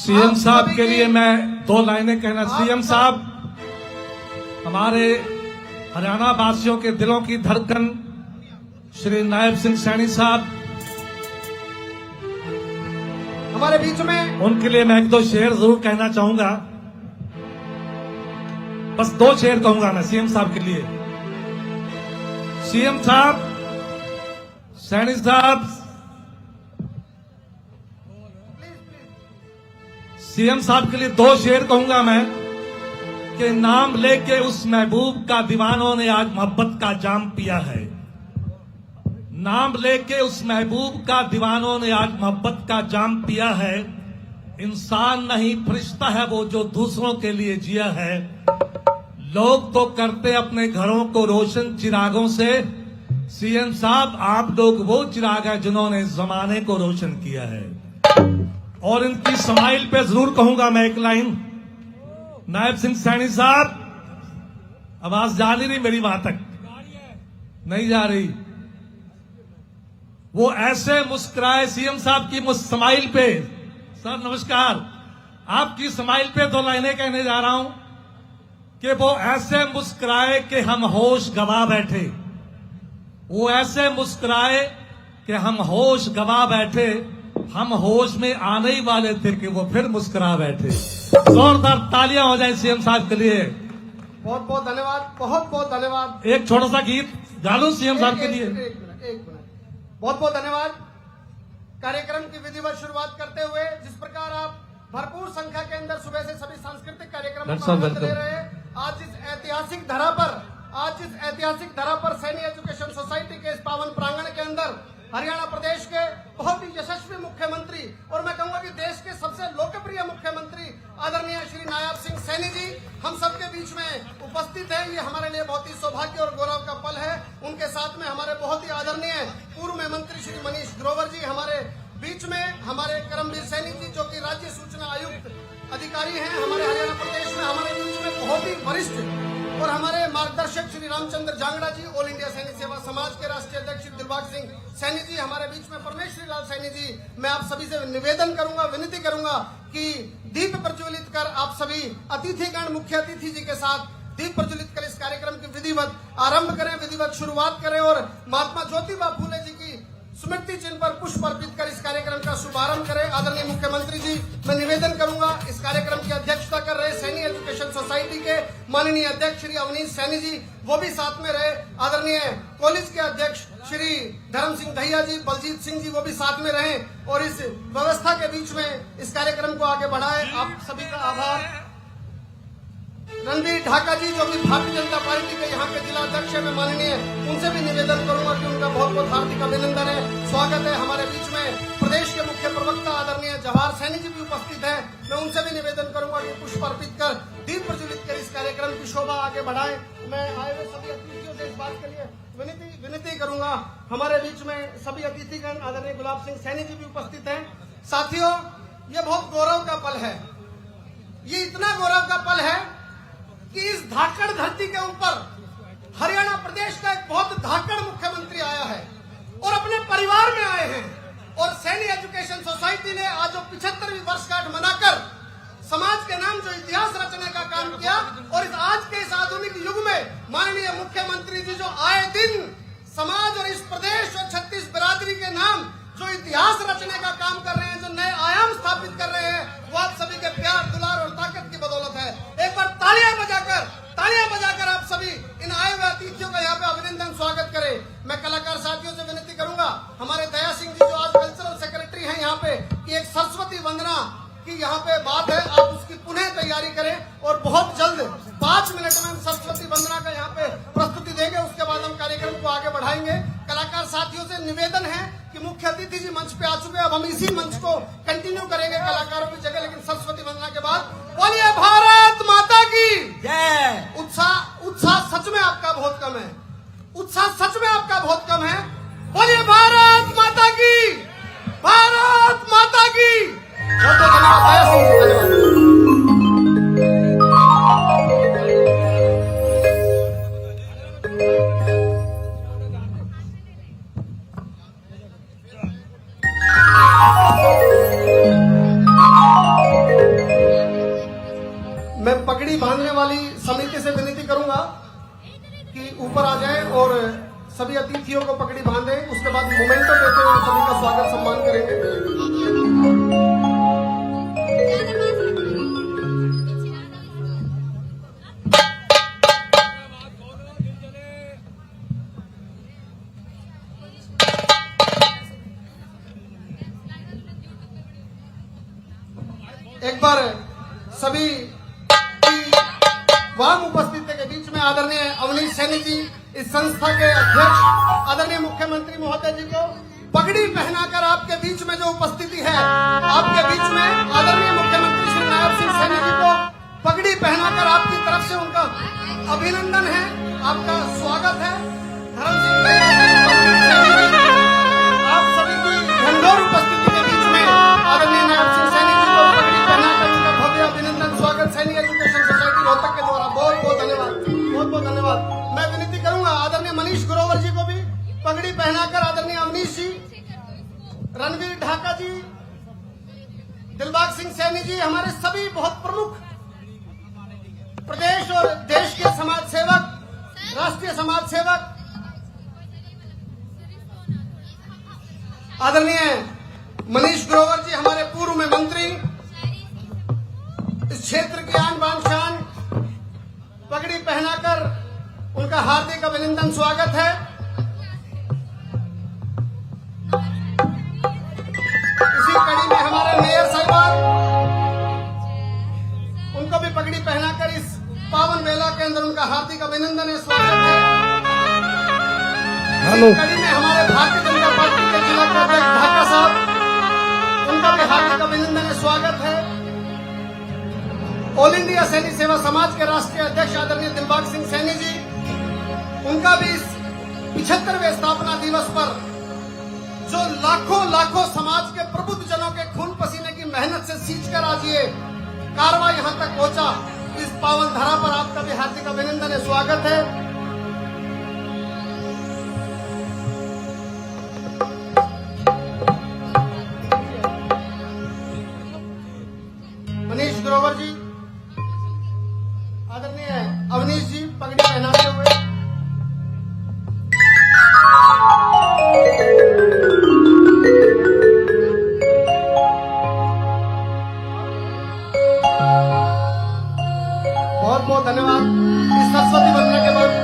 CM साहब के लिए मैं 2 लाइनें कहना। सीएम साहब, हमारे हरियाणा वासियों के दिलों की धड़कन श्री नायब सिंह सैनी साहब, हमारे बीच में, उनके लिए मैं 1-2 शेर जरूर कहना चाहूंगा। बस 2 शेर कहूंगा मैं सीएम साहब के लिए। सीएम साहब, सैनी साहब, सीएम साहब के लिए 2 शेर कहूंगा मैं कि नाम लेके उस महबूब का दीवानों ने आज मोहब्बत का जाम पिया है। नाम लेके उस महबूब का दीवानों ने आज मोहब्बत का जाम पिया है। इंसान नहीं फरिश्ता है वो जो दूसरों के लिए जिया है। लोग तो करते अपने घरों को रोशन चिरागों से, सीएम साहब आप लोग वो चिराग हैं जिन्होंने जमाने को रोशन किया है। और इनकी स्माइल पे जरूर कहूंगा मैं 1 लाइन। नायब सिंह सैनी साहब, आवाज जा नहीं रही मेरी वहां तक, नहीं जा रही। वो ऐसे मुस्कुराए सीएम साहब की स्माइल पे। सर नमस्कार, आपकी स्माइल पे 2 लाइनें कहने जा रहा हूं कि वो ऐसे मुस्कुराए कि हम होश गवा बैठे। वो ऐसे मुस्कुराए कि हम होश गवा बैठे। हम होश में आने ही वाले थे कि वो फिर मुस्कुरा बैठे। जोरदार तालियां हो जाए सीएम साहब के लिए। बहुत बहुत धन्यवाद, बहुत बहुत धन्यवाद। एक छोटा सा गीत गा लूं सीएम साहब के लिए। एक मिनट। बहुत बहुत धन्यवाद। कार्यक्रम की विधिवत शुरुआत करते हुए जिस प्रकार आप भरपूर संख्या के अंदर सुबह से सभी सांस्कृतिक कार्यक्रमों का आनंद ले रहे हैं, आज जिस ऐतिहासिक धरा पर सैनी एजुकेशन सोसाइटी के इस पावन प्रांगण के अंदर हरियाणा प्रदेश के बहुत ही यशस्वी मुख्यमंत्री और मैं कहूंगा कि देश के सबसे लोकप्रिय मुख्यमंत्री आदरणीय श्री नायब सिंह सैनी जी हम सबके बीच में उपस्थित हैं। ये हमारे लिए बहुत ही सौभाग्य और गौरव का पल है। उनके साथ में हमारे बहुत ही आदरणीय पूर्व में मंत्री श्री मनीष ग्रोवर जी हमारे बीच में, हमारे करमवीर सैनी जी जो कि राज्य सूचना आयुक्त अधिकारी हैं हमारे हरियाणा प्रदेश में, हमारे बीच में बहुत ही वरिष्ठ और हमारे मार्गदर्शक श्री रामचंद्र जांगड़ा जी, ऑल इंडिया सैनिक सेवा समाज के राष्ट्रीय अध्यक्ष श्री दिलबाग सिंह सैनी जी हमारे बीच में, परमेश्वरी लाल सैनी जी। मैं आप सभी से निवेदन करूंगा, विनती करूंगा कि दीप प्रज्वलित कर आप सभी अतिथिगण मुख्य अतिथि जी के साथ दीप प्रज्वलित कर इस कार्यक्रम की विधिवत आरंभ करें, विधिवत शुरुआत करें और महात्मा ज्योतिबा फूले जी की स्मृति चिन्ह पर पुष्प अर्पित कर इस कार्यक्रम का शुभारंभ करें। आदरणीय मुख्यमंत्री जी, मैं निवेदन करूंगा इस कार्यक्रम की अध्यक्षता कर रहे सैनी एजुकेशन सोसाइटी के माननीय अध्यक्ष श्री अवनीश सैनी जी, वो भी साथ में रहे। आदरणीय कॉलेज के अध्यक्ष श्री धर्म सिंह दहिया जी, बलजीत सिंह जी, वो भी साथ में रहे और इस व्यवस्था के बीच में इस कार्यक्रम को आगे बढ़ाए। आप सभी का आभार। रणबीर ढाका जी जो कि भारतीय जनता पार्टी के यहाँ के जिला अध्यक्ष है, मैं माननीय उनसे भी निवेदन करूंगा कि उनका बहुत बहुत हार्दिक अभिनंदन है, स्वागत है। हमारे बीच में प्रदेश के मुख्य प्रवक्ता आदरणीय जवाहर सैनी जी भी उपस्थित है, मैं उनसे भी निवेदन करूंगा कि पुष्प अर्पित कर दीप प्रज्वलित कर इस कार्यक्रम की शोभा आगे बढ़ाएं। मैं आए हुए सभी अतिथियों से इस बात के लिए विनती करूंगा। हमारे बीच में सभी अतिथिगण आदरणीय गुलाब सिंह सैनी जी भी उपस्थित है। साथियों, ये बहुत गौरव का पल है, ये इतना गौरव का पल है कि इस धाकड़ धरती के ऊपर हरियाणा प्रदेश का एक बहुत धाकड़ मुख्यमंत्री आया है और अपने परिवार में आए हैं। और सैनी एजुकेशन सोसाइटी ने आज 75वीं वर्षगांठ मनाकर समाज के नाम जो इतिहास रचने का काम किया और आज के इस आधुनिक युग में माननीय मुख्यमंत्री जी जो आए दिन समाज और इस प्रदेश और 36 बिरादरी के नाम जो इतिहास रचने का काम कर रहे हैं, जो नए आयाम स्थापित कर रहे हैं, वो आप सभी के प्यार, दुलार और ताकत की बदौलत है। एक बार तालियां बजाकर आप सभी इन आए हुए अतिथियों का यहाँ पे अभिनंदन स्वागत करें। मैं कलाकार साथियों से विनती करूंगा, हमारे दया सिंह जी जो आज कल्चरल सेक्रेटरी हैं यहाँ पे, कि एक सरस्वती वंदना की यहाँ पे बात है, आप उसकी पुनः तैयारी करें और बहुत जल्द 5 मिनट में हम सरस्वती वंदना का यहाँ पे प्रस्तुति देंगे। उसके बाद हम कार्यक्रम को आगे बढ़ाएंगे। कलाकार साथियों से निवेदन है कि मुख्य अतिथि जी मंच पे आ चुके हैं, अब हम इसी मंच को कंटिन्यू करेंगे कलाकारों की जगह, लेकिन सरस्वती वंदना के बाद बोलिए भारत माता की जय। उत्साह सच में आपका बहुत कम है, उत्साह सच में आपका बहुत कम है। बोलिए भारत माता की, भारत माता की। बहुत बहुत धन्यवाद। बांधने वाली समिति से विनती करूंगा कि ऊपर आ जाए और सभी अतिथियों को पगड़ी बांधे। उसके बाद मोमेंटो देते हुए सभी का स्वागत सम्मान करेंगे। एक बार सभी वाम उपस्थिति के बीच में आदरणीय अवनीश सैनी जी, इस संस्था के अध्यक्ष, आदरणीय मुख्यमंत्री महोदय जी को पगड़ी पहनाकर आपके बीच में जो उपस्थिति है, आपके बीच में आदरणीय मुख्यमंत्री श्री नायब सिंह सैनी जी को पगड़ी पहनाकर आपकी तरफ से उनका अभिनंदन है, आपका स्वागत है। धर्म सिंह आप सभी की घनघोर उपस्थिति के बीच में आदरणीय नायब सिंह सैनी जी को पगड़ी पहनाकर उनका भव्य अभिनंदन, स्वागत सैनी एजुकेशन सोसाइटी रोहतक के द्वारा। बहुत बहुत धन्यवाद, बहुत बहुत धन्यवाद। मैं विनती करूंगा आदरणीय मनीष ग्रोवर जी को भी पगड़ी पहनाकर, आदरणीय अवनीश जी, रणवीर ढाका जी, दिलबाग सिंह सैनी जी, हमारे सभी बहुत प्रमुख प्रदेश और देश के समाज सेवक, राष्ट्रीय समाज सेवक, आदरणीय मनीष ग्रोवर जी, हमारे पूर्व में मंत्री, इस क्षेत्र की आन बान शान, पगड़ी पहनाकर उनका हार्दिक अभिनंदन, स्वागत है। इसी कड़ी में हमारे मेयर साहिबान, उनको भी पगड़ी पहनाकर इस पावन मेला के अंदर उनका हार्दिक अभिनंदन है, स्वागत है। इसी कड़ी में हमारे भारतीय जनता पार्टी के जिला अध्यक्ष ढाका साहब, उनका भी हार्दिक अभिनंदन है, स्वागत है। ऑल इंडिया सैनी सेवा समाज के राष्ट्रीय अध्यक्ष आदरणीय दिलबाग सिंह सैनी जी, उनका भी इस 75वें स्थापना दिवस पर जो लाखों समाज के प्रबुद्ध जनों के खून पसीने की मेहनत से सींचकर आज ये कारवां यहां तक पहुंचा, इस पावन धरा पर आपका भी हार्दिक अभिनंदन है, स्वागत है। मनीष ग्रोवर जी, आदरणीय अवनीश जी, पगड़ी पहनाते हुए। बहुत बहुत धन्यवाद। इस सरस्वती वंदना के बाद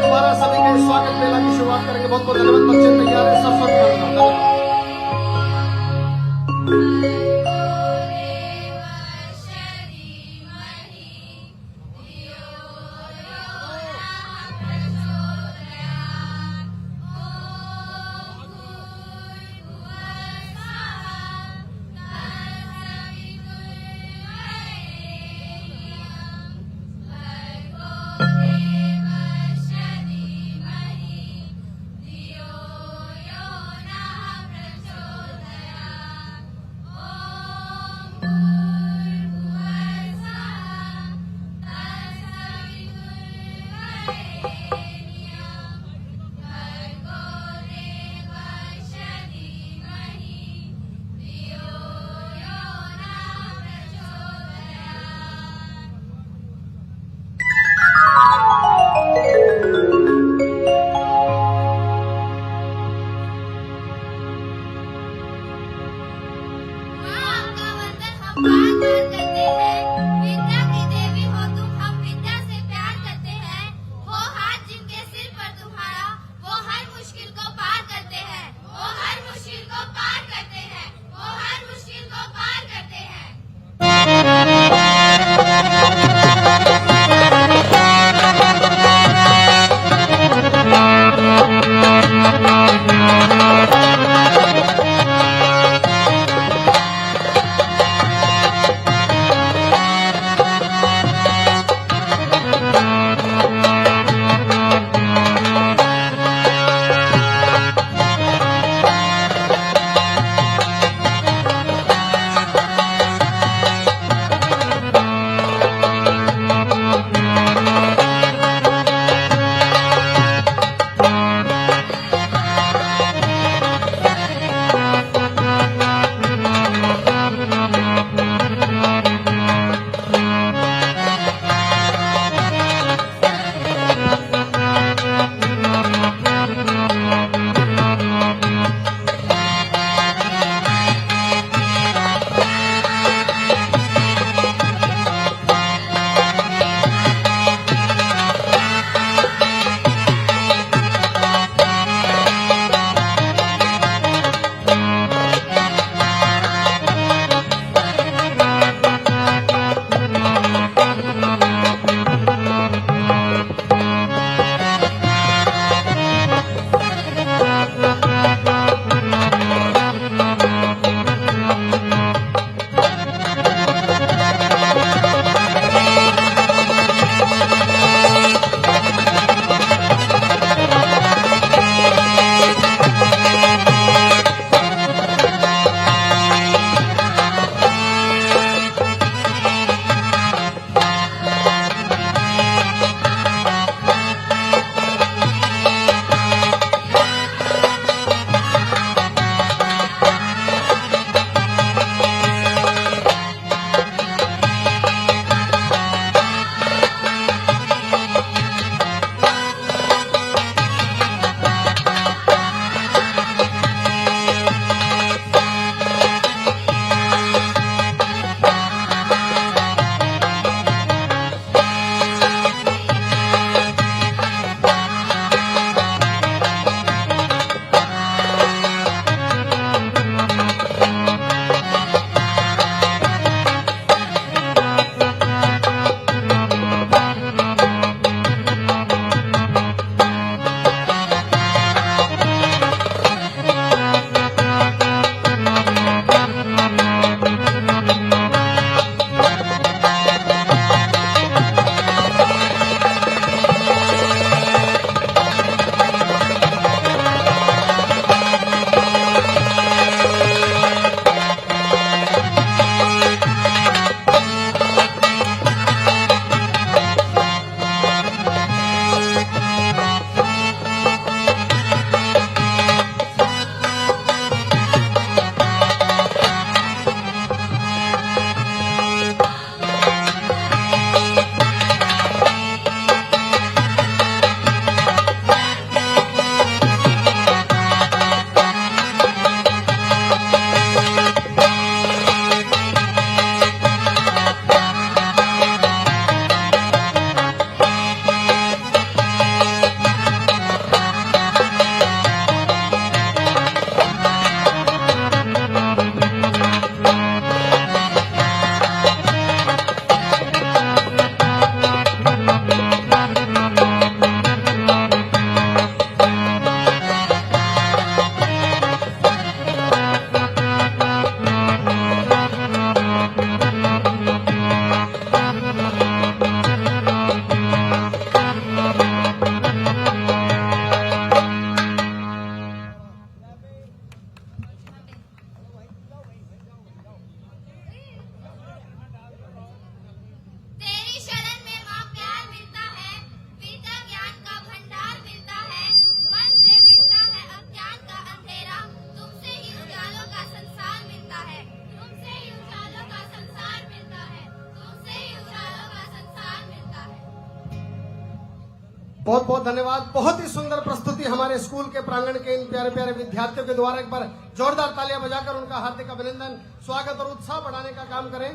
बहुत बहुत धन्यवाद। बहुत ही सुंदर प्रस्तुति हमारे स्कूल के प्रांगण के इन प्यारे प्यारे विद्यार्थियों के द्वारा। एक बार जोरदार तालियां बजाकर उनका हार्दिक अभिनंदन, स्वागत और उत्साह बढ़ाने का काम करें।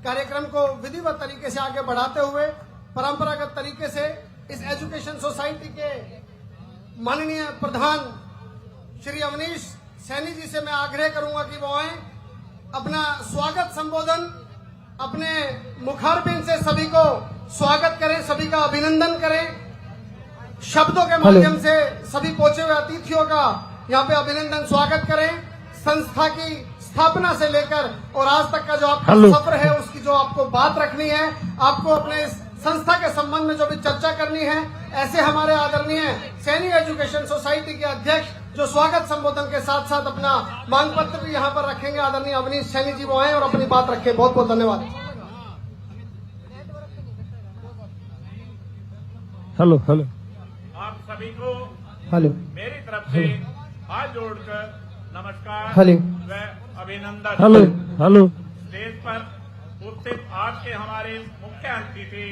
कार्यक्रम को विधिवत तरीके से आगे बढ़ाते हुए परंपरागत तरीके से इस एजुकेशन सोसाइटी के माननीय प्रधान श्री अवनीश सैनी जी से मैं आग्रह करूंगा कि वो आए, अपना स्वागत संबोधन अपने मुखारबिंद से सभी को स्वागत करें, सभी का अभिनंदन करें, शब्दों के माध्यम से सभी पहुंचे हुए अतिथियों का यहाँ पे अभिनंदन स्वागत करें। संस्था की स्थापना से लेकर और आज तक का जो आपका सफर है, उसकी जो आपको बात रखनी है, आपको अपने इस संस्था के संबंध में जो भी चर्चा करनी है, ऐसे हमारे आदरणीय सैनी एजुकेशन सोसाइटी के अध्यक्ष जो स्वागत संबोधन के साथ साथ अपना मांग पत्र भी यहाँ पर रखेंगे, आदरणीय अवनीश सैनी जी वो आए और अपनी बात रखें। बहुत बहुत धन्यवाद। हेलो हेलो, आप सभी को हेलो मेरी तरफ से हाथ जोड़कर नमस्कार हेलो व अभिनंदन। Hello hello. स्टेज पर उपस्थित आज के हमारे मुख्य अतिथि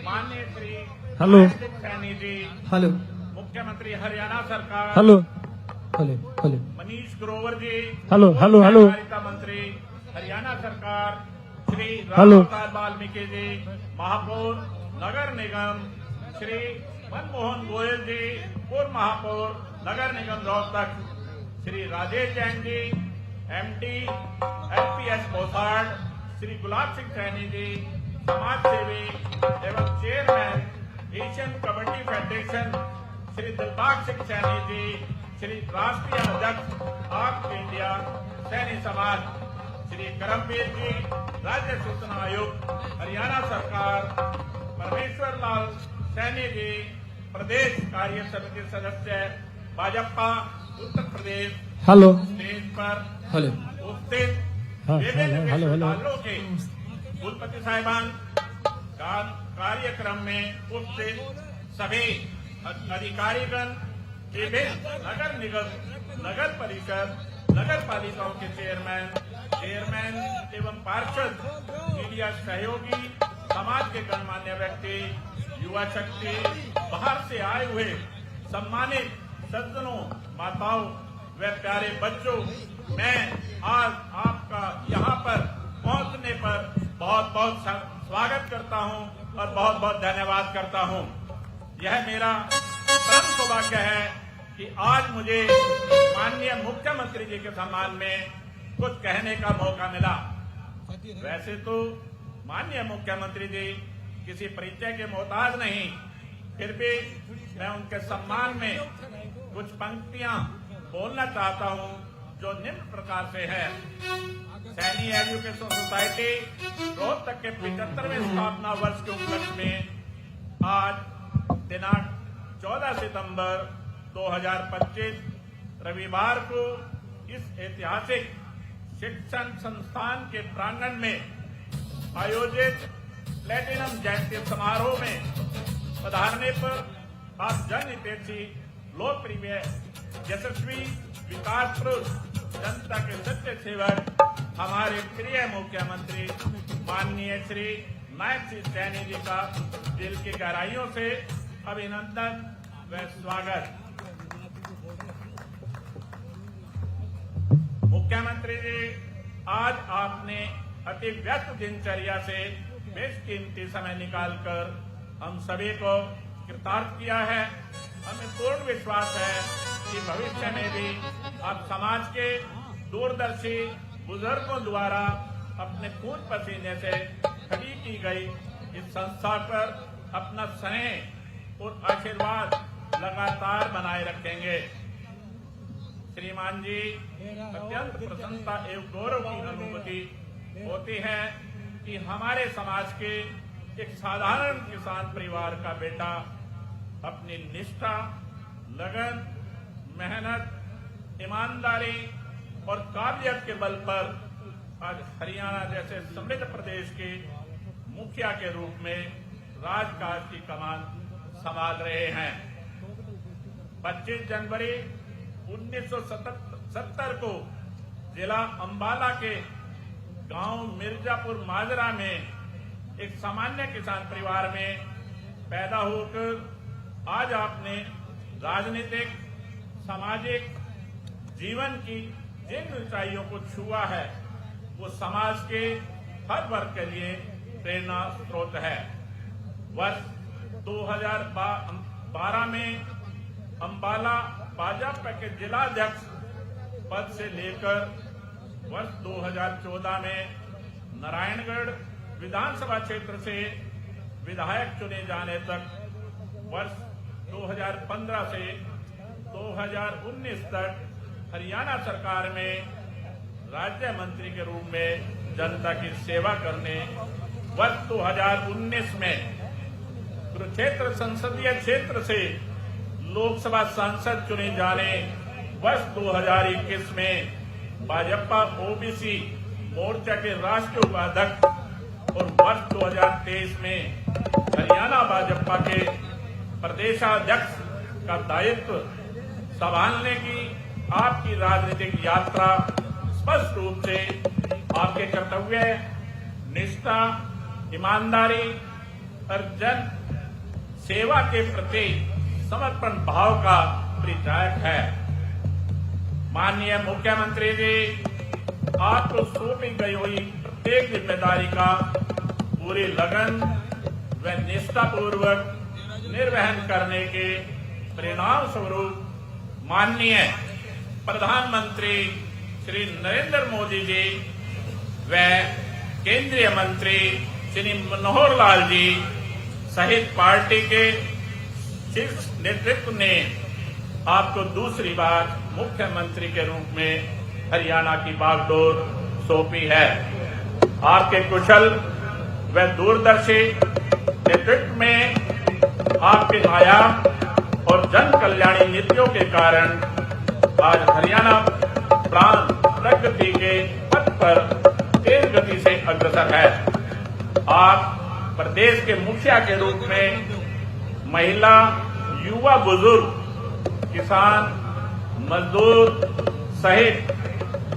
माननीय श्री हेलो सैनी जी, हेलो मुख्यमंत्री हरियाणा सरकार, hello hello hello Manish Grover ji, hello hello hello सहकारिता मंत्री हरियाणा सरकार, श्री हेलो। रामगोपाल वाल्मीकि जी, महापौर नगर निगम श्री मनमोहन गोयल जी, पूर्व महापौर नगर निगम रोहतक श्री राजेश जैन जी, एमडी एलपीएस बोसाड श्री गुलाब सिंह सैनी जी, समाज सेवी एवं chairman Asian kabaddi federation Shri Dilbag Singh Saini ji, Shri राष्ट्रीय अध्यक्ष ऑल इंडिया सैनी समाज श्री करमवीर जी, राज्य सूचना आयुक्त हरियाणा सरकार, परमेश्वर लाल सैनी जी, प्रदेश कार्य समिति सदस्य भाजपा उत्तर प्रदेश, हेलो स्टेज पर हेलो उपस्थित हाँ, विभिन्न हेलो, हेलो, हेलो। विश्वविद्यालयों के कुलपति साहिबान, कार्यक्रम में उपस्थित सभी अधिकारीगण, विभिन्न नगर निगम, नगर परिषद, नगर पालिकाओं के चेयरमैन एवं पार्षद, मीडिया सहयोगी, समाज के गणमान्य व्यक्ति, युवा शक्ति, बाहर से आए हुए सम्मानित सज्जनों, माताओं व प्यारे बच्चों, मैं आज आपका यहाँ पर पहुँचने पर बहुत बहुत स्वागत करता हूँ और बहुत बहुत धन्यवाद करता हूँ। यह मेरा परम सौभाग्य है कि आज मुझे माननीय मुख्यमंत्री जी के सम्मान में कुछ कहने का मौका मिला। वैसे तो माननीय मुख्यमंत्री जी किसी परिचय के मोहताज नहीं, फिर भी मैं उनके सम्मान में कुछ पंक्तियां बोलना चाहता हूं जो निम्न प्रकार से है। सैनी एजुकेशन सोसाइटी रोहतक के 75वें स्थापना वर्ष के उपलक्ष्य में आज दिनांक 14 सितंबर 2025 रविवार को इस ऐतिहासिक शिक्षण संस्थान के प्रांगण में आयोजित प्लेटिनम जयंती समारोह में पधारने पर आप जनहितैषी, लोकप्रिय, यशस्वी, विकास पुरुष, जनता के सच्चे सेवक, हमारे प्रिय मुख्यमंत्री माननीय श्री नायब सिंह सैनी जी का दिल की गहराइयों से अभिनंदन व स्वागत। मुख्यमंत्री जी, आज आपने अति व्यस्त दिनचर्या से बेशकीमती समय निकालकर हम सभी को कृतार्थ किया है। हमें पूर्ण विश्वास है कि भविष्य में भी आप समाज के दूरदर्शी बुजुर्गों द्वारा अपने खून पसीने से खड़ी की गई इस संस्था पर अपना स्नेह और आशीर्वाद लगातार बनाए रखेंगे। श्रीमान जी, अत्यंत प्रसन्नता एवं गौरव की अनुभूति होती है कि हमारे समाज के एक साधारण किसान परिवार का बेटा अपनी निष्ठा, लगन, मेहनत, ईमानदारी और काबिलियत के बल पर आज हरियाणा जैसे समृद्ध प्रदेश के मुखिया के रूप में राजकाज की कमान संभाल रहे हैं। 25 जनवरी 1970 को जिला अंबाला के गांव मिर्जापुर माजरा में एक सामान्य किसान परिवार में पैदा होकर आज आपने राजनीतिक सामाजिक जीवन की जिन ऊंचाइयों को छुआ है वो समाज के हर वर्ग के लिए प्रेरणा स्रोत है। वर्ष 2012 में अंबाला भाजपा के जिलाध्यक्ष पद से लेकर वर्ष 2014 में नारायणगढ़ विधानसभा क्षेत्र से विधायक चुने जाने तक, वर्ष 2015 से 2019 तक हरियाणा सरकार में राज्य मंत्री के रूप में जनता की सेवा करने, वर्ष 2019 में कुरुक्षेत्र संसदीय क्षेत्र से लोकसभा सांसद चुने जाने, वर्ष 2021 में भाजपा ओबीसी मोर्चा के राष्ट्रीय उपाध्यक्ष और वर्ष 2023 में हरियाणा भाजपा के प्रदेशाध्यक्ष का दायित्व संभालने की आपकी राजनीतिक यात्रा स्पष्ट रूप से आपके कर्तव्य, निष्ठा, ईमानदारी और जन सेवा के प्रति समर्पण भाव का परिचायक है। माननीय मुख्यमंत्री जी, आपको सौंपी गई हुई प्रत्येक जिम्मेदारी का पूरी लगन व निष्ठापूर्वक निर्वहन करने के परिणाम स्वरूप माननीय प्रधानमंत्री श्री नरेंद्र मोदी जी व केंद्रीय मंत्री श्री मनोहर लाल जी सहित पार्टी के शीर्ष नेतृत्व ने आपको दूसरी बार मुख्यमंत्री के रूप में हरियाणा की बागडोर सौंपी है। आपके कुशल व दूरदर्शी नेतृत्व में आपके नायाब और जन कल्याणी नीतियों के कारण आज हरियाणा प्रांत प्रगति के पथ पर तेज गति से अग्रसर है। आप प्रदेश के मुखिया के रूप में महिला, युवा, बुजुर्ग, किसान, मजदूर सहित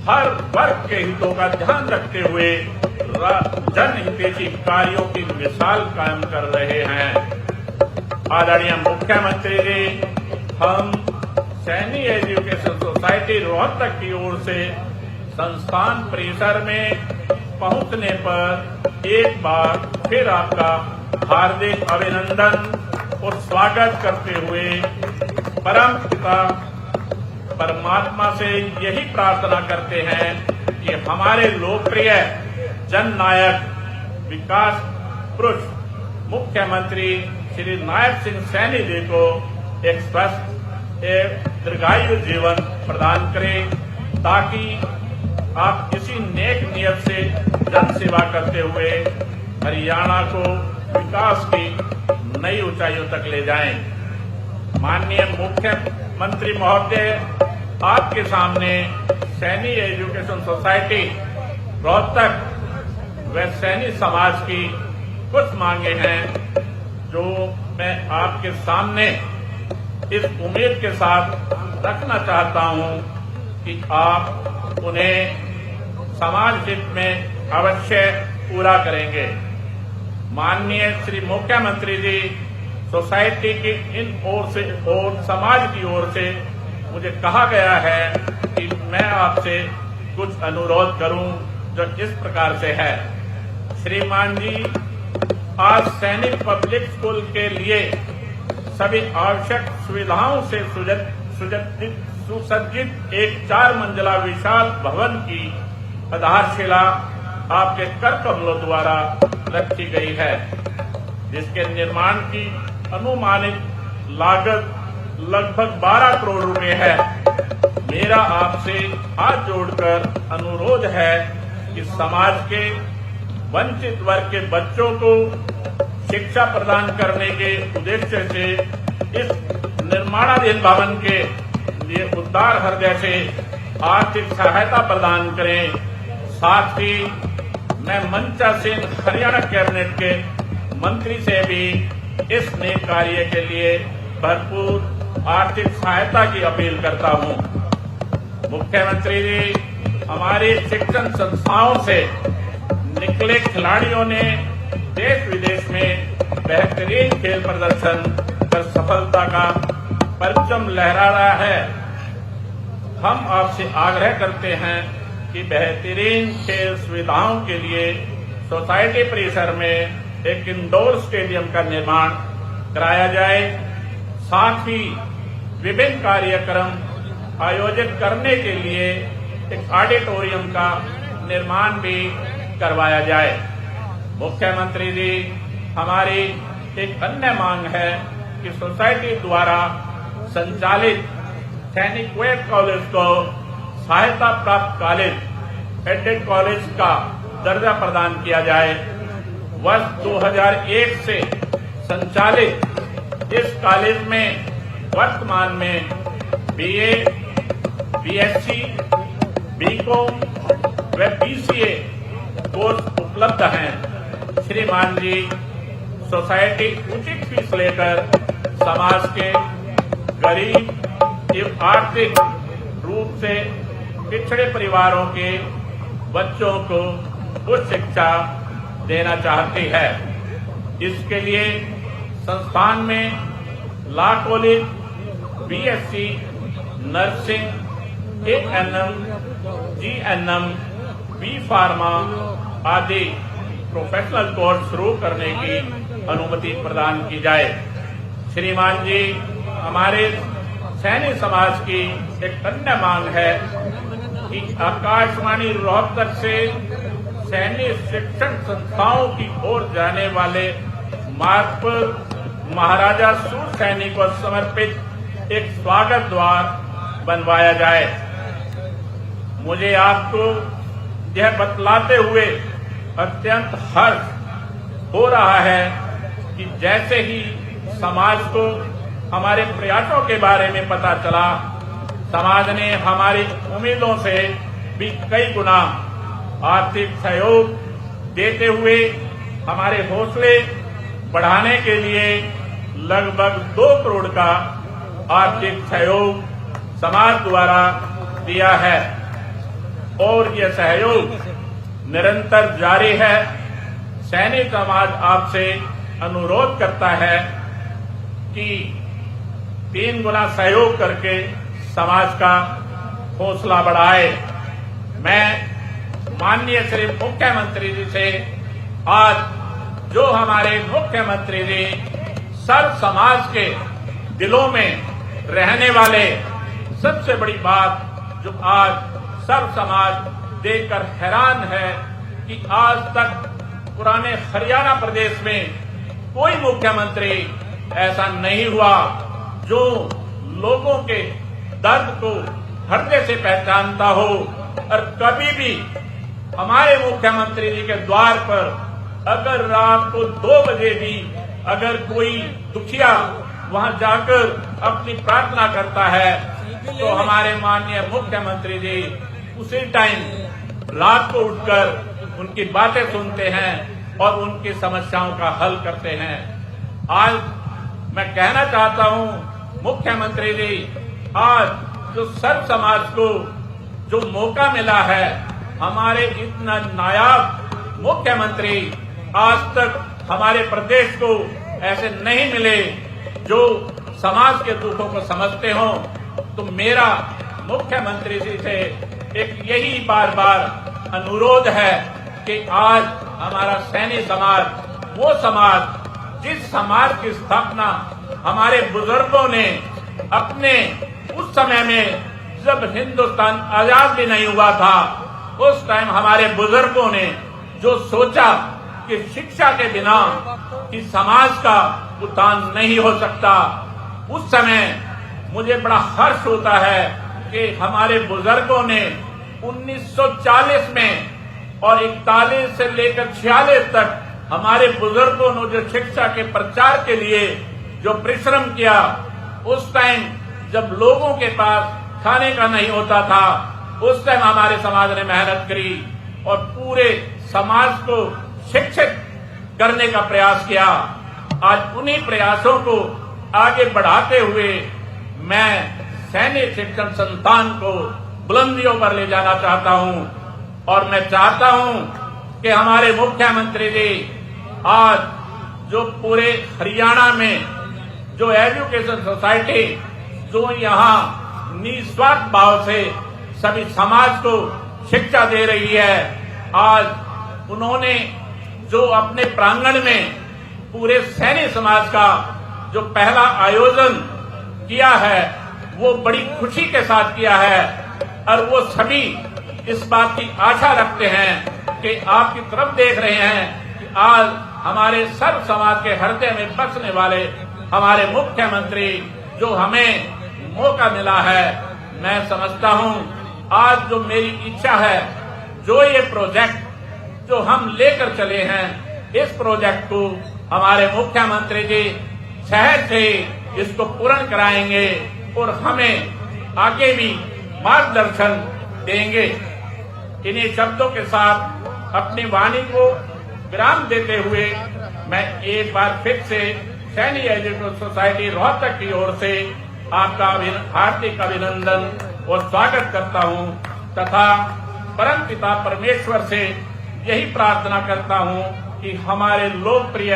हर वर्ग के हितों का ध्यान रखते हुए जनहितैषी कार्यों की मिसाल कायम कर रहे हैं। आदरणीय मुख्यमंत्री जी, हम सैनी एजुकेशन सोसाइटी रोहतक की ओर से संस्थान परिसर में पहुंचने पर एक बार फिर आपका हार्दिक अभिनंदन और स्वागत करते हुए परम पिता परमात्मा से यही प्रार्थना करते हैं कि हमारे लोकप्रिय जननायक, विकास पुरुष मुख्यमंत्री श्री नायब सिंह सैनी जी को एक स्वस्थ एक दीर्घायु जीवन प्रदान करें, ताकि आप इसी नेक नियत से जन सेवा करते हुए हरियाणा को विकास की नई ऊंचाइयों तक ले जाएं। माननीय मुख्यमंत्री महोदय, आपके सामने सैनी एजुकेशन सोसाइटी रोहतक व सैनी समाज की कुछ मांगे हैं, जो मैं आपके सामने इस उम्मीद के साथ रखना चाहता हूं कि आप उन्हें समाज हित में अवश्य पूरा करेंगे। माननीय श्री मुख्यमंत्री जी, सोसाइटी की इन ओर से और समाज की ओर से मुझे कहा गया है कि मैं आपसे कुछ अनुरोध करूं, जो इस प्रकार से है। श्रीमान जी, आज सैनिक पब्लिक स्कूल के लिए सभी आवश्यक सुविधाओं से सुसज्जित एक 4 मंजिला विशाल भवन की आधारशिला आपके कर कमलों द्वारा रखी गई है, जिसके निर्माण की अनुमानित लागत लगभग 12 करोड़ रुपए है। मेरा आपसे हाथ जोड़कर अनुरोध है कि समाज के वंचित वर्ग के बच्चों को शिक्षा प्रदान करने के उद्देश्य से इस निर्माणाधीन भवन के लिए उदार हृदय से आर्थिक सहायता प्रदान करें। साथ ही मैं मंचा सिंह हरियाणा कैबिनेट के मंत्री से भी इस नेक कार्य के लिए भरपूर आर्थिक सहायता की अपील करता हूं। मुख्यमंत्री जी, हमारी शिक्षण संस्थाओं से निकले खिलाड़ियों ने देश विदेश में बेहतरीन खेल प्रदर्शन अगर सफलता का परचम लहरा रहा है, हम आपसे आग्रह करते हैं कि बेहतरीन खेल सुविधाओं के लिए सोसाइटी परिसर में एक इंडोर स्टेडियम का निर्माण कराया जाए। साथ ही विभिन्न कार्यक्रम आयोजित करने के लिए एक ऑडिटोरियम का निर्माण भी करवाया जाए। मुख्यमंत्री जी, हमारी एक अन्य मांग है कि सोसाइटी द्वारा संचालित सैनिक वेद कॉलेज को सहायता प्राप्त कॉलेज एडेड कॉलेज का दर्जा प्रदान किया जाए। वर्ष 2001 से संचालित इस कॉलेज में वर्तमान में बीए, बीएससी, बीकॉम व बीसीए कोर्स उपलब्ध हैं। श्रीमान जी, सोसाइटी उचित फीस लेकर समाज के गरीब एवं आर्थिक रूप से पिछड़े परिवारों के बच्चों को उच्च शिक्षा देना चाहती है। इसके लिए संस्थान में law college, BSc, nursing, ANM, GNM, B pharma आदि प्रोफेशनल कोर्स शुरू करने की अनुमति प्रदान की जाए। श्रीमान जी, हमारे सैन्य समाज की एक अन्य मांग है कि आकाशवाणी रोहतक से सैन्य शिक्षण संस्थाओं की ओर जाने वाले मार्ग पर महाराजा सूर सैनी को समर्पित एक स्वागत द्वार बनवाया जाए। मुझे आपको यह बतलाते हुए अत्यंत हर्ष हो रहा है कि जैसे ही समाज को हमारे प्रयासों के बारे में पता चला, समाज ने हमारी उम्मीदों से भी कई गुना आर्थिक सहयोग देते हुए हमारे हौसले बढ़ाने के लिए लगभग 2 करोड़ का आर्थिक सहयोग समाज द्वारा दिया है और यह सहयोग निरंतर जारी है। सैनिक समाज आपसे अनुरोध करता है कि 3 गुना सहयोग करके समाज का हौसला बढ़ाए। मैं माननीय श्री मुख्यमंत्री जी से आज जो हमारे मुख्यमंत्री जी सर्व समाज के दिलों में रहने वाले, सबसे बड़ी बात जो आज सर्व समाज देखकर हैरान है कि आज तक पुराने हरियाणा प्रदेश में कोई मुख्यमंत्री ऐसा नहीं हुआ जो लोगों के दर्द को हृदय से पहचानता हो और कभी भी हमारे मुख्यमंत्री जी के द्वार पर अगर रात को 2 बजे भी अगर कोई दुखिया वहां जाकर अपनी प्रार्थना करता है तो हमारे माननीय मुख्यमंत्री जी उसी टाइम रात को उठकर उनकी बातें सुनते हैं और उनकी समस्याओं का हल करते हैं। आज मैं कहना चाहता हूं मुख्यमंत्री जी, आज जो सर्व समाज को जो मौका मिला है, हमारे इतना नायाब मुख्यमंत्री आज तक हमारे प्रदेश को ऐसे नहीं मिले जो समाज के दुखों को समझते हो। तो मेरा मुख्यमंत्री जी से एक यही बार बार अनुरोध है कि आज हमारा सैनिक समाज, वो समाज जिस समाज की स्थापना हमारे बुजुर्गों ने अपने उस समय में जब हिंदुस्तान आजाद भी नहीं हुआ था, उस टाइम हमारे बुजुर्गों ने जो सोचा कि शिक्षा के बिना कि समाज का उत्थान नहीं हो सकता, उस समय मुझे बड़ा हर्ष होता है कि हमारे बुजुर्गों ने 1940 में और 41 से लेकर 46 तक हमारे बुजुर्गों ने जो शिक्षा के प्रचार के लिए जो परिश्रम किया, उस टाइम जब लोगों के पास खाने का नहीं होता था, उस टाइम हमारे समाज ने मेहनत करी और पूरे समाज को शिक्षित करने का प्रयास किया। आज उन्हीं प्रयासों को आगे बढ़ाते हुए मैं सैनिक शिक्षण संस्थान को बुलंदियों पर ले जाना चाहता हूं और मैं चाहता हूं कि हमारे मुख्यमंत्री जी आज जो पूरे हरियाणा में जो एजुकेशन सोसाइटी जो यहाँ निस्वार्थ भाव से सभी समाज को शिक्षा दे रही है, आज उन्होंने जो अपने प्रांगण में पूरे सैनिक समाज का जो पहला आयोजन किया है वो बड़ी खुशी के साथ किया है और वो सभी इस बात की आशा रखते हैं कि आपकी तरफ देख रहे हैं कि आज हमारे सर्व समाज के हृदय में बसने वाले हमारे मुख्यमंत्री जो हमें मौका मिला है। मैं समझता हूं आज जो मेरी इच्छा है, जो ये प्रोजेक्ट जो हम लेकर चले हैं, इस प्रोजेक्ट को हमारे मुख्यमंत्री जी शहर से इसको पूर्ण कराएंगे और हमें आगे भी मार्गदर्शन देंगे। इन्हीं शब्दों के साथ अपनी वाणी को विराम देते हुए मैं एक बार फिर से सैनिक एजुकेशन सोसाइटी रोहतक की ओर से आपका हार्दिक अभिनंदन और स्वागत करता हूं तथा परमपिता परमेश्वर से यही प्रार्थना करता हूं कि हमारे लोकप्रिय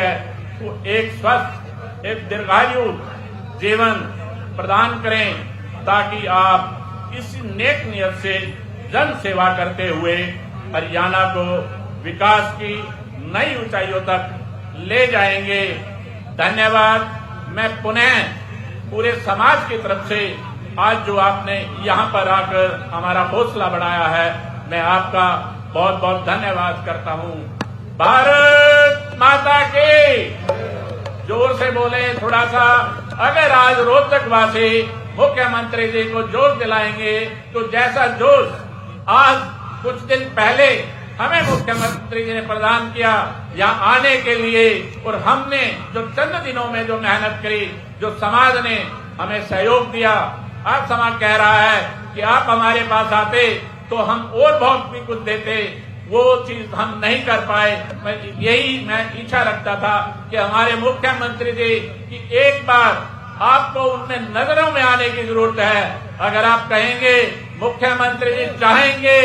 को एक स्वस्थ एक दीर्घायु जीवन प्रदान करें ताकि आप इस नेक नियत से जन सेवा करते हुए हरियाणा को विकास की नई ऊंचाइयों तक ले जाएंगे। धन्यवाद। मैं पुनः पूरे समाज की तरफ से आज जो आपने यहाँ पर आकर हमारा हौसला बढ़ाया है, मैं आपका बहुत बहुत धन्यवाद करता हूँ। भारत माता की, जोर से बोले थोड़ा सा। अगर आज रोहतक वासी मुख्यमंत्री जी को जोश दिलाएंगे तो जैसा जोश आज कुछ दिन पहले हमें मुख्यमंत्री जी ने प्रदान किया यहाँ आने के लिए, और हमने जो चंद दिनों में जो मेहनत करी, जो समाज ने हमें सहयोग दिया, आज समाज कह रहा है कि आप हमारे पास आते तो हम और बहुत भी कुछ देते, वो चीज हम नहीं कर पाए। मैं इच्छा रखता था कि हमारे मुख्यमंत्री जी की एक बार आपको उनमें नजरों में आने की जरूरत है। अगर आप कहेंगे मुख्यमंत्री जी चाहेंगे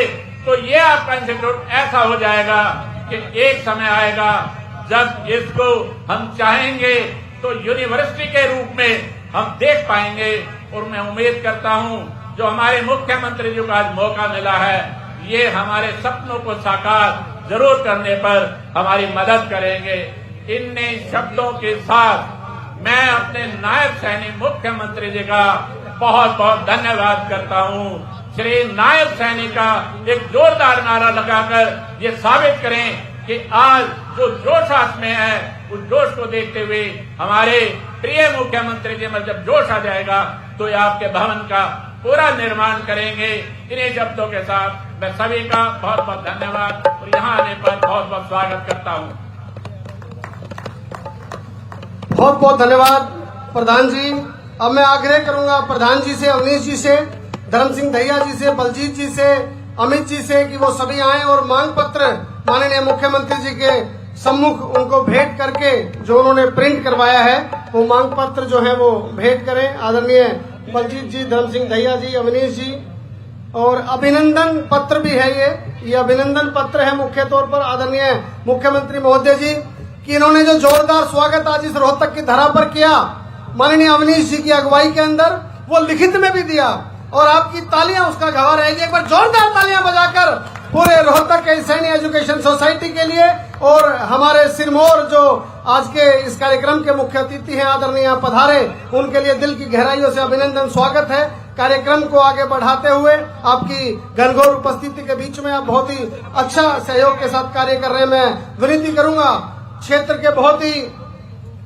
तो ये आपका इंस्टीट्यूट ऐसा हो जाएगा कि एक समय आएगा जब इसको हम चाहेंगे तो यूनिवर्सिटी के रूप में हम देख पाएंगे। और मैं उम्मीद करता हूं जो हमारे मुख्यमंत्री जी को आज मौका मिला है, ये हमारे सपनों को साकार जरूर करने पर हमारी मदद करेंगे। इन शब्दों के साथ मैं अपने नायब सैनिक मुख्यमंत्री जी का बहुत बहुत धन्यवाद करता हूं। श्री नायब सैनिक का एक जोरदार नारा लगाकर ये साबित करें कि आज जो जोश हाथ में है उस जोश को देखते हुए हमारे प्रिय मुख्यमंत्री जी में जब जोश आ जाएगा तो ये आपके भवन का पूरा निर्माण करेंगे। इन्हीं शब्दों के साथ मैं सभी का बहुत बहुत धन्यवाद और यहाँ आने पर बहुत बहुत स्वागत करता हूँ। बहुत बहुत धन्यवाद प्रधान जी। अब मैं आग्रह करूंगा प्रधान जी से, अवनीश जी से, धर्म सिंह दहिया जी से, बलजीत जी से, अमित जी से कि वो सभी आए और मांग पत्र माननीय मुख्यमंत्री जी के सम्मुख उनको भेंट करके जो उन्होंने प्रिंट करवाया है वो मांग पत्र जो है वो भेंट करें। आदरणीय बलजीत जी, धर्म सिंह दहिया जी, अवनीश जी, और अभिनंदन पत्र भी है ये अभिनंदन पत्र है मुख्य तौर पर आदरणीय मुख्यमंत्री महोदय जी कि इन्होंने जो जोरदार स्वागत आज इस रोहतक की धरा पर किया माननीय अवनीश जी की अगुवाई के अंदर, वो लिखित में भी दिया और आपकी तालियां उसका गवाह रहेगी। एक बार जोरदार तालियां बजाकर पूरे रोहतक के सैनिक एजुकेशन सोसाइटी के लिए और हमारे सिरमौर जो आज के इस कार्यक्रम के मुख्य अतिथि हैं आदरणीय पधारे, उनके लिए दिल की गहराइयों से अभिनंदन, स्वागत है। कार्यक्रम को आगे बढ़ाते हुए आपकी घनघोर उपस्थिति के बीच में आप बहुत ही अच्छा सहयोग के साथ कार्य कर रहे हैं। मैं विनती करूंगा क्षेत्र के बहुत ही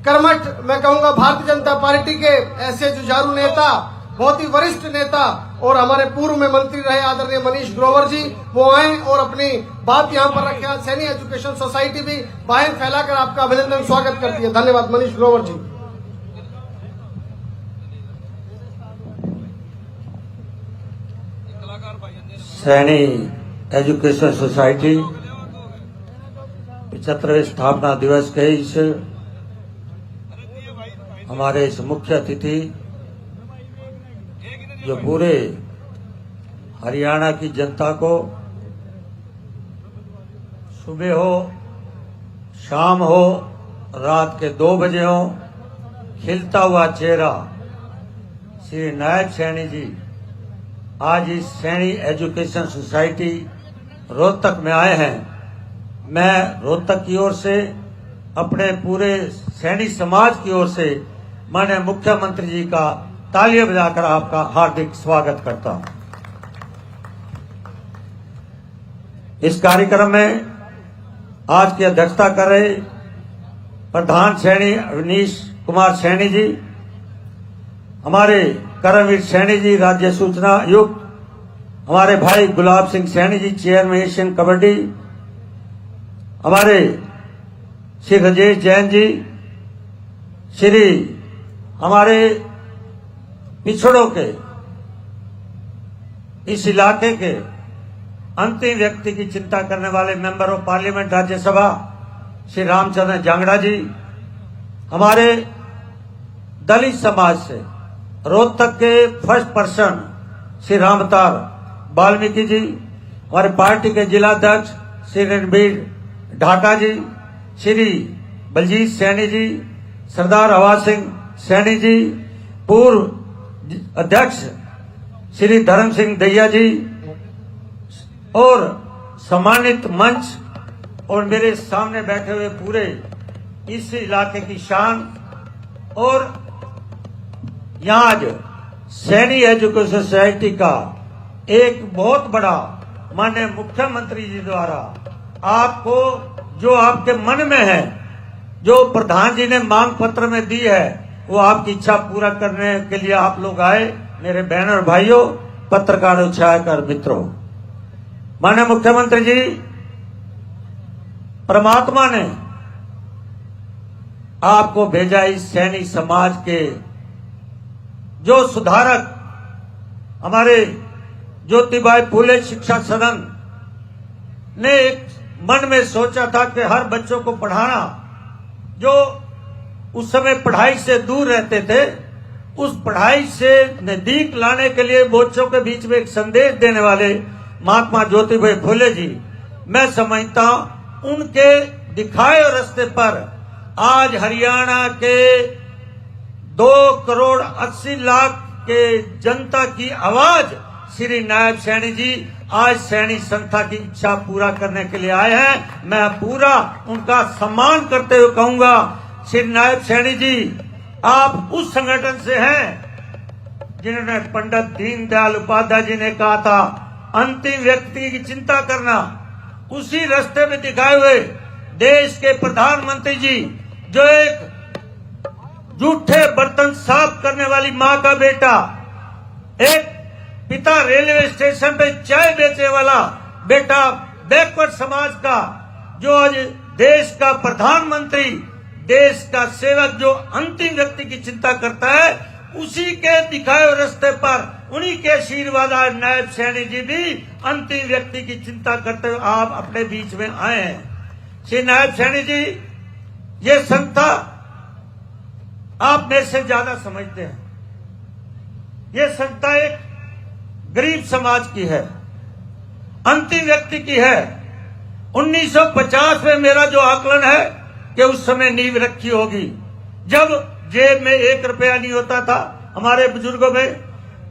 कर्मठ, मैं कहूंगा भारतीय जनता पार्टी के ऐसे जुझारू नेता, बहुत ही वरिष्ठ नेता और हमारे पूर्व में मंत्री रहे आदरणीय मनीष ग्रोवर जी, वो आए और अपनी बात यहाँ पर रखे। सैनिक एजुकेशन सोसाइटी भी बाहें फैलाकर आपका अभिनंदन स्वागत करती है। धन्यवाद मनीष ग्रोवर जी। सैनिक एजुकेशन सोसाइटी 75वें स्थापना दिवस के इस हमारे इस मुख्य अतिथि जो पूरे हरियाणा की जनता को सुबह हो, शाम हो, रात के 2 बजे हो, खिलता हुआ चेहरा श्री नायब सैनी जी आज इस सैनी एजुकेशन सोसाइटी रोहतक में आए हैं। मैं रोहतक की ओर से, अपने पूरे सैनी समाज की ओर से माननीय मुख्यमंत्री जी का तालियां बजाकर आपका हार्दिक स्वागत करता हूं। इस कार्यक्रम में आज की अध्यक्षता कर रहे प्रधान सैनी अवनीश कुमार सैनी जी, हमारे करमवीर सैनी जी राज्य सूचना आयुक्त, हमारे भाई गुलाब सिंह सैनी जी चेयरमैन एशियन कबड्डी, हमारे श्री राजेश जैन जी, श्री हमारे पिछड़ों के इस इलाके के अंतिम व्यक्ति की चिंता करने वाले member of parliament Rajya Sabha Shri Ramchandra Jangra ji, हमारे दलित समाज से रोहतक के फर्स्ट पर्सन श्री रामतार वाल्मीकि जी, हमारे पार्टी के जिलाध्यक्ष श्री रणबीर ढाका जी, श्री बलजीत सैनी जी, सरदार हवा सिंह सैनी जी, पूर्व अध्यक्ष श्री धर्म सिंह दैया जी और सम्मानित मंच और मेरे सामने बैठे हुए पूरे इस इलाके की शान, और यहाँ आज सैनी एजुकेशन सोसाइटी का एक बहुत बड़ा माननीय मुख्यमंत्री जी द्वारा आपको जो आपके मन में है, जो प्रधान जी ने मांग पत्र में दी है, वो आपकी इच्छा पूरा करने के लिए आप लोग आए। मेरे बहनों और भाइयों, पत्रकार छायाकार मित्रों, माननीय मुख्यमंत्री जी, परमात्मा ने आपको भेजा इस सैनी समाज के जो सुधारक, हमारे ज्योतिबाई फूले शिक्षा सदन ने एक मन में सोचा था कि हर बच्चों को पढ़ाना, जो उस समय पढ़ाई से दूर रहते थे, उस पढ़ाई से नजदीक लाने के लिए बच्चों के बीच में एक संदेश देने वाले महात्मा ज्योतिबाई फूले जी, मैं समझता हूं उनके दिखाए रास्ते पर आज हरियाणा के 2,80,00,000 के जनता की आवाज श्री नायब सैनी जी आज सैनी संस्था की इच्छा पूरा करने के लिए आए हैं। मैं पूरा उनका सम्मान करते हुए कहूंगा, श्री नायब सैनी जी, आप उस संगठन से हैं जिन्होंने पंडित दीनदयाल उपाध्याय जी ने कहा था, अंतिम व्यक्ति की चिंता करना। उसी रास्ते में दिखाए हुए देश के प्रधानमंत्री जी, जो एक जूठे बर्तन साफ करने वाली मां का बेटा, एक पिता रेलवे स्टेशन पे चाय बेचने वाला बेटा, बैकवर्ड समाज का जो आज देश का प्रधानमंत्री, देश का सेवक, जो अंतिम व्यक्ति की चिंता करता है, उसी के दिखाए हुए रास्ते पर उन्हीं के आशीर्वाद आज नायब सैनी जी भी अंतिम व्यक्ति की चिंता करते हुए आप अपने बीच में आए हैं। श्री नायब सैनी जी, ये संस्था आप मेरे से ज्यादा समझते हैं। ये संस्था एक गरीब समाज की है, अंतिम व्यक्ति की है। 1950 में मेरा जो आकलन है कि उस समय नींव रखी होगी, जब जेब में 1 रुपया नहीं होता था। हमारे बुजुर्गों में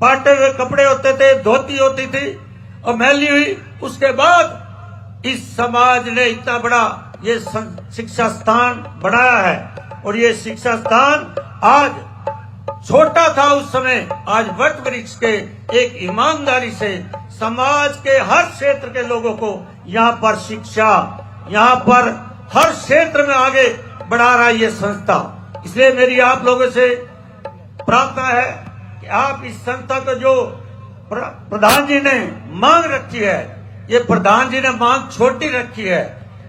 पाटे हुए कपड़े होते थे, धोती होती थी और मैली हुई। उसके बाद इस समाज ने इतना बड़ा ये शिक्षा स्थान बनाया है, और ये शिक्षा स्थान आज छोटा था उस समय, आज वट वृक्ष के एक ईमानदारी से समाज के हर क्षेत्र के लोगों को यहाँ पर शिक्षा, यहाँ पर हर क्षेत्र में आगे बढ़ा रहा है ये संस्था। इसलिए मेरी आप लोगों से प्रार्थना है कि आप इस संस्था को जो प्रधान जी ने मांग रखी है, ये प्रधान जी ने मांग छोटी रखी है।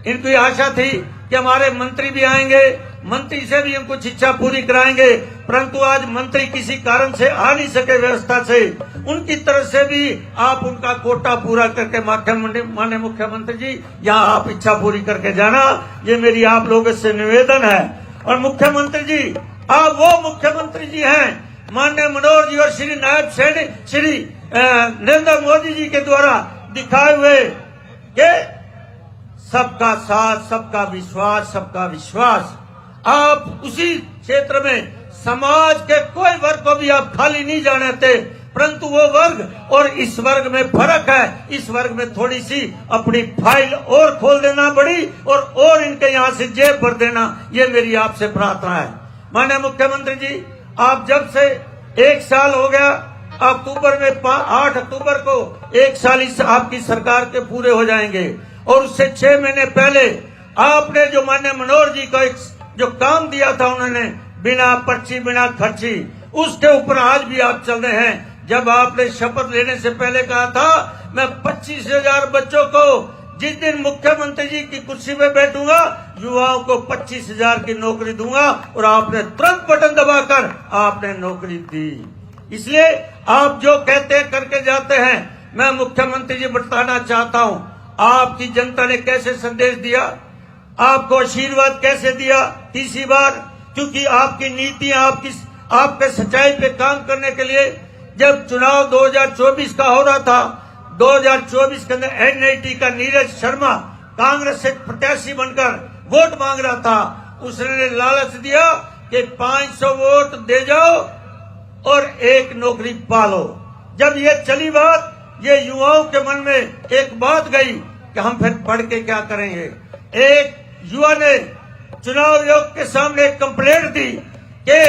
इनको आशा थी कि हमारे मंत्री भी आएंगे, मंत्री से भी हम कुछ इच्छा पूरी कराएंगे, परंतु आज मंत्री किसी कारण से आ नहीं सके व्यवस्था से। उनकी तरफ से भी आप उनका कोटा पूरा करके माननीय मुख्यमंत्री जी यहाँ आप इच्छा पूरी करके जाना, ये मेरी आप लोगों से निवेदन है। और मुख्यमंत्री जी, आप वो मुख्यमंत्री जी हैं माननीय मनोहर जी और श्री नायब सैनी, श्री नरेंद्र मोदी जी के द्वारा दिखाए हुए कि सबका साथ, सबका विश्वास, सबका विश्वास। आप उसी क्षेत्र में समाज के कोई वर्ग को भी आप खाली नहीं जाने देते, परंतु वो वर्ग और इस वर्ग में फर्क है। इस वर्ग में थोड़ी सी अपनी फाइल और खोल देना बड़ी और इनके यहाँ से जेब भर देना, ये मेरी आपसे प्रार्थना है। माननीय मुख्यमंत्री जी, आप जब से 1 साल हो गया, अक्टूबर में 8 अक्टूबर को 1 साल इस आपकी सरकार के पूरे हो जाएंगे, और उससे 6 महीने पहले आपने जो माननीय मनोहर जी को एक जो काम दिया था, उन्होंने बिना पर्ची बिना खर्ची, उसके ऊपर आज भी आप चल रहे हैं। जब आपने शपथ लेने से पहले कहा था मैं 25,000 बच्चों को जिस दिन मुख्यमंत्री जी की कुर्सी पे बैठूंगा युवाओं को 25,000 की नौकरी दूंगा, और आपने तुरंत बटन दबाकर आपने नौकरी दी। इसलिए आप जो कहते हैं करके जाते हैं। मैं मुख्यमंत्री जी बताना चाहता हूं आपकी जनता ने कैसे संदेश दिया, आपको आशीर्वाद कैसे दिया तीसरी बार, क्योंकि आपकी नीतियां आपके सच्चाई पे काम करने के लिए जब चुनाव 2024 का हो रहा था, 2024 के अंदर एनआईटी का नीरज शर्मा कांग्रेस से प्रत्याशी बनकर वोट मांग रहा था, उसने लालच दिया कि 500 वोट दे जाओ और 1 नौकरी पालो। जब ये चली बात, ये युवाओं के मन में एक बात गई कि हम फिर पढ़ के क्या करेंगे। एक युवा ने चुनाव आयोग के सामने एक कंप्लेंट दी कि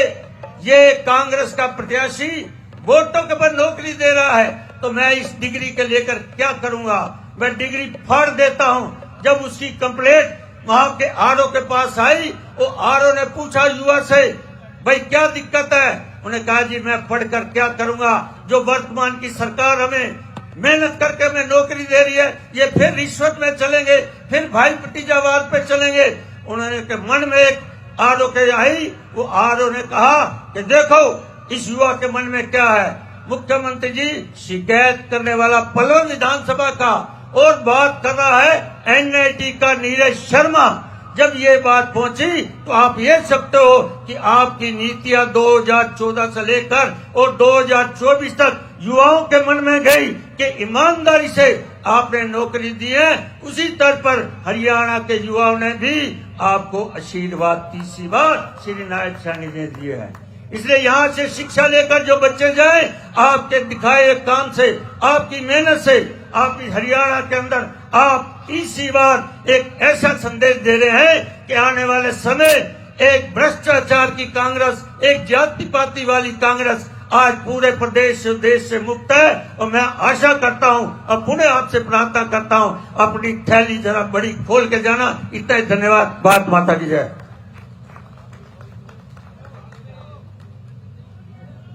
ये कांग्रेस का प्रत्याशी वोटों के पर नौकरी दे रहा है, तो मैं इस डिग्री के लेकर क्या करूंगा, मैं डिग्री फाड़ देता हूं। जब उसकी कंप्लेंट वहां के आरओ के पास आई, वो आरओ ने पूछा युवा से, भाई क्या दिक्कत है? उन्हें कहा जी मैं पढ़कर क्या करूंगा, जो वर्तमान की सरकार हमें मेहनत करके हमें नौकरी दे रही है, ये फिर रिश्वत में चलेंगे, फिर भाई भतीजावाद पे चलेंगे। उन्होंने के मन में एक आरओ के आई, वो आरओ ने कहा कि देखो इस युवा के मन में क्या है। मुख्यमंत्री जी शिकायत करने वाला पलवल विधानसभा का और बात कर रहा है एनआईटी का नीरज शर्मा। जब ये बात पहुंची तो आप ये सकते हो कि आपकी नीतियां 2014 से लेकर और 2024 तक युवाओं के मन में गई कि ईमानदारी से आपने नौकरी दी है। उसी तर्ज पर हरियाणा के युवाओं ने भी आपको आशीर्वाद तीसरी बार श्री नायब सैनी ने दिए है। इसलिए यहाँ से शिक्षा लेकर जो बच्चे जाएं, आपके दिखाए काम से, आपकी मेहनत से, आपकी हरियाणा के अंदर आप तीसरी बार एक ऐसा संदेश दे रहे हैं कि आने वाले समय एक भ्रष्टाचार की कांग्रेस, एक जाति पाति वाली कांग्रेस आज पूरे प्रदेश से देश से मुक्त है। और मैं आशा करता हूं और पुनः आपसे प्रार्थना करता हूं, अपनी थैली जरा बड़ी खोल के जाना। इतना ही धन्यवाद। भारत माता की जय।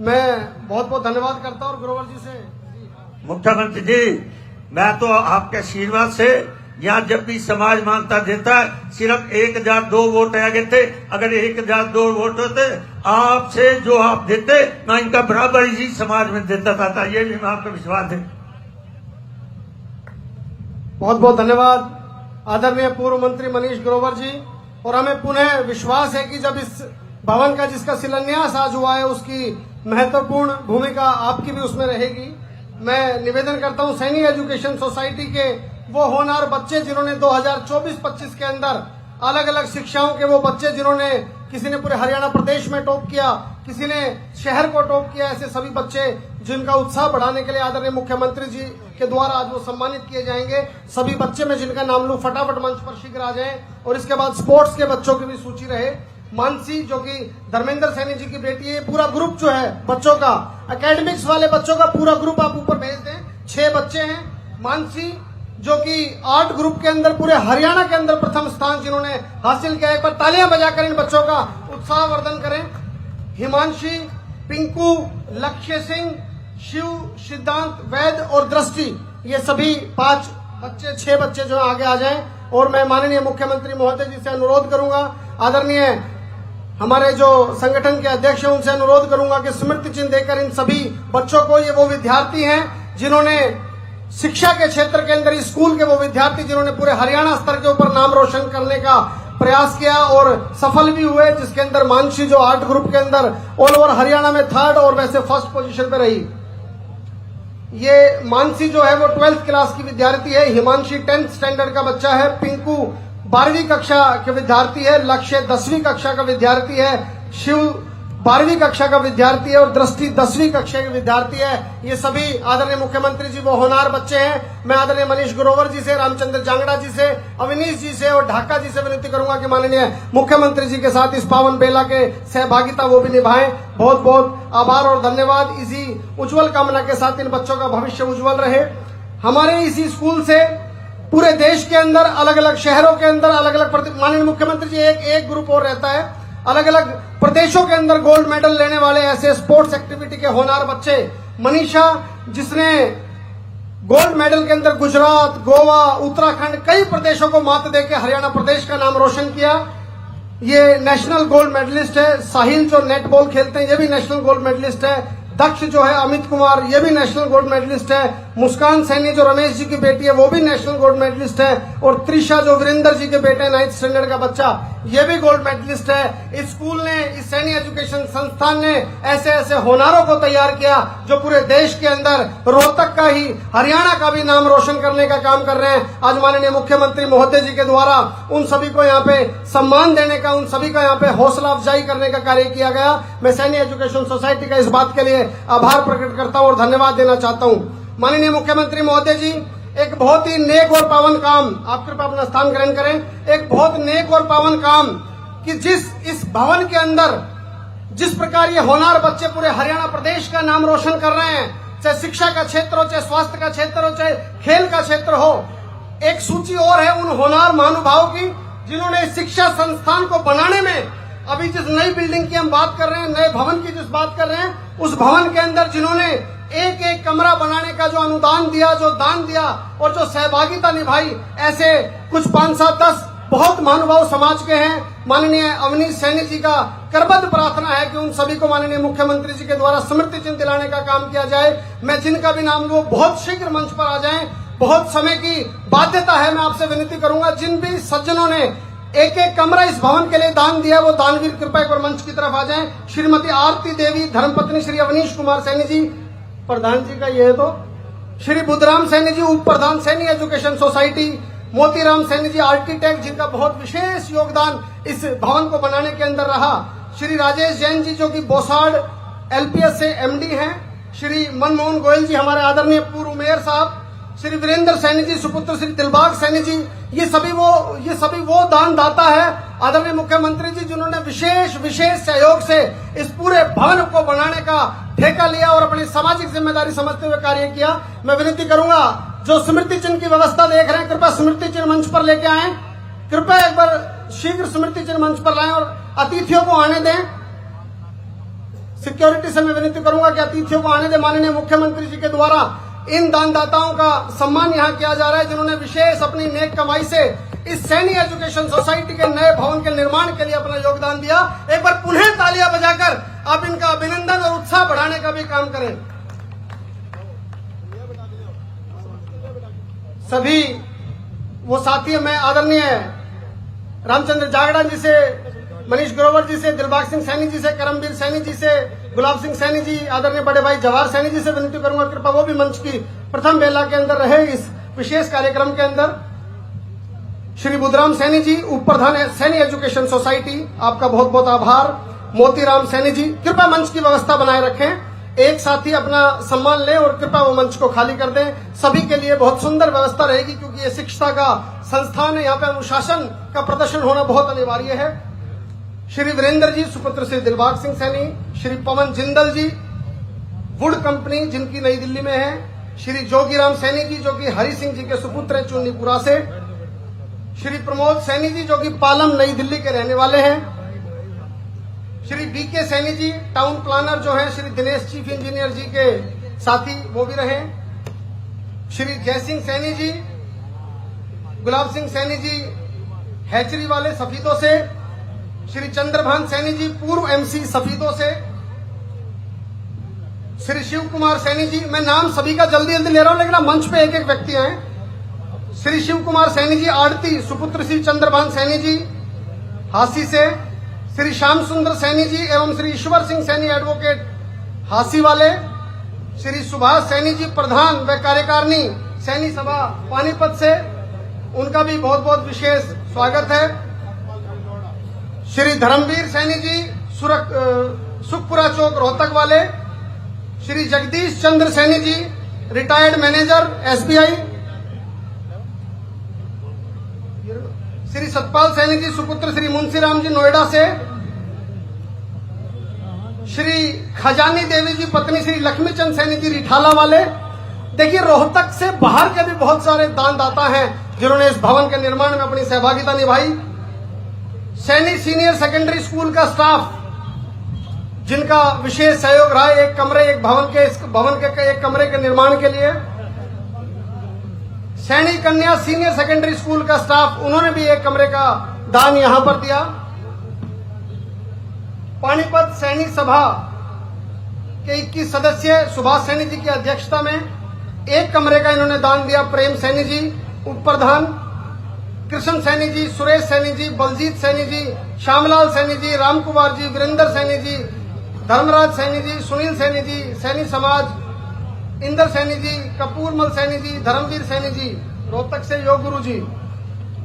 मैं बहुत बहुत धन्यवाद करता हूं और ग्रोवर जी से। मुख्यमंत्री जी, मैं तो आपके आशीर्वाद से यहाँ जब भी समाज मांगता देता है, सिर्फ 1,002 वोट आगे थे। अगर 1,002 वोट होते आपसे जो आप देते, मैं इनका बराबर इसी समाज में देता था। ये भी मैं आपको विश्वास है। बहुत बहुत धन्यवाद आदरणीय पूर्व मंत्री मनीष ग्रोवर जी। और हमें पुनः विश्वास है कि जब इस भवन का जिसका शिलान्यास आज हुआ है, उसकी महत्वपूर्ण भूमिका आपकी भी उसमें रहेगी। मैं निवेदन करता हूं सैनी एजुकेशन सोसाइटी के वो होनहार बच्चे जिन्होंने 2024-25 के अंदर अलग अलग शिक्षाओं के वो बच्चे जिन्होंने, किसी ने पूरे हरियाणा प्रदेश में टॉप किया, किसी ने शहर को टॉप किया, ऐसे सभी बच्चे जिनका उत्साह बढ़ाने के लिए आदरणीय मुख्यमंत्री जी के द्वारा आज वो सम्मानित किए जाएंगे। सभी बच्चे में जिनका नाम लूं फटाफट मंच पर शीघ्र आ जाएं। और इसके बाद स्पोर्ट्स के बच्चों की भी सूची रहे। मानसी जो कि धर्मेंद्र सैनी जी की बेटी है, पूरा ग्रुप जो है बच्चों का, एकेडमिक्स वाले बच्चों का पूरा ग्रुप आप ऊपर भेज दें। 6 बच्चे हैं। मानसी जो कि आर्ट ग्रुप के अंदर पूरे हरियाणा के अंदर प्रथम स्थान जिन्होंने हासिल किया है, एक बार तालियां बजाकर इन बच्चों का उत्साहवर्धन करें। हिमांशी, पिंकू, लक्ष्य सिंह, शिव, सिद्धांत, वैद और दृष्टि, ये सभी 5 बच्चे 6 बच्चे जो आगे आ जाएं। और मैं माननीय मुख्यमंत्री महोदय जी से अनुरोध करूंगा, आदरणीय हमारे जो संगठन के अध्यक्ष हैं उनसे अनुरोध करूंगा कि स्मृति चिन्ह देकर इन सभी बच्चों को, ये वो विद्यार्थी हैं जिन्होंने शिक्षा के क्षेत्र के अंदर, स्कूल के वो विद्यार्थी जिन्होंने पूरे हरियाणा स्तर के ऊपर नाम रोशन करने का प्रयास किया और सफल भी हुए, जिसके अंदर मानसी जो आर्ट ग्रुप के अंदर ऑल ओवर हरियाणा में 3rd और वैसे 1st पोजीशन पे रही। ये मानसी जो है वो 12th क्लास की विद्यार्थी है। हिमांशी 10th स्टैंडर्ड का बच्चा है। पिंकू 12वीं कक्षा के विद्यार्थी है। लक्ष्य 10वीं कक्षा का विद्यार्थी है। शिव 12वीं कक्षा का विद्यार्थी है और दृष्टि 10वीं कक्षा के विद्यार्थी है। ये सभी आदरणीय मुख्यमंत्री जी वो होनहार बच्चे हैं। मैं आदरणीय मनीष ग्रोवर जी से, रामचंद्र जांगड़ा जी से, अविनीश जी से और ढाका जी से विनती करूंगा कि माननीय मुख्यमंत्री जी के साथ इस पावन बेला के सहभागिता वो भी निभाएं। बहुत बहुत आभार और धन्यवाद। इसी उज्जवल कामना के साथ इन बच्चों का भविष्य उज्जवल रहे। हमारे इसी स्कूल से पूरे देश के अंदर अलग अलग शहरों के अंदर अलग अलग माननीय मुख्यमंत्री जी एक ग्रुप और रहता है, अलग अलग प्रदेशों के अंदर गोल्ड मेडल लेने वाले ऐसे स्पोर्ट्स एक्टिविटी के होनहार बच्चे। मनीषा जिसने गोल्ड मेडल के अंदर गुजरात, गोवा, उत्तराखंड कई प्रदेशों को मात देकर हरियाणा प्रदेश का नाम रोशन किया, ये नेशनल गोल्ड मेडलिस्ट है। साहिल जो नेट बॉल खेलते हैं ये भी नेशनल गोल्ड मेडलिस्ट है। दक्ष जो है अमित कुमार ये भी नेशनल गोल्ड मेडलिस्ट है। मुस्कान सैनी जो रमेश जी की बेटी है वो भी नेशनल गोल्ड मेडलिस्ट है। और त्रिशा जो वीरेंद्र जी के बेटे 9th स्टैंडर्ड का बच्चा ये भी गोल्ड मेडलिस्ट है। इस स्कूल ने, इस सैनी एजुकेशन संस्थान ने ऐसे ऐसे होनहारों को तैयार किया जो पूरे देश के अंदर रोहतक का ही, हरियाणा का भी नाम रोशन करने का काम कर रहे हैं। आज माननीय मुख्यमंत्री महोदय जी के द्वारा उन सभी को यहाँ पे सम्मान देने का, उन सभी का यहाँ पे हौसला अफजाई करने का कार्य किया गया। मैं सैनी एजुकेशन सोसाइटी का इस बात के लिए आभार प्रकट करता हूँ और धन्यवाद देना चाहता हूँ। माननीय मुख्यमंत्री महोदय जी, एक बहुत ही नेक और पावन काम, आप कृपया अपना स्थान ग्रहण करें। एक बहुत नेक और पावन काम कि जिस इस भवन के अंदर जिस प्रकार ये होनहार बच्चे पूरे हरियाणा प्रदेश का नाम रोशन कर रहे हैं, चाहे शिक्षा का क्षेत्र हो, चाहे स्वास्थ्य का क्षेत्र हो, चाहे खेल का क्षेत्र हो। एक सूची और है उन होनहार महानुभावों की जिन्होंने इस शिक्षा संस्थान को बनाने में, अभी जिस नई बिल्डिंग की हम बात कर रहे हैं, नए भवन की जिस बात कर रहे हैं, उस भवन के अंदर जिन्होंने एक एक कमरा बनाने का जो अनुदान दिया, जो दान दिया और जो सहभागिता निभाई, ऐसे कुछ 5, 7, 10 बहुत महानुभाव समाज के हैं। माननीय अवनीश सैनी जी का करबद्ध प्रार्थना है कि उन सभी को माननीय मुख्यमंत्री जी के द्वारा स्मृति चिन्ह दिलाने का काम किया जाए। मैं जिनका भी नाम लूं बहुत शीघ्र मंच पर आ जाएं, बहुत समय की बाध्यता है। मैं आपसे विनती करूंगा जिन भी सज्जनों ने एक एक कमरा इस भवन के लिए दान दिया वो दानवीर कृपया एक बार मंच की तरफ आ जाएं। श्रीमती आरती देवी, धर्मपत्नी श्री अवनीश कुमार सैनी जी, प्रधान जी का ये है तो, श्री बुद्धराम सैनी जी उप प्रधान Saini education society, Motiram Saini ji architect जिनका बहुत विशेष योगदान इस भवन को बनाने के अंदर रहा, श्री राजेश जैन जी जो कि बोसाड़ LPS से MD हैं, श्री मनमोहन गोयल जी हमारे आदरणीय पूर्व मेयर साहब, श्री वीरेंद्र सैनी जी सुपुत्र श्री दिलबाग सैनी जी, ये सभी वो दानदाता है आदरणीय मुख्यमंत्री जी जिन्होंने विशेष सहयोग से इस पूरे भवन को बनाने का ठेका लिया और अपनी सामाजिक जिम्मेदारी समझते हुए कार्य किया। मैं विनती करूंगा जो स्मृति चिन्ह की व्यवस्था देख रहे हैं कृपया स्मृति चिन्ह मंच पर लेके आए, कृपया एक बार शीघ्र स्मृति चिन्ह मंच पर लाएं और अतिथियों को आने दें। सिक्योरिटी से मैं विनती करूंगा कि अतिथियों को आने दें। माननीय मुख्यमंत्री जी के द्वारा इन दानदाताओं का सम्मान यहाँ किया जा रहा है जिन्होंने विशेष अपनी नेक कमाई से इस सैनी एजुकेशन सोसाइटी के नए भवन के निर्माण के लिए अपना योगदान दिया। एक बार पुनः तालियां बजाकर आप इनका अभिनंदन और उत्साह बढ़ाने का भी काम करें। सभी वो साथी, मैं आदरणीय रामचंद्र जागड़ा जी से, मनीष ग्रोवर जी से, दिलबाग सिंह सैनी जी से, करमवीर सैनी जी से, गुलाब सिंह सैनी जी, आदरणीय बड़े भाई जवाहर सैनी जी से विनती करूंगा कृपया वो भी मंच की प्रथम बेला के अंदर रहे इस विशेष कार्यक्रम के अंदर। श्री बुद्धराम सैनी जी उप प्रधान सैनी एजुकेशन सोसाइटी, आपका बहुत बहुत आभार। मोतीराम सैनी जी कृपया मंच की व्यवस्था बनाए रखें। एक साथी अपना सम्मान ले और कृपया वो मंच को खाली कर दें। सभी के लिए बहुत सुंदर व्यवस्था रहेगी क्योंकि ये शिक्षा का संस्थान है, यहाँ पे अनुशासन का प्रदर्शन होना बहुत अनिवार्य है। श्री वीरेंद्र जी सुपुत्र श्री दिलबाग सिंह सैनी, श्री पवन जिंदल जी वुड कंपनी जिनकी नई दिल्ली में है, श्री जोगीराम सैनी जी जो कि हरि सिंह जी के सुपुत्र हैं चुन्नीपुरा से, श्री प्रमोद सैनी जी जो कि पालम नई दिल्ली के रहने वाले हैं, Shri BK Saini ji town planner जो है, श्री दिनेश चीफ इंजीनियर जी के साथी वो भी रहे, श्री जयसिंह सैनी जी, गुलाब सिंह सैनी जी हैचरी वाले सफीदों से, श्री चंद्रभान सैनी जी पूर्व MC सफीदों से, श्री शिव कुमार सैनी जी, मैं नाम सभी का जल्दी जल्दी ले रहा हूं लेकिन मंच पे एक एक व्यक्ति आए, श्री शिव कुमार सैनी जी आड़ती सुपुत्र श्री चंद्रभान सैनी जी हासी से, श्री श्याम सुंदर सैनी जी एवं श्री ईश्वर सिंह सैनी एडवोकेट हासी वाले, श्री सुभाष सैनी जी प्रधान व कार्यकारिणी सैनी सभा पानीपत से, उनका भी बहुत बहुत विशेष स्वागत है। श्री धर्मवीर सैनी जी सुखपुरा चौक रोहतक वाले Shri Jagdish Chandra Saini ji, retired manager SBI। Shri Satpal Saini ji सुपुत्र श्री मुंशीराम जी नोएडा से। श्री खजानी देवी जी पत्नी श्री लक्ष्मीचंद सैनी जी रिठाला वाले। देखिए, रोहतक से बाहर के भी बहुत सारे दानदाता हैं जिन्होंने इस भवन के निर्माण में अपनी सहभागिता निभाई। सैनी सीनियर सेकेंडरी स्कूल का स्टाफ जिनका विशेष सहयोग रहा एक भवन के एक कमरे के निर्माण के लिए। सैनी कन्या सीनियर सेकेंडरी स्कूल का स्टाफ, उन्होंने भी एक कमरे का दान यहां पर दिया। पानीपत सैनी सभा के 21 सदस्य सुभाष सैनी जी की अध्यक्षता में एक कमरे का इन्होंने दान दिया। प्रेम सैनी जी उप प्रधान, कृष्ण सैनी जी, सुरेश सैनी जी, बलजीत सैनी जी, श्यामलाल सैनी जी, राम कुमार जी, वीरेंद्र सैनी जी, धर्मराज सैनी जी, सुनील सैनी जी, सैनी समाज, इंदर सैनी जी, कपूरमल सैनी जी, धर्मवीर सैनी जी, रोहतक से योग गुरु जी,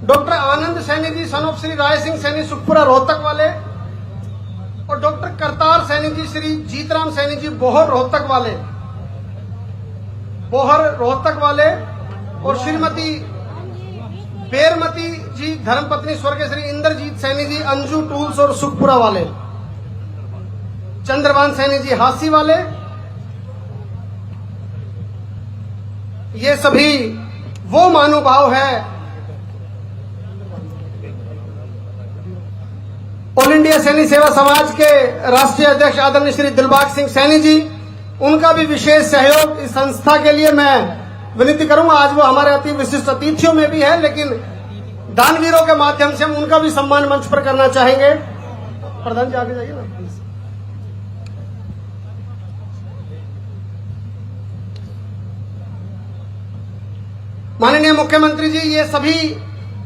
doctor Anand Saini ji son of Shri Rai Singh Saini Sukhpura Rohtak वाले, और डॉक्टर करतार सैनी जी श्री जीतराम सैनी जी बोहर रोहतक वाले, और श्रीमती बेरमती जी धर्मपत्नी स्वर्गीय श्री इंद्रजीत सैनी जी अंजू टूल्स और सुखपुरा वाले, चंद्रभान सैनी जी हासी वाले। ये सभी वो महानुभाव है। ऑल इंडिया सैनी सेवा समाज के राष्ट्रीय अध्यक्ष आदरणीय श्री दिलबाग सिंह सैनी जी, उनका भी विशेष सहयोग इस संस्था के लिए मैं विनती करूंगा। आज वो हमारे अति विशिष्ट अतिथियों में भी है, लेकिन दानवीरों के माध्यम से हम उनका भी सम्मान मंच पर करना चाहेंगे। प्रधान जी आगे जाइए ना प्लीज। माननीय मुख्यमंत्री जी, ये सभी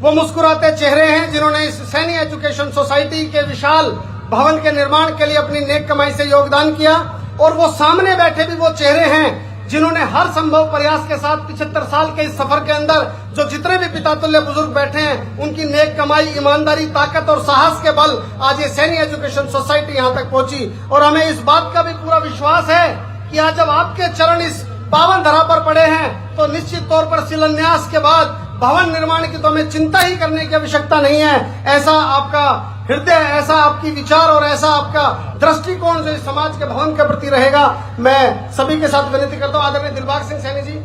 वो मुस्कुराते चेहरे हैं जिन्होंने इस सैनी एजुकेशन सोसाइटी के विशाल भवन के निर्माण के लिए अपनी नेक कमाई से योगदान किया, और वो सामने बैठे भी वो चेहरे हैं जिन्होंने हर संभव प्रयास के साथ 75 साल के इस सफर के अंदर जो जितने भी पितातुल्य बुजुर्ग बैठे हैं, उनकी नेक कमाई, ईमानदारी, ताकत और साहस के बल आज ये सैनी एजुकेशन सोसाइटी यहाँ तक पहुंची। और हमें इस बात का भी पूरा विश्वास है कि आज जब आपके चरण इस पावन धरा पर पड़े हैं, तो निश्चित तौर पर शिलान्यास के बाद भवन निर्माण की तो हमें चिंता ही करने की आवश्यकता नहीं है। ऐसा आपका हृदय, ऐसा आपकी विचार और ऐसा आपका दृष्टिकोण जो इस समाज के भवन के प्रति रहेगा, मैं सभी के साथ विनती करता हूं। आदरणीय दिलबाग सिंह सैनी जी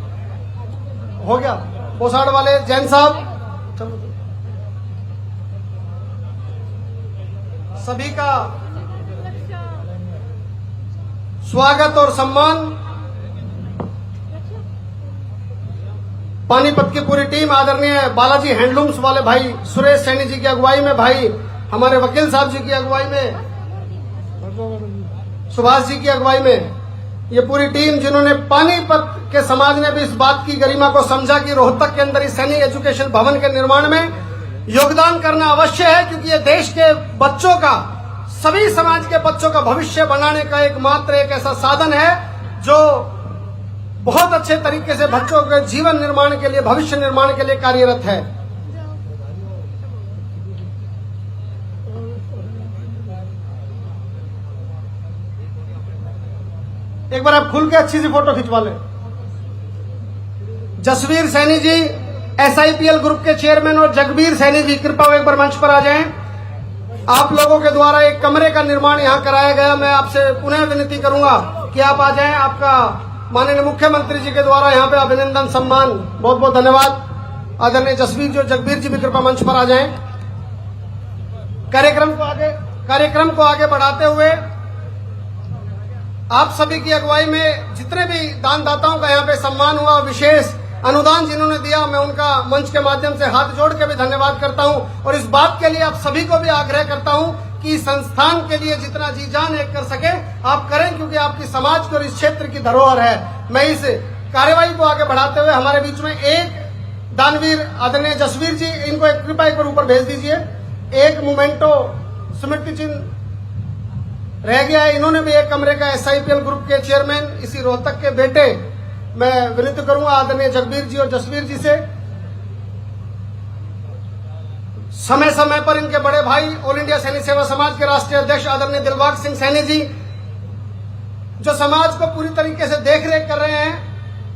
हो गया, पोसाड़ वाले जैन साहब, सभी का स्वागत और सम्मान। पानीपत की पूरी टीम, आदरणीय बालाजी हैंडलूम्स वाले भाई सुरेश सैनी जी की अगुवाई में, भाई हमारे वकील साहब जी की अगुवाई में, सुभाष जी की अगुवाई में, ये पूरी टीम जिन्होंने पानीपत के समाज ने भी इस बात की गरिमा को समझा कि रोहतक के अंदर इस सैनी एजुकेशन भवन के निर्माण में योगदान करना अवश्य है, क्योंकि ये देश के बच्चों का, सभी समाज के बच्चों का भविष्य बनाने का एकमात्र एक ऐसा साधन है जो बहुत अच्छे तरीके से बच्चों के जीवन निर्माण के लिए, भविष्य निर्माण के लिए कार्यरत है। एक बार आप खुल के अच्छी सी फोटो खिंचवा लें। जसवीर सैनी जी SIPL ग्रुप के चेयरमैन और जगबीर सैनी जी, कृपया एक बार मंच पर आ जाएं। आप लोगों के द्वारा एक कमरे का निर्माण यहां कराया गया। मैं आपसे पुनः विनती करूंगा कि आप आ जाएं। आपका माननीय मुख्यमंत्री जी के द्वारा यहाँ पे अभिनंदन सम्मान, बहुत बहुत धन्यवाद। आदरणीय जसवीर जी और जगबीर जी भी कृपया मंच पर आ जाएं। कार्यक्रम को आगे बढ़ाते हुए आप सभी की अगुवाई में जितने भी दानदाताओं का यहाँ पे सम्मान हुआ, विशेष अनुदान जिन्होंने दिया, मैं उनका मंच के माध्यम से हाथ जोड़ के भी धन्यवाद करता हूं। और इस बात के लिए आप सभी को भी आग्रह करता हूं कि संस्थान के लिए जितना जी जान एक कर सके आप करें, क्योंकि आपकी समाज की और इस क्षेत्र की धरोहर है। मैं इस कार्यवाही को आगे बढ़ाते हुए हमारे बीच में एक दानवीर आदरणीय जसवीर जी, इनको एक कृपया एक बार ऊपर भेज दीजिए। एक मोमेंटो स्मृति चिन्ह रह गया है, इन्होंने भी एक कमरे का SIPL ग्रुप के चेयरमैन, इसी रोहतक के बेटे, मैं विनती करूंगा आदरणीय जगबीर जी और जसवीर जी से समय समय पर इनके बड़े भाई ऑल इंडिया सैनी सेवा समाज के राष्ट्रीय अध्यक्ष आदरणीय दिलबाग सिंह सैनी जी जो समाज को पूरी तरीके से देख रेख कर रहे हैं,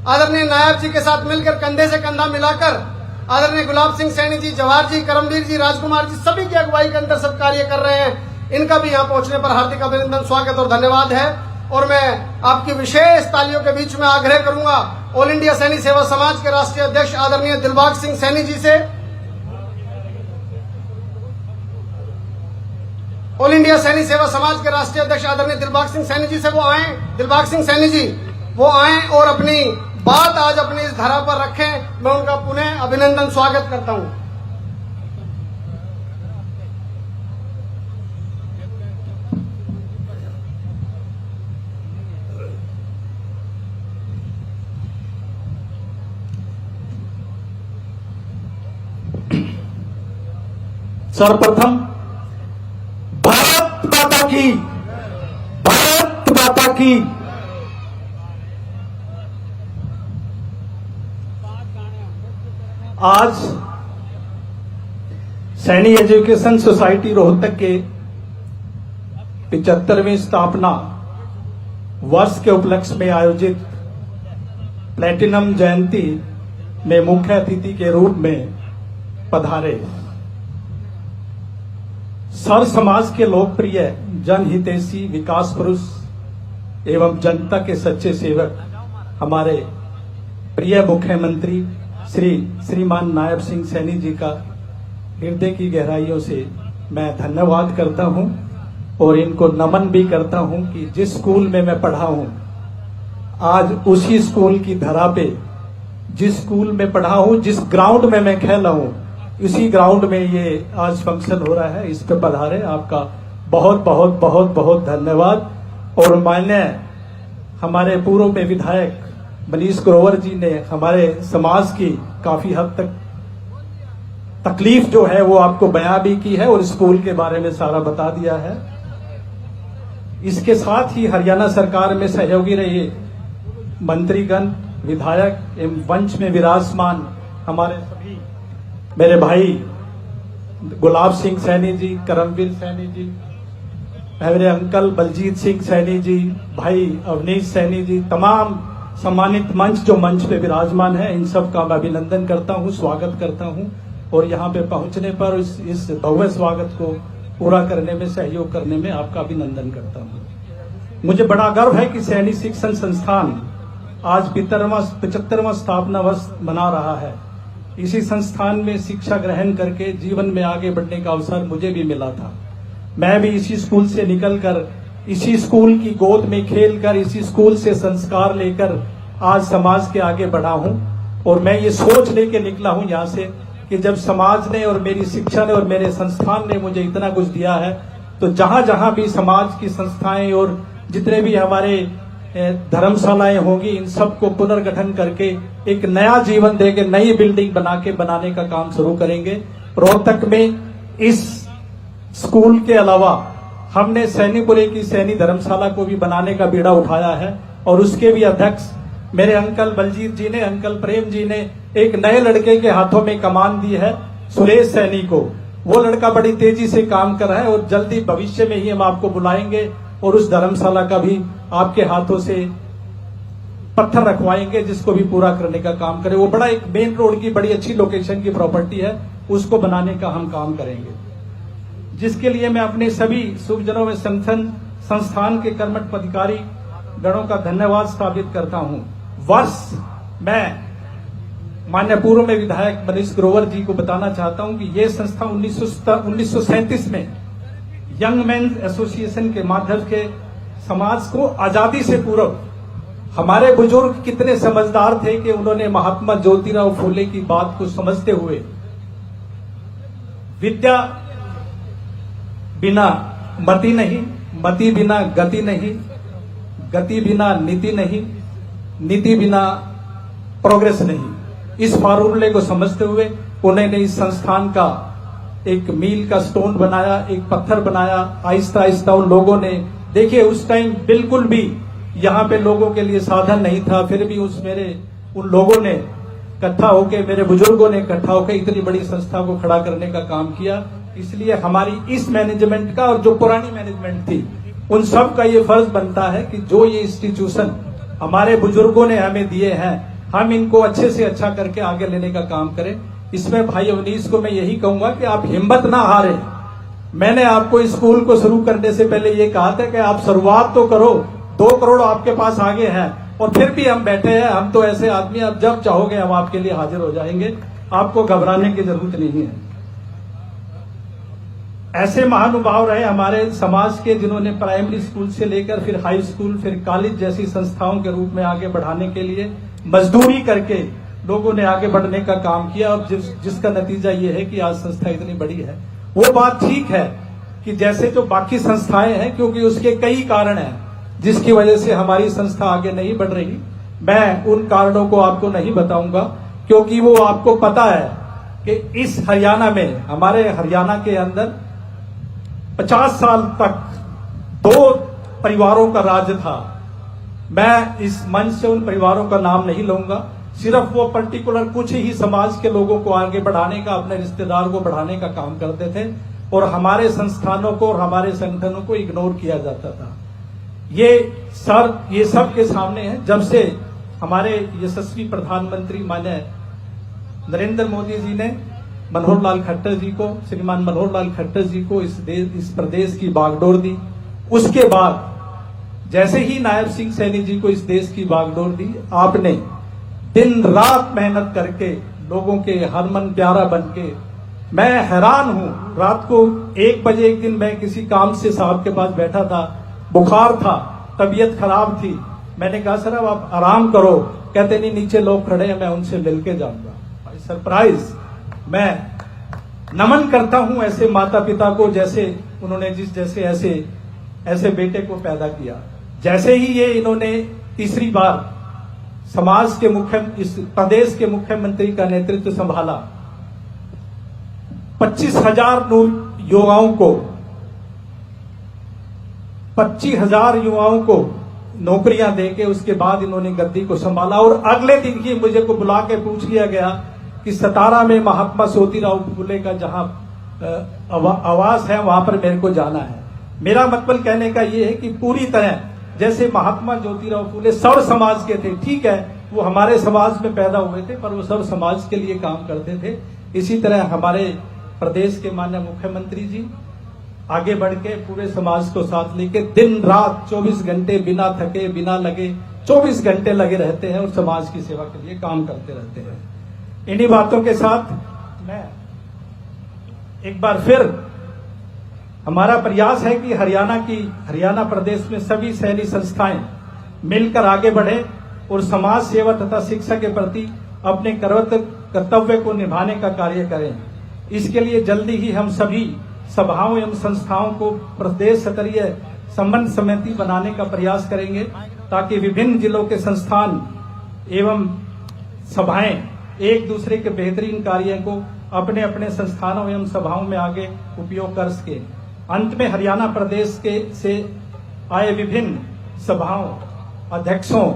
आदरणीय नायब जी के साथ मिलकर कंधे से कंधा मिलाकर आदरणीय गुलाब सिंह सैनी जी, जवाहर जी, करमवीर जी, राजकुमार जी, सभी की अगुवाई के अंदर सब कार्य कर रहे हैं। इनका भी यहाँ पहुंचने पर हार्दिक अभिनंदन, स्वागत और धन्यवाद है। और मैं आपकी विशेष तालियों के बीच में आग्रह करूंगा ऑल इंडिया सैनी सेवा समाज के राष्ट्रीय अध्यक्ष आदरणीय दिलबाग सिंह सैनी जी से, ऑल इंडिया सैनी सेवा समाज के राष्ट्रीय अध्यक्ष आदरणीय दिलबाग सिंह सैनी जी से वो आए, दिलबाग सिंह सैनी जी वो आए और अपनी बात आज अपनी इस धरा पर रखें। मैं उनका पुनः अभिनंदन, स्वागत करता हूं। सर्वप्रथम भारत माता की, भारत माता की। आज सैनी एजुकेशन सोसाइटी रोहतक के 75वें स्थापना वर्ष के उपलक्ष्य में आयोजित प्लेटिनम जयंती में मुख्य अतिथि के रूप में पधारे सर समाज के लोकप्रिय जनहितैषी विकास पुरुष एवं जनता के सच्चे सेवक हमारे प्रिय मुख्यमंत्री श्रीमान नायब सिंह सैनी जी का हृदय की गहराइयों से मैं धन्यवाद करता हूं और इनको नमन भी करता हूं कि जिस स्कूल में मैं पढ़ा हूं, आज उसी स्कूल की धरा पे, जिस स्कूल में पढ़ा हूं, जिस ग्राउंड में मैं खेला हूं, उसी ग्राउंड में ये आज फंक्शन हो रहा है। इस पे पधारे, आपका बहुत बहुत बहुत बहुत धन्यवाद। और माननीय हमारे पूर्व में विधायक मनीष ग्रोवर जी ने हमारे समाज की काफी हद तक तकलीफ जो है वो आपको बयां भी की है और स्कूल के बारे में सारा बता दिया है। इसके साथ ही हरियाणा सरकार में सहयोगी रहे मंत्रीगण, विधायक एवं मंच में विराजमान हमारे सभी मेरे भाई गुलाब सिंह सैनी जी, करमवीर सैनी जी, मेरे अंकल बलजीत सिंह सैनी जी, भाई अवनीश सैनी जी, तमाम सम्मानित मंच जो मंच पे विराजमान है, इन सब का मैं अभिनंदन करता हूं, स्वागत करता हूं और यहाँ पे पहुंचने पर इस भव्य स्वागत को पूरा करने में, सहयोग करने में आपका अभिनंदन करता हूं। मुझे बड़ा गर्व है कि सैनी शिक्षण संस्थान आज 75वां स्थापना वर्ष मना रहा है। इसी संस्थान में शिक्षा ग्रहण करके जीवन में आगे बढ़ने का अवसर मुझे भी मिला था। मैं भी इसी स्कूल से निकलकर, इसी स्कूल की गोद में खेलकर, इसी स्कूल से संस्कार लेकर आज समाज के आगे बढ़ा हूं। और मैं ये सोच लेके निकला हूं यहाँ से कि जब समाज ने और मेरी शिक्षा ने और मेरे संस्थान ने मुझे इतना कुछ दिया है, तो जहां जहां भी समाज की संस्थाएं और जितने भी हमारे धर्मशालाएं होंगी, इन सबको पुनर्गठन करके एक नया जीवन देके नई बिल्डिंग बनाने का काम शुरू करेंगे। रोहतक में इस स्कूल के अलावा हमने सैनीपुरे की सैनी धर्मशाला को भी बनाने का बीड़ा उठाया है और उसके भी अध्यक्ष मेरे अंकल बलजीत जी ने, अंकल प्रेम जी ने एक नए लड़के के हाथों में कमान दी है, सुरेश सैनी को। वो लड़का बड़ी तेजी से काम कर रहा है और जल्दी भविष्य में ही हम आपको बुलाएंगे और उस धर्मशाला का भी आपके हाथों से पत्थर रखवाएंगे, जिसको भी पूरा करने का काम करें। वो बड़ा एक मेन रोड की बड़ी अच्छी लोकेशन की प्रॉपर्टी है, उसको बनाने का हम काम करेंगे, जिसके लिए मैं अपने सभी शुभजनों में संस्थान के कर्मठ पदाधिकारी गणों का धन्यवाद स्थापित करता हूं। वर्ष मैं माननीय पूर्व में विधायक मनीष ग्रोवर जी को बताना चाहता हूं कि यह संस्था 1937 में यंग मैन एसोसिएशन के माध्यम से समाज को आजादी से पूर्व, हमारे बुजुर्ग कितने समझदार थे कि उन्होंने महात्मा ज्योतिराव फूले की बात को समझते हुए विद्या बिना मति नहीं, मति बिना गति नहीं, गति बिना नीति नहीं, नीति बिना प्रोग्रेस नहीं, इस फार्मूले को समझते हुए उन्होंने इस संस्थान का एक मील का स्टोन बनाया, एक पत्थर बनाया। आहिस्ता आहिस्ता उन लोगों ने, देखिए उस टाइम बिल्कुल भी यहाँ पे लोगों के लिए साधन नहीं था, फिर भी उन लोगों ने इकट्ठा होकर, मेरे बुजुर्गों ने इकट्ठा होकर इतनी बड़ी संस्था को खड़ा करने का काम किया। इसलिए हमारी इस मैनेजमेंट का और जो पुरानी मैनेजमेंट थी उन सब का ये फर्ज बनता है कि जो ये इंस्टीट्यूशन हमारे बुजुर्गों ने हमें दिए हैं, हम इनको अच्छे से अच्छा करके आगे लेने का काम करें। इसमें भाई अवनीश को मैं यही कहूंगा कि आप हिम्मत ना हारें। मैंने आपको स्कूल को शुरू करने से पहले ये कहा था कि आप शुरुआत तो करो, 2 करोड़ आपके पास आगे हैं और फिर भी हम बैठे हैं। हम तो ऐसे आदमी, आप जब चाहोगे हम आपके लिए हाजिर हो जाएंगे, आपको घबराने की जरूरत नहीं है। ऐसे महानुभाव रहे हमारे समाज के जिन्होंने प्राइमरी स्कूल से लेकर फिर हाई स्कूल फिर कॉलेज जैसी संस्थाओं के रूप में आगे बढ़ाने के लिए मजदूरी करके लोगों ने आगे बढ़ने का काम किया और जिसका नतीजा ये है कि आज संस्था इतनी बड़ी है। वो बात ठीक है कि जैसे जो बाकी संस्थाएं हैं, क्योंकि उसके कई कारण हैं जिसकी वजह से हमारी संस्था आगे नहीं बढ़ रही। मैं उन कारणों को आपको नहीं बताऊंगा, क्योंकि वो आपको पता है कि इस हरियाणा में, हमारे हरियाणा के अंदर 50 साल तक 2 परिवारों का राज था। मैं इस मंच से उन परिवारों का नाम नहीं लूंगा, सिर्फ वो पर्टिकुलर कुछ ही समाज के लोगों को आगे बढ़ाने का, अपने रिश्तेदार को बढ़ाने का काम करते थे और हमारे संस्थानों को और हमारे संगठनों को इग्नोर किया जाता था। ये सब के सामने है। जब से हमारे यशस्वी प्रधानमंत्री माननीय नरेंद्र मोदी जी ने मनोहर लाल खट्टर जी को, श्रीमान मनोहर लाल खट्टर जी को इस प्रदेश की बागडोर दी, उसके बाद जैसे ही नायब सिंह सैनी जी को इस देश की बागडोर दी, आपने दिन रात मेहनत करके लोगों के हरमन प्यारा बनके, मैं हैरान हूं। रात को 1 बजे एक दिन मैं किसी काम से साहब के पास बैठा था, बुखार था, तबीयत खराब थी। मैंने कहा सर अब आप आराम करो, कहते नहीं नीचे लोग खड़े हैं, मैं उनसे मिलके जाऊंगा। सरप्राइज। मैं नमन करता हूं ऐसे माता पिता को जैसे उन्होंने ऐसे बेटे को पैदा किया। जैसे ही ये इन्होंने तीसरी बार समाज के इस प्रदेश के मुख्यमंत्री का नेतृत्व संभाला, 25,000 युवाओं को नौकरियां देके उसके बाद इन्होंने गद्दी को संभाला। और अगले दिन ही मुझे को बुला के पूछ लिया गया कि 17 में महात्मा ज्योतिराव फूले का जहां आवास है वहां पर मेरे को जाना है। मेरा मतलब कहने का ये है कि पूरी तरह जैसे महात्मा ज्योतिराव फूले सर्व समाज के थे, ठीक है वो हमारे समाज में पैदा हुए थे पर वो सर्व समाज के लिए काम करते थे, इसी तरह हमारे प्रदेश के माननीय मुख्यमंत्री जी आगे बढ़ के पूरे समाज को साथ लेके दिन रात 24 घंटे बिना थके बिना लगे 24 घंटे लगे रहते हैं और समाज की सेवा के लिए काम करते रहते हैं। इन्हीं बातों के साथ मैं एक बार फिर हमारा प्रयास है कि हरियाणा प्रदेश में सभी सैनिक संस्थाएं मिलकर आगे बढ़े और समाज सेवा तथा शिक्षा के प्रति अपने कर्तव्य को निभाने का कार्य करें। इसके लिए जल्दी ही हम सभी सभाओं एवं संस्थाओं को प्रदेश स्तरीय संबंध समिति बनाने का प्रयास करेंगे ताकि विभिन्न जिलों के संस्थान एवं सभाएं एक दूसरे के बेहतरीन कार्यों को अपने अपने संस्थानों एवं सभाओं में आगे उपयोग कर सके। अंत में हरियाणा प्रदेश से आए विभिन्न सभाओं अध्यक्षों,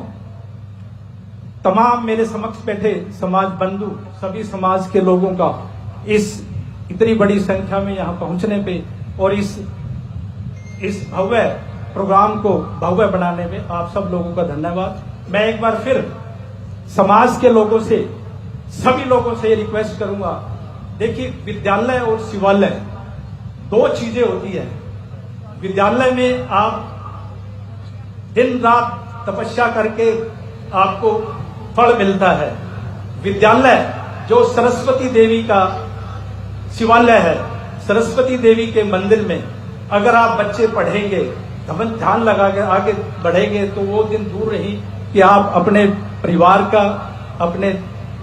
तमाम मेरे समक्ष बैठे समाज बंधु, सभी समाज के लोगों का इस इतनी बड़ी संख्या में यहाँ पहुंचने पे और इस भव्य प्रोग्राम को भव्य बनाने में आप सब लोगों का धन्यवाद। मैं एक बार फिर समाज के लोगों से, सभी लोगों से ये रिक्वेस्ट करूंगा, देखिए विद्यालय और शिवालय 2 चीजें होती है। विद्यालय में आप दिन रात तपस्या करके आपको फल मिलता है। विद्यालय जो सरस्वती देवी का शिवालय है, सरस्वती देवी के मंदिर में अगर आप बच्चे पढ़ेंगे, ध्यान लगा के आगे बढ़ेंगे तो वो दिन दूर नहीं कि आप अपने परिवार का, अपने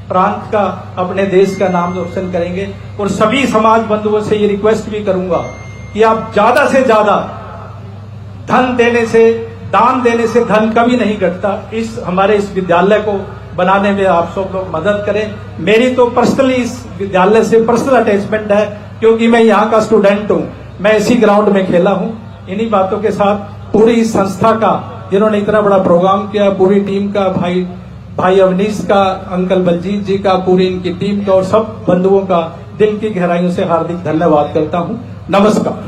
प्रांत का, अपने देश का नाम रोशन करेंगे। और सभी समाज बंधुओं से ये रिक्वेस्ट भी करूंगा कि आप ज्यादा से ज्यादा दान देने से धन कभी नहीं घटता। हमारे इस विद्यालय को बनाने में आप सब लोग मदद करें। मेरी तो पर्सनली इस विद्यालय से पर्सनल अटैचमेंट है क्योंकि मैं यहाँ का स्टूडेंट हूँ, मैं इसी ग्राउंड में खेला हूँ। इन्हीं बातों के साथ पूरी संस्था का, जिन्होंने इतना बड़ा प्रोग्राम किया, पूरी टीम का, भाई अवनीश का, अंकल बलजीत जी का, पूरी इनकी टीम का और सब बंधुओं का दिल की गहराइयों से हार्दिक धन्यवाद करता हूँ। नमस्कार।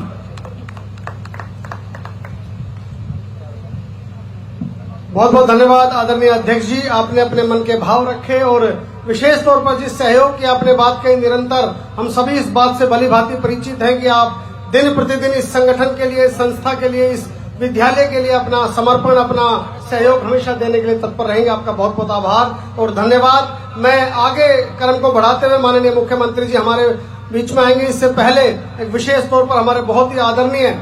बहुत बहुत धन्यवाद आदरणीय अध्यक्ष जी, आपने अपने मन के भाव रखे और विशेष तौर पर जिस सहयोग की आपने बात कही निरंतर, हम सभी इस बात से भली भांति परिचित हैं कि आप दिन प्रतिदिन इस संगठन के लिए, इस संस्था के लिए, इस विद्यालय के लिए अपना समर्पण, अपना सहयोग हमेशा देने के लिए तत्पर रहेंगे। आपका बहुत बहुत आभार और धन्यवाद। मैं आगे क्रम को बढ़ाते हुए माननीय मुख्यमंत्री जी हमारे बीच में आएंगे। इससे पहले एक विशेष तौर पर हमारे बहुत ही आदरणीय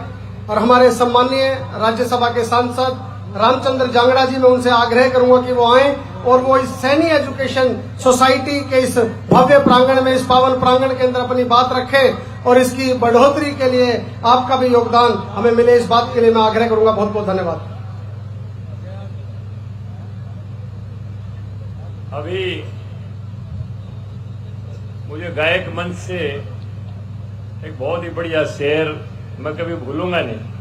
और हमारे सम्माननीय राज्यसभा के सांसद रामचंद्र जांगड़ा जी, मैं उनसे आग्रह करूंगा कि वो आए और वो इस सैनी एजुकेशन सोसाइटी के इस भव्य प्रांगण में, इस पावन प्रांगण के अंदर अपनी बात रखें और इसकी बढ़ोतरी के लिए आपका भी योगदान हमें मिले, इस बात के लिए मैं आग्रह करूंगा। बहुत बहुत धन्यवाद। अभी मुझे गायक मंच से एक बहुत ही बढ़िया शेर मैं कभी भूलूंगा नहीं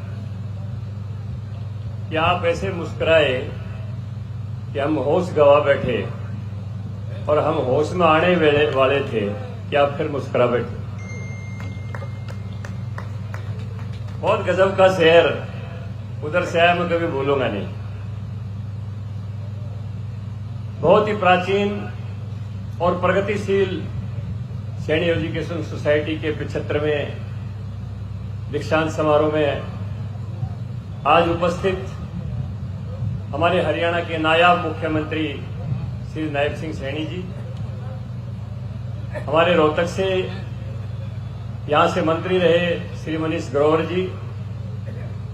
कि आप ऐसे मुस्कुराए कि हम होश गवा बैठे और हम होश में आने वाले थे कि आप फिर मुस्कुरा बैठे। बहुत गजब का शेर उधर से आया, मैं कभी भूलूंगा नहीं। बहुत ही प्राचीन और प्रगतिशील सैनी एजुकेशन सोसाइटी के 75वें दीक्षांत समारोह में आज उपस्थित हमारे हरियाणा के नायब मुख्यमंत्री श्री नायब सिंह सैनी जी, हमारे रोहतक से यहां से मंत्री रहे श्री मनीष ग्रोवर जी,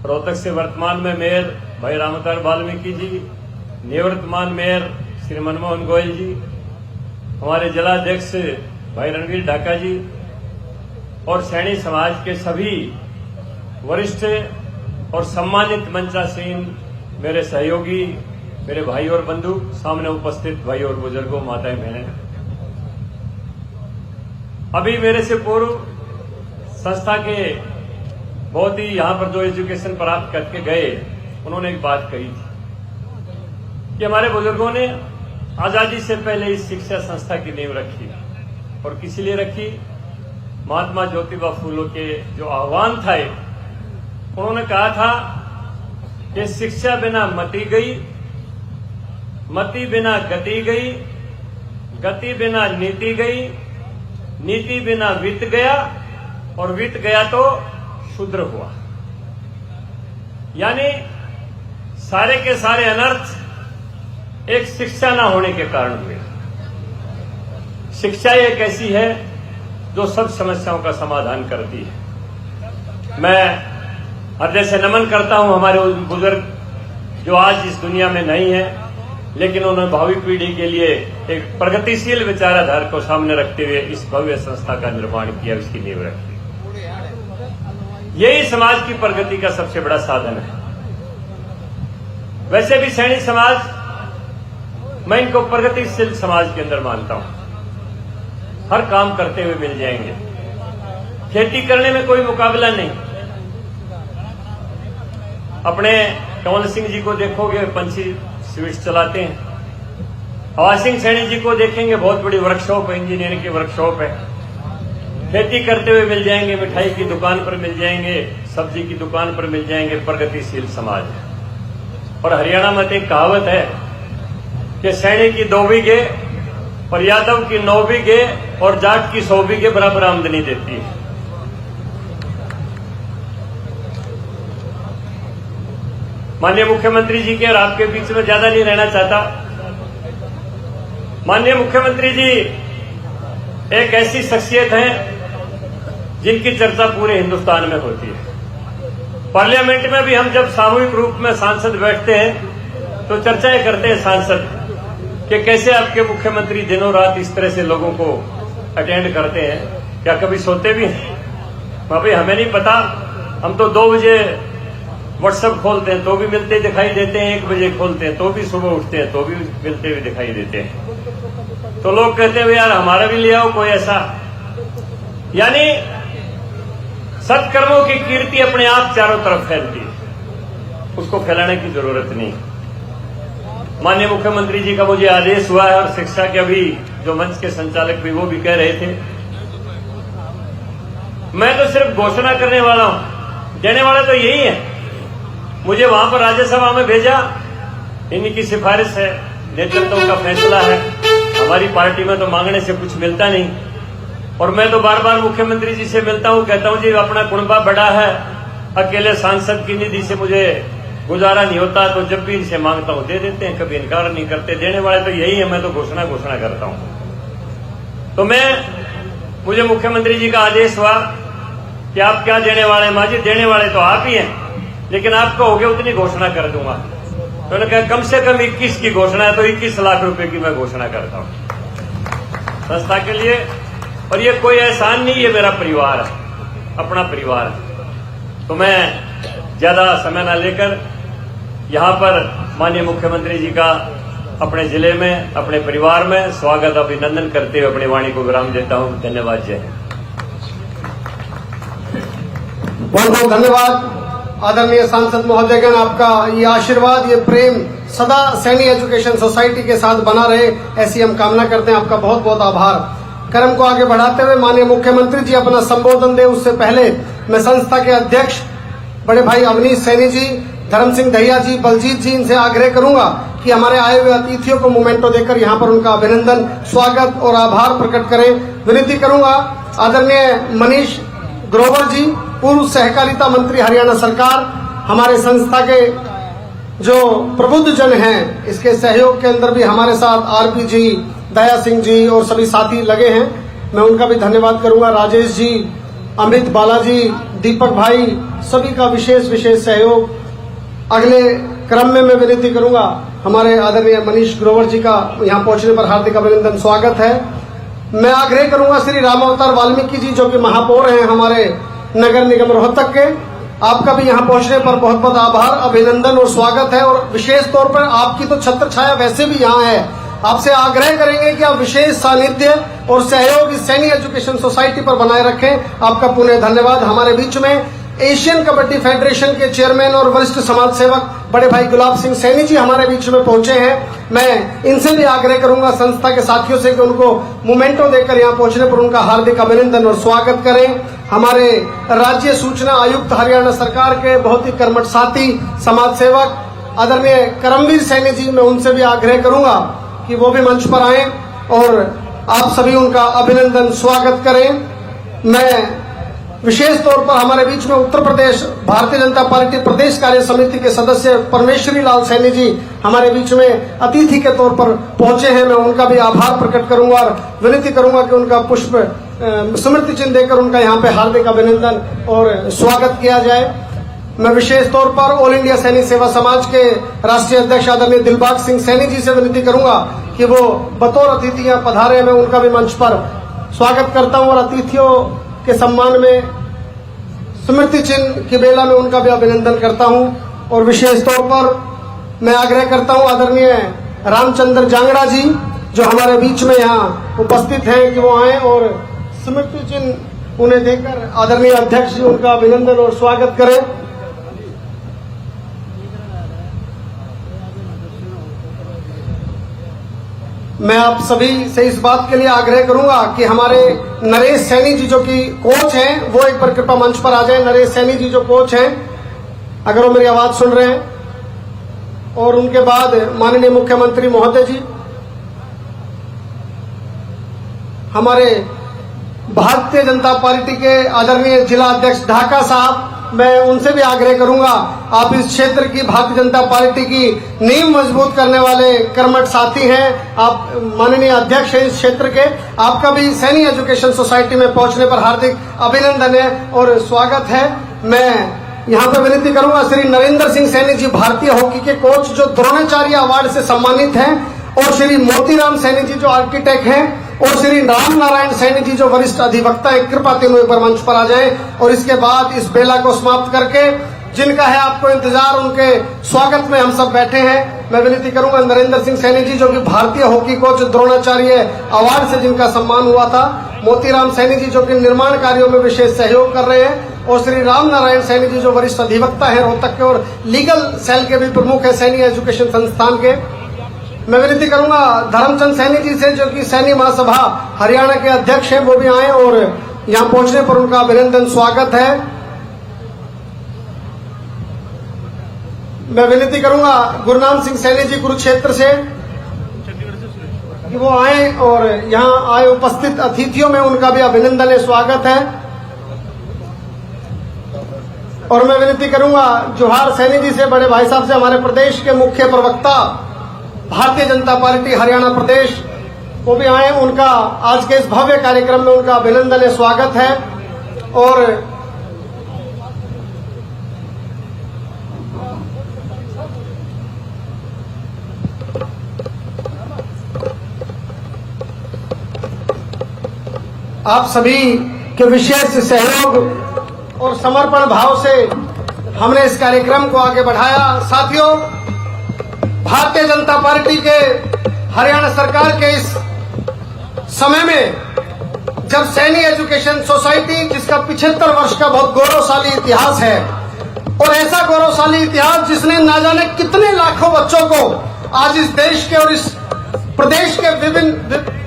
रोहतक से वर्तमान में मेयर भाई रामअवतार वाल्मीकि जी, निवर्तमान मेयर श्री मनमोहन गोयल जी, हमारे जिलाध्यक्ष भाई रणवीर ढाका जी और सैनी समाज के सभी वरिष्ठ और सम्मानित मंचासीन मेरे सहयोगी, मेरे भाई और बंधु, सामने उपस्थित भाई और बुजुर्गों, माताएं, बहनें। अभी मेरे से पूर्व संस्था के बहुत ही यहां पर जो एजुकेशन प्राप्त करके गए, उन्होंने एक बात कही थी कि हमारे बुजुर्गों ने आजादी से पहले इस शिक्षा संस्था की नींव रखी और किस लिए रखी? महात्मा ज्योतिबा फूले के जो आह्वान था, उन्होंने कहा था कि शिक्षा बिना मति गई, मति बिना गति गई, गति बिना नीति गई, नीति बिना वित्त गया और वित्त गया तो शूद्र हुआ। यानी सारे के सारे अनर्थ एक शिक्षा न होने के कारण हुए। शिक्षा एक ऐसी है जो सब समस्याओं का समाधान करती है। मैं हृदय से नमन करता हूं हमारे उन बुजुर्ग जो आज इस दुनिया में नहीं है, लेकिन उन्होंने भावी पीढ़ी के लिए एक प्रगतिशील विचारधारा को सामने रखते हुए इस भव्य संस्था का निर्माण किया, इसकी नींव रखी। यही समाज की प्रगति का सबसे बड़ा साधन है। वैसे भी सैनी समाज, मैं इनको प्रगतिशील समाज के अंदर मानता हूं। हर काम करते हुए मिल जाएंगे, खेती करने में कोई मुकाबला नहीं। अपने कंवल सिंह जी को देखोगे, पंछी स्वीट्स चलाते हैं। हवा सिंह सैनी जी को देखेंगे, बहुत बड़ी वर्कशॉप है, इंजीनियरिंग की वर्कशॉप है। खेती करते हुए मिल जाएंगे, मिठाई की दुकान पर मिल जाएंगे, सब्जी की दुकान पर मिल जाएंगे। प्रगतिशील समाज है। और हरियाणा में एक कहावत है कि सैनी की 2 बीघे और यादव की 9 बीघे और जाट की 100 बीघे बराबर आमदनी देती है। माननीय मुख्यमंत्री जी के और आपके बीच में ज्यादा नहीं रहना चाहता। माननीय मुख्यमंत्री जी एक ऐसी शख्सियत हैं जिनकी चर्चा पूरे हिंदुस्तान में होती है। पार्लियामेंट में भी हम जब सामूहिक रूप में सांसद बैठते हैं तो चर्चाएं करते हैं सांसद कि कैसे आपके मुख्यमंत्री दिनों रात इस तरह से लोगों को अटेंड करते हैं, क्या कभी सोते भी हैं? भाई हमें नहीं पता, हम तो 2 बजे व्हाट्सएप खोलते हैं तो भी मिलते दिखाई देते हैं, 1 बजे खोलते हैं तो भी सुबह उठते हैं तो भी मिलते हुए दिखाई देते हैं। तो लोग कहते हैं यार हमारा भी ले आओ कोई ऐसा। यानी सत्कर्मों की कीर्ति अपने आप चारों तरफ फैलती है, उसको फैलाने की जरूरत नहीं। माननीय मुख्यमंत्री जी का मुझे आदेश हुआ है और शिक्षा के अभी जो मंच के संचालक भी वो भी कह रहे थे, मैं तो सिर्फ घोषणा करने वाला हूं, देने वाला तो यही है। मुझे वहां पर राज्यसभा में भेजा इन्हीं की सिफारिश है, नेतृत्व का फैसला है। हमारी पार्टी में तो मांगने से कुछ मिलता नहीं, और मैं तो बार बार मुख्यमंत्री जी से मिलता हूं, कहता हूं जी अपना कुनबा बड़ा है, अकेले सांसद की निधि से मुझे गुजारा नहीं होता, तो जब भी इनसे मांगता हूं दे देते हैं, कभी इनकार नहीं करते। देने वाले तो यही है, मैं तो घोषणा करता हूं। तो मुझे मुख्यमंत्री जी का आदेश हुआ कि आप क्या देने वाले हैं मां जी, देने वाले तो आप ही हैं, लेकिन आप कहोगे उतनी घोषणा कर दूंगा। तो उन्होंने कहा कम से कम 21 की घोषणा है, तो 21 लाख रुपए की मैं घोषणा करता हूं संस्था के लिए। और ये कोई एहसान नहीं, ये मेरा परिवार है, अपना परिवार है। तो मैं ज्यादा समय न लेकर यहां पर माननीय मुख्यमंत्री जी का अपने जिले में, अपने परिवार में स्वागत अभिनंदन करते हुए अपनी वाणी को विराम देता हूं। धन्यवाद। जय हिंद। बहुत बहुत धन्यवाद आदरणीय सांसद महोदयगण, आपका ये आशीर्वाद, ये प्रेम सदा सैनी एजुकेशन सोसाइटी के साथ बना रहे, ऐसी हम कामना करते हैं। आपका बहुत बहुत आभार। क्रम को आगे बढ़ाते हुए माननीय मुख्यमंत्री जी अपना संबोधन दे, उससे पहले मैं संस्था के अध्यक्ष बड़े भाई अवनीश सैनी जी, धर्म सिंह दहिया जी, बलजीत जी, इनसे आग्रह करूंगा कि हमारे आए हुए अतिथियों को मोमेंटो देकर यहाँ पर उनका अभिनंदन, स्वागत और आभार प्रकट करें। विनती करूंगा आदरणीय मनीष ग्रोवर जी, पूर्व सहकारिता मंत्री हरियाणा सरकार, हमारे संस्था के जो प्रबुद्ध जन हैं, इसके सहयोग के अंदर भी हमारे साथ आरपी जी, दया सिंह जी और सभी साथी लगे हैं, मैं उनका भी धन्यवाद करूंगा। राजेश जी, अमृत बालाजी, दीपक भाई, सभी का विशेष सहयोग। अगले क्रम में मैं विनती करूंगा हमारे आदरणीय मनीष ग्रोवर जी का यहाँ पहुंचने पर हार्दिक अभिनंदन, स्वागत है। मैं आग्रह करूंगा श्री राम अवतार वाल्मीकि जी, जो कि महापौर हैं हमारे नगर निगम रोहतक के, आपका भी यहाँ पहुंचने पर बहुत बहुत आभार, अभिनंदन और स्वागत है। और विशेष तौर पर आपकी तो छत्र छाया वैसे भी यहाँ है, आपसे आग्रह करेंगे कि आप विशेष सानिध्य और सहयोग इस सैनी एजुकेशन सोसाइटी पर बनाए रखें। आपका पुनः धन्यवाद। हमारे बीच में एशियन कबड्डी फेडरेशन के चेयरमैन और वरिष्ठ समाज सेवक बड़े भाई गुलाब सिंह सैनी जी हमारे बीच में पहुंचे हैं। मैं इनसे भी आग्रह करूंगा संस्था के साथियों से कि उनको मोमेंटो देकर यहाँ पहुंचने पर उनका हार्दिक अभिनंदन और स्वागत करें। हमारे राज्य सूचना आयुक्त हरियाणा सरकार के बहुत ही कर्मठ साथी समाज सेवक आदरणीय करमवीर सैनी जी, मैं उनसे भी आग्रह करूंगा कि वो भी मंच पर आए और आप सभी उनका अभिनंदन स्वागत करें। मैं विशेष तौर पर हमारे बीच में उत्तर प्रदेश भारतीय जनता पार्टी प्रदेश कार्य समिति के सदस्य परमेश्वरी लाल सैनी जी हमारे बीच में अतिथि के तौर पर पहुंचे हैं, मैं उनका भी आभार प्रकट करूंगा और विनती करूंगा कि उनका पुष्प स्मृति चिन्ह देकर उनका यहाँ पे हार्दिक अभिनंदन और स्वागत किया जाए। मैं विशेष तौर पर ऑल इंडिया सैनिक सेवा समाज के राष्ट्रीय अध्यक्ष आदरणीय दिलबाग सिंह सैनी जी से विनती करूंगा कि वो बतौर अतिथि यहाँ पधारे, मैं उनका भी मंच पर स्वागत करता हूँ और अतिथियों के सम्मान में स्मृति चिन्ह की बेला में उनका भी अभिनंदन करता हूं। और विशेष तौर पर मैं आग्रह करता हूं आदरणीय रामचंद्र जांगड़ा जी, जो हमारे बीच में यहाँ उपस्थित हैं, कि वो आए और स्मृति चिन्ह उन्हें देकर आदरणीय अध्यक्ष जी उनका अभिनंदन और स्वागत करें। मैं आप सभी से इस बात के लिए आग्रह करूंगा कि हमारे नरेश सैनी जी जो कि कोच हैं, वो एक बार कृपया मंच पर आ जाएं। नरेश सैनी जी जो कोच हैं, अगर वो मेरी आवाज सुन रहे हैं, और उनके बाद माननीय मुख्यमंत्री महोदय जी, हमारे भारतीय जनता पार्टी के आदरणीय जिला अध्यक्ष ढाका साहब, मैं उनसे भी आग्रह करूंगा, आप इस क्षेत्र की भारतीय जनता पार्टी की नींव मजबूत करने वाले कर्मठ साथी हैं, आप माननीय अध्यक्ष हैं इस क्षेत्र के, आपका भी सैनी एजुकेशन सोसाइटी में पहुंचने पर हार्दिक अभिनंदन है और स्वागत है। मैं यहाँ पे विनती करूंगा श्री नरेंद्र सिंह सैनी जी, भारतीय हॉकी के कोच, जो द्रोणाचार्य अवार्ड से सम्मानित हैं, और श्री मोतीराम सैनी जी जो आर्किटेक्ट हैं, और श्री राम नारायण सैनी जी जो वरिष्ठ अधिवक्ता है, कृपा तीनों एक बार मंच पर आ जाएं। और इसके बाद इस बेला को समाप्त करके जिनका है आपको इंतजार, उनके स्वागत में हम सब बैठे हैं। मैं विनती करूंगा नरेंद्र सिंह सैनी जी जो कि भारतीय हॉकी कोच द्रोणाचार्य अवार्ड से जिनका सम्मान हुआ था, मोतीराम सैनी जी जो कि निर्माण कार्यों में विशेष सहयोग कर रहे हैं, और श्री राम नारायण सैनी जी जो वरिष्ठ अधिवक्ता है रोहतक के और लीगल सेल के भी प्रमुख है सैनी एजुकेशन संस्थान के। मैं विनती करूंगा धर्मचंद सैनी जी से जो कि सैनी महासभा हरियाणा के अध्यक्ष हैं, वो भी आए और यहाँ पहुंचने पर उनका अभिनंदन स्वागत है। मैं विनती करूंगा गुरनाम सिंह सैनी जी कुरुक्षेत्र से कि वो आए और यहाँ आए उपस्थित अतिथियों में उनका भी अभिनंदन है, स्वागत है। और मैं विनती करूंगा जोहार सैनी जी से, बड़े भाई साहब से, हमारे प्रदेश के मुख्य प्रवक्ता भारतीय जनता पार्टी हरियाणा प्रदेश, वो भी आए। उनका आज के इस भव्य कार्यक्रम में उनका अभिनंदन है, स्वागत है। और आप सभी के विशेष सहयोग और समर्पण भाव से हमने इस कार्यक्रम को आगे बढ़ाया। साथियों, भारतीय जनता पार्टी के हरियाणा सरकार के इस समय में जब सैनी एजुकेशन सोसाइटी, जिसका 75 वर्ष का बहुत गौरवशाली इतिहास है, और ऐसा गौरवशाली इतिहास जिसने ना जाने कितने लाखों बच्चों को आज इस देश के और इस प्रदेश के विभिन्न,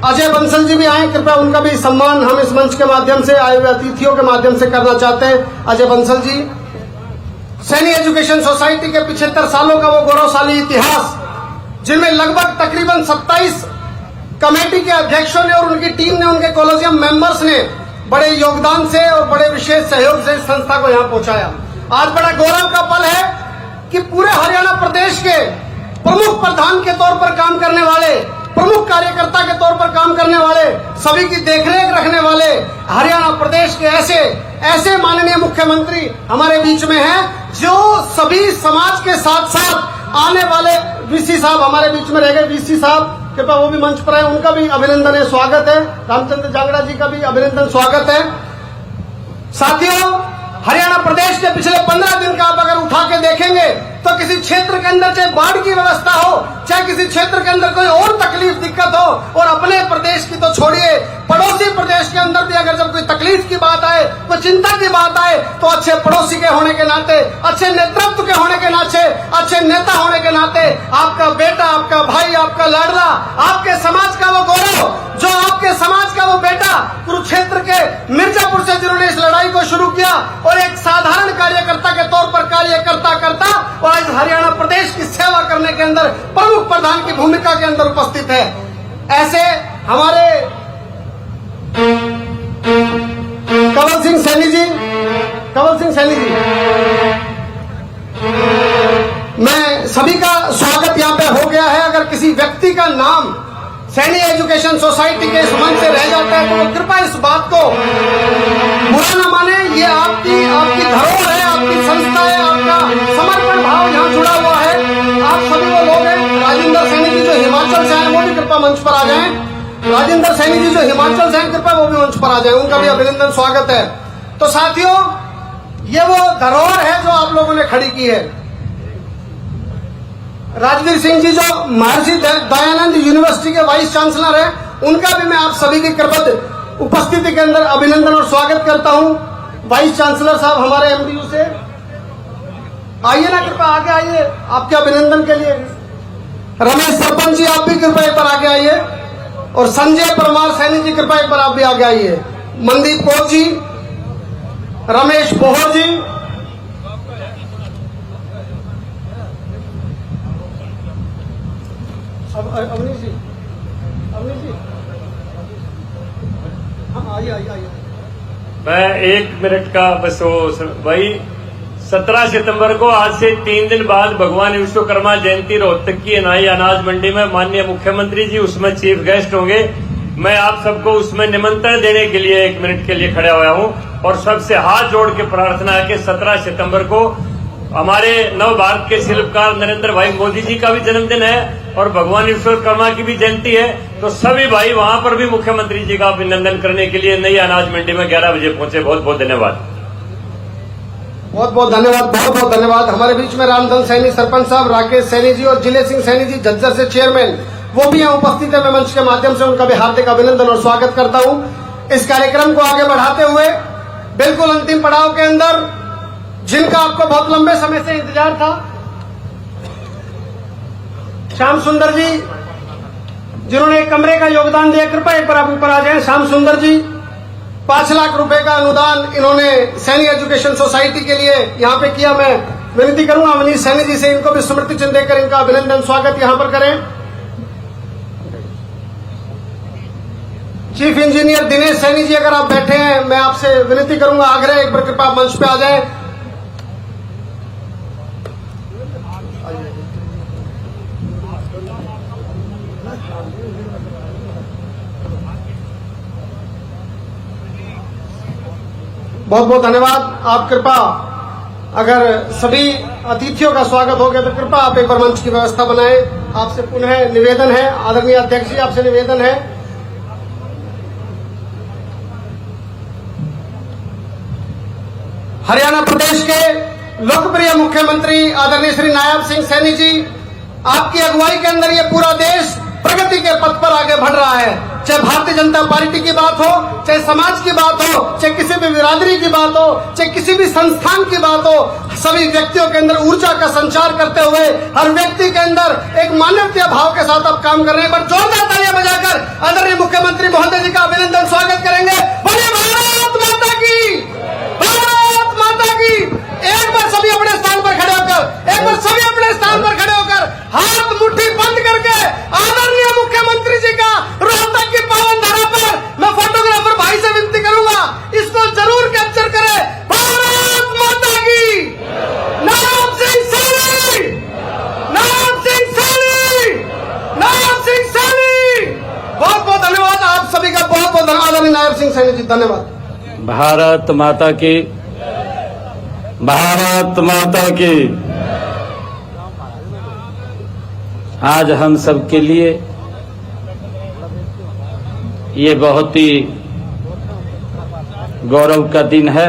अजय बंसल जी भी आए, कृपया उनका भी सम्मान हम इस मंच के माध्यम से, आए हुए अतिथियों के माध्यम से करना चाहते हैं। अजय बंसल जी, सैनी एजुकेशन सोसाइटी के 75 सालों का वो गौरवशाली इतिहास, जिनमें लगभग तकरीबन 27 कमेटी के अध्यक्षों ने और उनकी टीम ने, उनके कॉलेजियम मेंबर्स ने बड़े योगदान से और बड़े विशेष सहयोग से इस संस्था को यहाँ पहुंचाया। आज बड़ा गौरव का पल है कि पूरे हरियाणा प्रदेश के प्रमुख प्रधान के तौर पर काम करने वाले, प्रमुख कार्यकर्ता के तौर पर काम करने वाले, सभी की देखरेख रखने वाले हरियाणा प्रदेश के ऐसे माननीय मुख्यमंत्री हमारे बीच में हैं, जो सभी समाज के साथ साथ आने वाले वीसी साहब हमारे बीच में रह गए। वीसी साहब कृपया वो भी मंच पर है, उनका भी अभिनंदन है, स्वागत है। रामचंद्र जांगड़ा जी का भी अभिनंदन, स्वागत है। साथियों, हरियाणा प्रदेश के पिछले 15 दिन का आप अगर उठा के देखेंगे तो किसी क्षेत्र के अंदर चाहे बाढ़ की व्यवस्था हो, चाहे किसी क्षेत्र के अंदर कोई और तकलीफ दिक्कत हो, और अपने प्रदेश की तो छोड़िए, पड़ोसी प्रदेश के अंदर भी अगर जब कोई तकलीफ की बात आए, कोई चिंता की बात आए, तो अच्छे पड़ोसी के होने के नाते, अच्छे नेतृत्व के होने के नाते, अच्छे नेता होने के नाते, आपका बेटा, आपका भाई, आपका लाडला, आपके समाज का वो गौरव, जो आपके समाज का वो बेटा कुरुक्षेत्र के मिर्जापुर से जिन्होंने इस लड़ाई को शुरू किया और एक साधारण कार्यकर्ता के तौर पर कार्य करता और आज हरियाणा प्रदेश की सेवा करने के अंदर प्रमुख प्रधान की भूमिका के अंदर उपस्थित है, ऐसे हमारे कंवल सिंह सैनी जी, मैं सभी का स्वागत यहाँ पे हो गया है। अगर किसी व्यक्ति का नाम सैनी एजुकेशन सोसाइटी के इस मंच से रह जाता है तो कृपया इस बात को बुरा न माने, ये आपकी धरोहर है, आपकी संस्था है, आपका समर्पण भाव यहाँ जुड़ा हुआ है। आप सभी वो लोग हैं। राजेंद्र सैनी जी जो हिमाचल से आए वो भी कृपया मंच पर आ जाएं। राजेंद्र सैनी जी जो हिमाचल से आए कृपया वो भी मंच पर आ जाएं, उनका भी अभिनंदन, स्वागत है। तो साथियों, ये वो धरोहर है जो आप लोगों ने खड़ी की है। राजवीर सिंह जी जो महर्षि दयानंद यूनिवर्सिटी के वाइस चांसलर हैं, उनका भी मैं आप सभी की कृपया उपस्थिति के अंदर अभिनंदन और स्वागत करता हूं। वाइस चांसलर साहब हमारे एमडीयू से आइए ना, कृपया आगे आइए आपके अभिनंदन के लिए। रमेश सरपंच जी आप भी कृपया एक बार आगे आइए, और संजय परमार सैनी जी कृपया एक बार आप भी आगे आइए। मनदीप कौर जी, रमेश पोहर जी, अवनीश जी, हाँ आइए। मैं 1 मिनट का बस भाई, 17 सितंबर को आज से 3 दिन बाद भगवान विश्वकर्मा जयंती रोहतक की अनाई अनाज मंडी में माननीय मुख्यमंत्री जी उसमें चीफ गेस्ट होंगे। मैं आप सबको उसमें निमंत्रण देने के लिए 1 मिनट के लिए खड़ा हुआ हूं, और सबसे हाथ जोड़ के प्रार्थना है कि 17 सितंबर को हमारे नव भारत के शिल्पकार नरेंद्र भाई मोदी जी का भी जन्मदिन है और भगवान विश्वकर्मा की भी जयंती है। तो सभी भाई वहां पर भी मुख्यमंत्री जी का अभिनंदन करने के लिए नई अनाज मंडी में 11 बजे पहुंचे। बहुत बहुत धन्यवाद। बहुत बहुत धन्यवाद। हमारे बीच में रामधन सैनी सरपंच साहब, राकेश सैनी जी और जिले सिंह सैनी जी झज्जर से चेयरमैन, वो भी यहाँ उपस्थित है। मैं मंच के माध्यम से उनका भी हार्दिक अभिनंदन और स्वागत करता हूँ। इस कार्यक्रम को आगे बढ़ाते हुए बिल्कुल अंतिम पड़ाव के अंदर, जिनका आपको बहुत लंबे समय से इंतजार था, श्याम सुंदर जी जिन्होंने एक कमरे का योगदान दिया, कृपया एक बार आप ऊपर आ जाएं। श्याम सुंदर जी 5 लाख रुपए का अनुदान इन्होंने सैनी एजुकेशन सोसाइटी के लिए यहाँ पे किया। मैं विनती करूंगा मनीष सैनी जी से इनको भी स्मृति चिन्ह देकर इनका अभिनंदन स्वागत यहां पर करें। चीफ इंजीनियर दिनेश सैनी जी अगर आप बैठे हैं, मैं आपसे विनती करूंगा, आग्रह एक बार कृपया मंच पे आ जाए। बहुत बहुत धन्यवाद। आप कृपया अगर सभी अतिथियों का स्वागत हो गया तो कृपया आप एक बार मंच की व्यवस्था बनाएं। आपसे पुनः निवेदन है, आदरणीय अध्यक्ष जी आपसे निवेदन है। हरियाणा प्रदेश के लोकप्रिय मुख्यमंत्री आदरणीय श्री नायब सिंह सैनी जी, आपकी अगुवाई के अंदर ये पूरा देश प्रगति के पथ पर आगे बढ़ रहा है। चाहे भारतीय जनता पार्टी की बात हो, चाहे समाज की बात हो, चाहे किसी भी बिरादरी की बात हो, चाहे किसी भी संस्थान की बात हो, सभी व्यक्तियों के अंदर ऊर्जा का संचार करते हुए हर व्यक्ति के अंदर एक मानवीय भाव के साथ आप काम कर रहे हैं। पर जोरदार तालियां बजाकर आदरणीय मुख्यमंत्री महोदय जी का अभिनंदन स्वागत करेंगे। बोलिए भारत माता की, भारत माता की। एक बार सभी अपने स्थान पर खड़े होकर, एक बार सभी अपने स्थान पर खड़े होकर हाथ मुट्ठी बंद करके आदरणीय मुख्यमंत्री जी का रोहतक की पावन धरा पर मैं फोटोग्राफर भाई से विनती करूंगा, इसको जरूर कैप्चर करें। भारत माता की। नायब सिंह सैनी, नायब सिंह सैनी, नायब सिंह सैनी। बहुत बहुत धन्यवाद आप सभी का, बहुत बहुत धन्यवाद आदरणीय नायब सिंह सैनी जी, धन्यवाद। भारत माता की, भारत माता की। आज हम सब के लिए ये बहुत ही गौरव का दिन है।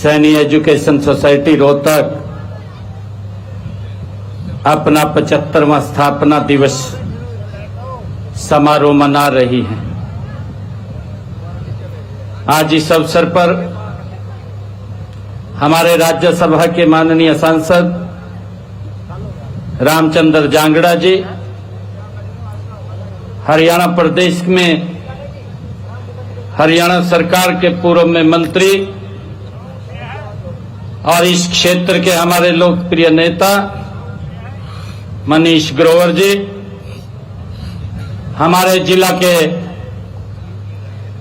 सैनी एजुकेशन सोसाइटी रोहतक अपना 75वां स्थापना दिवस समारोह मना रही है। आज इस अवसर पर हमारे राज्यसभा के माननीय सांसद रामचंद्र जांगड़ा जी, हरियाणा प्रदेश में हरियाणा सरकार के पूर्व में मंत्री और इस क्षेत्र के हमारे लोकप्रिय नेता मनीष ग्रोवर जी, हमारे जिला के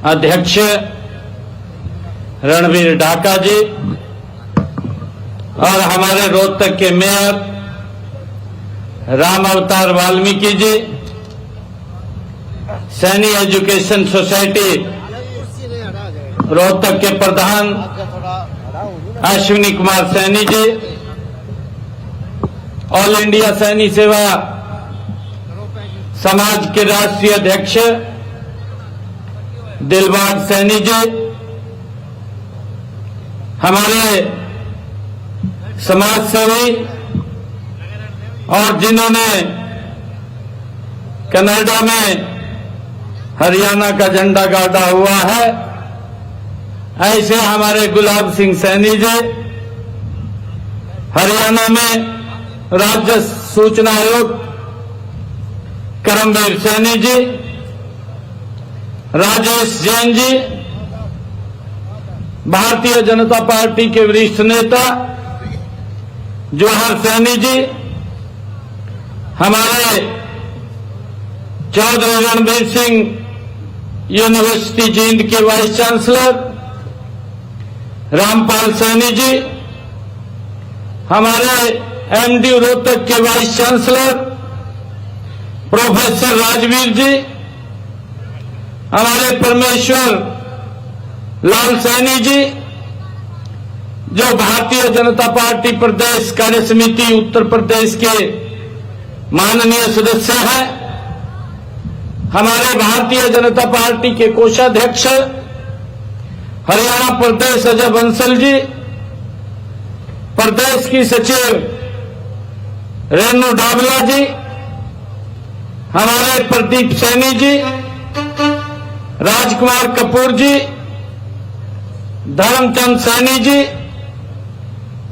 अध्यक्ष रणवीर ढाका जी और हमारे रोहतक के मेयर राम अवतार वाल्मीकि जी, सैनी एजुकेशन सोसाइटी रोहतक के प्रधान अश्विनी कुमार सैनी जी, ऑल इंडिया सैनी सेवा समाज के राष्ट्रीय अध्यक्ष दिलबाग सैनी जी, हमारे समाज सेवी और जिन्होंने कनाडा में हरियाणा का झंडा गाड़ा हुआ है, ऐसे हमारे गुलाब सिंह सैनी जी, हरियाणा में राज्य सूचना आयोग करमवीर सैनी जी, राजेश जैन जी, भारतीय जनता पार्टी के वरिष्ठ नेता जवाहर सैनी जी, हमारे चौधरी रणबीर सिंह यूनिवर्सिटी जींद के वाइस चांसलर रामपाल सैनी जी, हमारे एमडी रोहतक के वाइस चांसलर प्रोफेसर राजवीर जी, हमारे परमेश्वर लाल सैनी जी, जो भारतीय जनता पार्टी प्रदेश कार्य समिति उत्तर प्रदेश के माननीय सदस्य हैं, हमारे भारतीय जनता पार्टी के कोषाध्यक्ष हरियाणा प्रदेश अजय बंसल जी, प्रदेश की सचिव रेणु डाबला जी, हमारे प्रदीप सैनी जी, राजकुमार कपूर जी, धर्मचंद सैनी जी,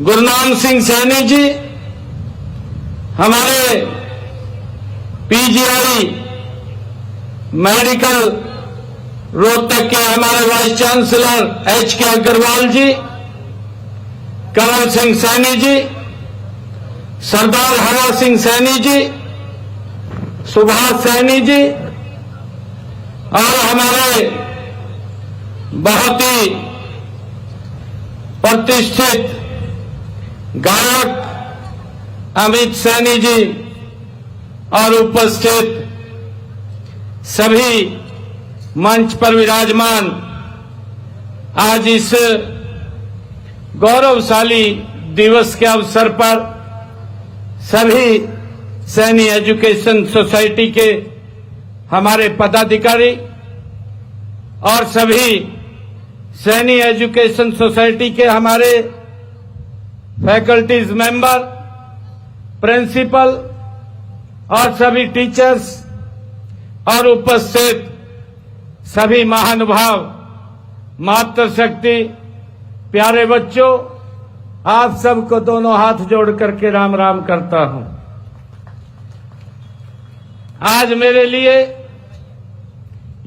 गुरनाम सिंह सैनी जी, हमारे पीजीआई मेडिकल रोहतक के हमारे वाइस चांसलर एच के अग्रवाल जी, करण सिंह सैनी जी, सरदार हरा सिंह सैनी जी, सुभाष सैनी जी और हमारे बहुत ही प्रतिष्ठित गायक अमित सैनी जी और उपस्थित सभी मंच पर विराजमान आज इस गौरवशाली दिवस के अवसर पर सभी सैनी एजुकेशन सोसाइटी के हमारे पदाधिकारी और सभी सैनी एजुकेशन सोसाइटी के हमारे फैकल्टीज मेंबर, प्रिंसिपल और सभी टीचर्स और उपस्थित सभी महानुभाव, मातृशक्ति, प्यारे बच्चों, आप सबको दोनों हाथ जोड़ करके राम राम करता हूं। आज मेरे लिए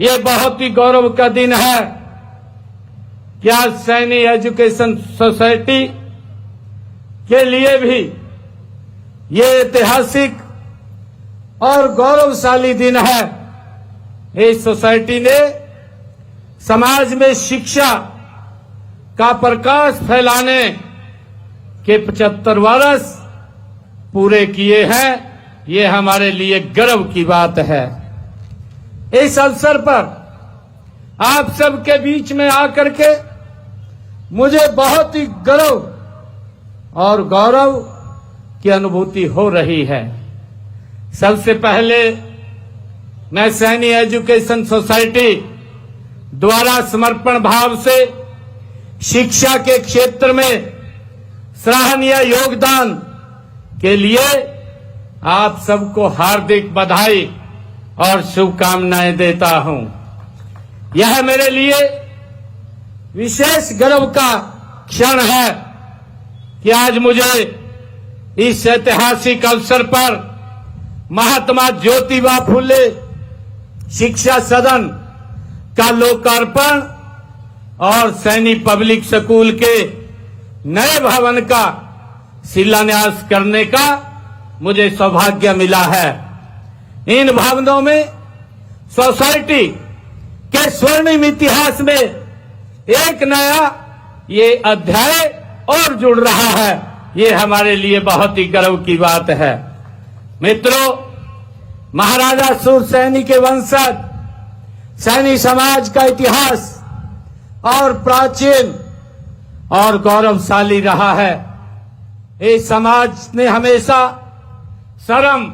ये बहुत ही गौरव का दिन है कि आज सैनी एजुकेशन सोसाइटी के लिए भी ये ऐतिहासिक और गौरवशाली दिन है। इस सोसाइटी ने समाज में शिक्षा का प्रकाश फैलाने के 75 वर्ष पूरे किए हैं। ये हमारे लिए गर्व की बात है। इस अवसर पर आप सबके बीच में आकर के मुझे बहुत ही गर्व और गौरव की अनुभूति हो रही है। सबसे पहले मैं सैनी एजुकेशन सोसाइटी द्वारा समर्पण भाव से शिक्षा के क्षेत्र में सराहनीय योगदान के लिए आप सबको हार्दिक बधाई और शुभकामनाएं देता हूं। यह मेरे लिए विशेष गर्व का क्षण है कि आज मुझे इस ऐतिहासिक अवसर पर महात्मा ज्योतिबा फुले शिक्षा सदन का लोकार्पण और सैनी पब्लिक स्कूल के नए भवन का शिलान्यास करने का मुझे सौभाग्य मिला है। इन भवनों में सोसाइटी के स्वर्णिम इतिहास में एक नया ये अध्याय और जुड़ रहा है। ये हमारे लिए बहुत ही गर्व की बात है। मित्रों, महाराजा सूरसैनी के वंशज सैनी समाज का इतिहास और प्राचीन और गौरवशाली रहा है। इस समाज ने हमेशा श्रम,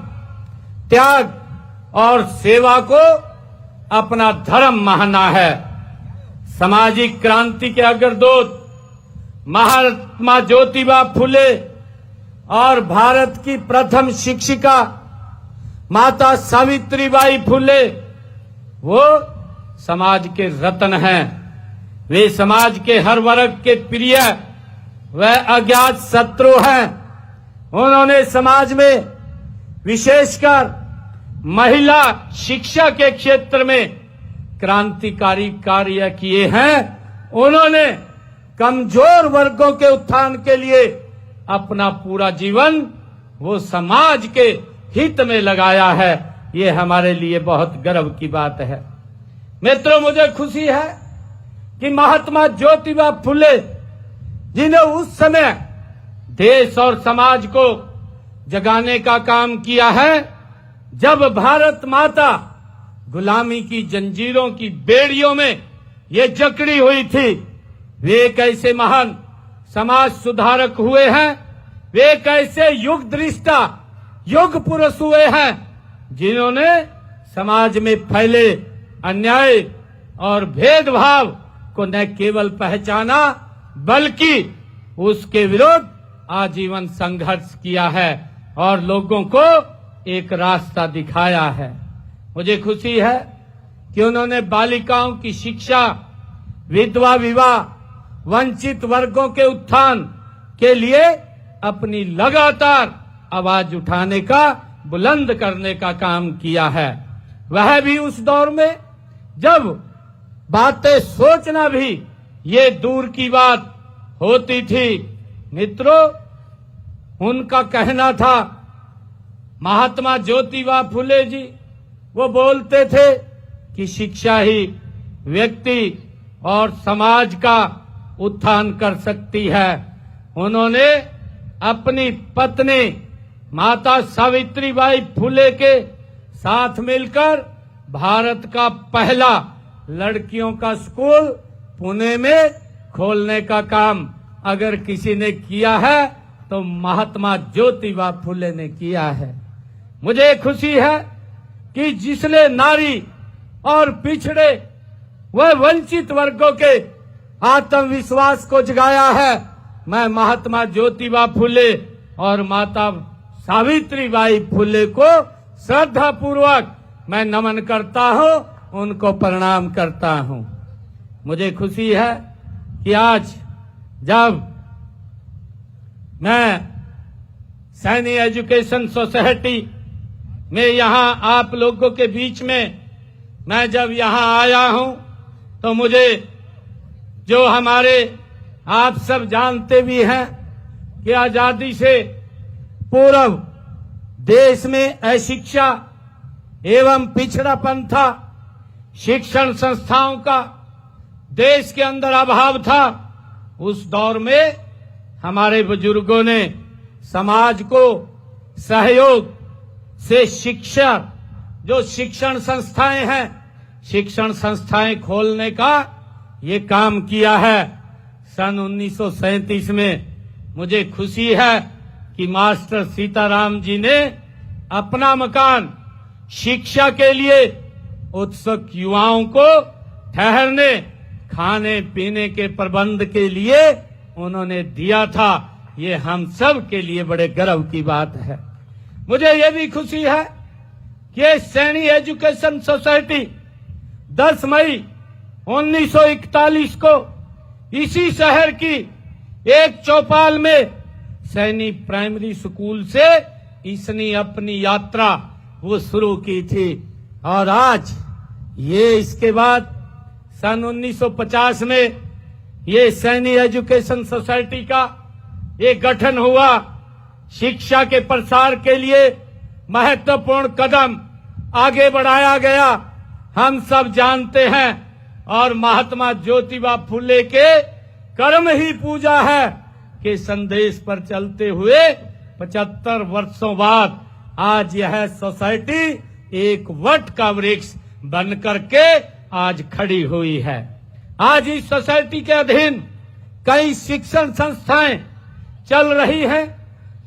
त्याग और सेवा को अपना धर्म माना है। सामाजिक क्रांति के अग्रदूत महात्मा ज्योतिबा फुले और भारत की प्रथम शिक्षिका माता सावित्रीबाई फुले वो समाज के रत्न हैं। वे समाज के हर वर्ग के प्रिय व अज्ञात शत्रु हैं। उन्होंने समाज में विशेषकर महिला शिक्षा के क्षेत्र में क्रांतिकारी कार्य किए हैं। उन्होंने कमजोर वर्गों के उत्थान के लिए अपना पूरा जीवन वो समाज के हित में लगाया है। ये हमारे लिए बहुत गर्व की बात है। मित्रों, मुझे खुशी है कि महात्मा ज्योतिबा फुले जिन्हें उस समय देश और समाज को जगाने का काम किया है, जब भारत माता गुलामी की जंजीरों की बेड़ियों में ये जकड़ी हुई थी। वे एक ऐसे महान समाज सुधारक हुए हैं। वे एक ऐसे युग दृष्टा युग पुरुष हुए हैं जिन्होंने समाज में फैले अन्याय और भेदभाव को न केवल पहचाना बल्कि उसके विरुद्ध आजीवन संघर्ष किया है और लोगों को एक रास्ता दिखाया है। मुझे खुशी है कि उन्होंने बालिकाओं की शिक्षा, विधवा विवाह, वंचित वर्गों के उत्थान के लिए अपनी लगातार आवाज उठाने का, बुलंद करने का काम किया है। वह भी उस दौर में जब बातें सोचना भी ये दूर की बात होती थी। मित्रों, उनका कहना था, महात्मा ज्योतिबा फुले जी वो बोलते थे कि शिक्षा ही व्यक्ति और समाज का उत्थान कर सकती है। उन्होंने अपनी पत्नी माता सावित्रीबाई फुले के साथ मिलकर भारत का पहला लड़कियों का स्कूल पुणे में खोलने का काम अगर किसी ने किया है तो महात्मा ज्योतिबा फुले ने किया है। मुझे खुशी है कि जिसने नारी और पिछड़े व वंचित वर्गों के आत्मविश्वास को जगाया है, मैं महात्मा ज्योतिबा फुले और माता सावित्रीबाई फुले को श्रद्धा पूर्वक मैं नमन करता हूं, उनको प्रणाम करता हूं। मुझे खुशी है कि आज जब मैं सैनी एजुकेशन सोसाइटी में यहां आप लोगों के बीच में मैं जब यहां आया हूं तो मुझे जो हमारे आप सब जानते भी हैं कि आजादी से पूर्व देश में अशिक्षा एवं पिछड़ापन था, शिक्षण संस्थाओं का देश के अंदर अभाव था। उस दौर में हमारे बुजुर्गों ने समाज को सहयोग से शिक्षा, जो शिक्षण संस्थाएं हैं, शिक्षण संस्थाएं खोलने का ये काम किया है। सन 1937 में मुझे खुशी है कि मास्टर सीताराम जी ने अपना मकान शिक्षा के लिए उत्सुक युवाओं को ठहरने, खाने पीने के प्रबंध के लिए उन्होंने दिया था। ये हम सब के लिए बड़े गर्व की बात है। मुझे ये भी खुशी है कि सैनी एजुकेशन सोसाइटी 10 मई 1941 को इसी शहर की एक चौपाल में सैनी प्राइमरी स्कूल से इसने अपनी यात्रा वो शुरू की थी और आज ये इसके बाद सन 1950 में ये सैनी एजुकेशन सोसाइटी का ये गठन हुआ। शिक्षा के प्रसार के लिए महत्वपूर्ण कदम आगे बढ़ाया गया, हम सब जानते हैं। और महात्मा ज्योतिबा फुले के कर्म ही पूजा है कि संदेश पर चलते हुए 75 वर्षों बाद आज यह सोसाइटी एक वट का वृक्ष बन करके आज खड़ी हुई है। आज इस सोसाइटी के अधीन कई शिक्षण संस्थाएं चल रही हैं।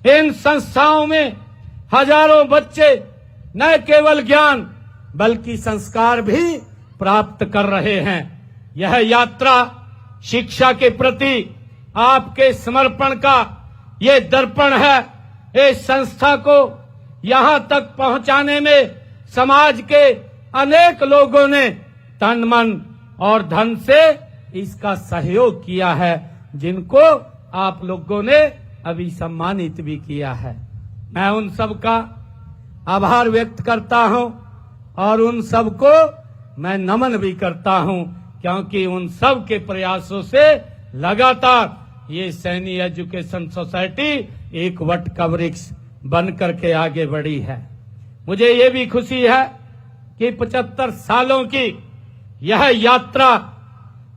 इन संस्थाओं में हजारों बच्चे न केवल ज्ञान बल्कि संस्कार भी प्राप्त कर रहे हैं। यह यात्रा शिक्षा के प्रति आपके समर्पण का ये दर्पण है। इस संस्था को यहां तक पहुंचाने में समाज के अनेक लोगों ने तन मन और धन से इसका सहयोग किया है, जिनको आप लोगों ने अभी सम्मानित भी किया है। मैं उन सब का आभार व्यक्त करता हूं और उन सब को मैं नमन भी करता हूं, क्योंकि उन सब के प्रयासों से लगातार ये सैनी एजुकेशन सोसाइटी एक वट का वृक्ष बन करके आगे बढ़ी है। मुझे ये भी खुशी है कि 75 सालों की यह यात्रा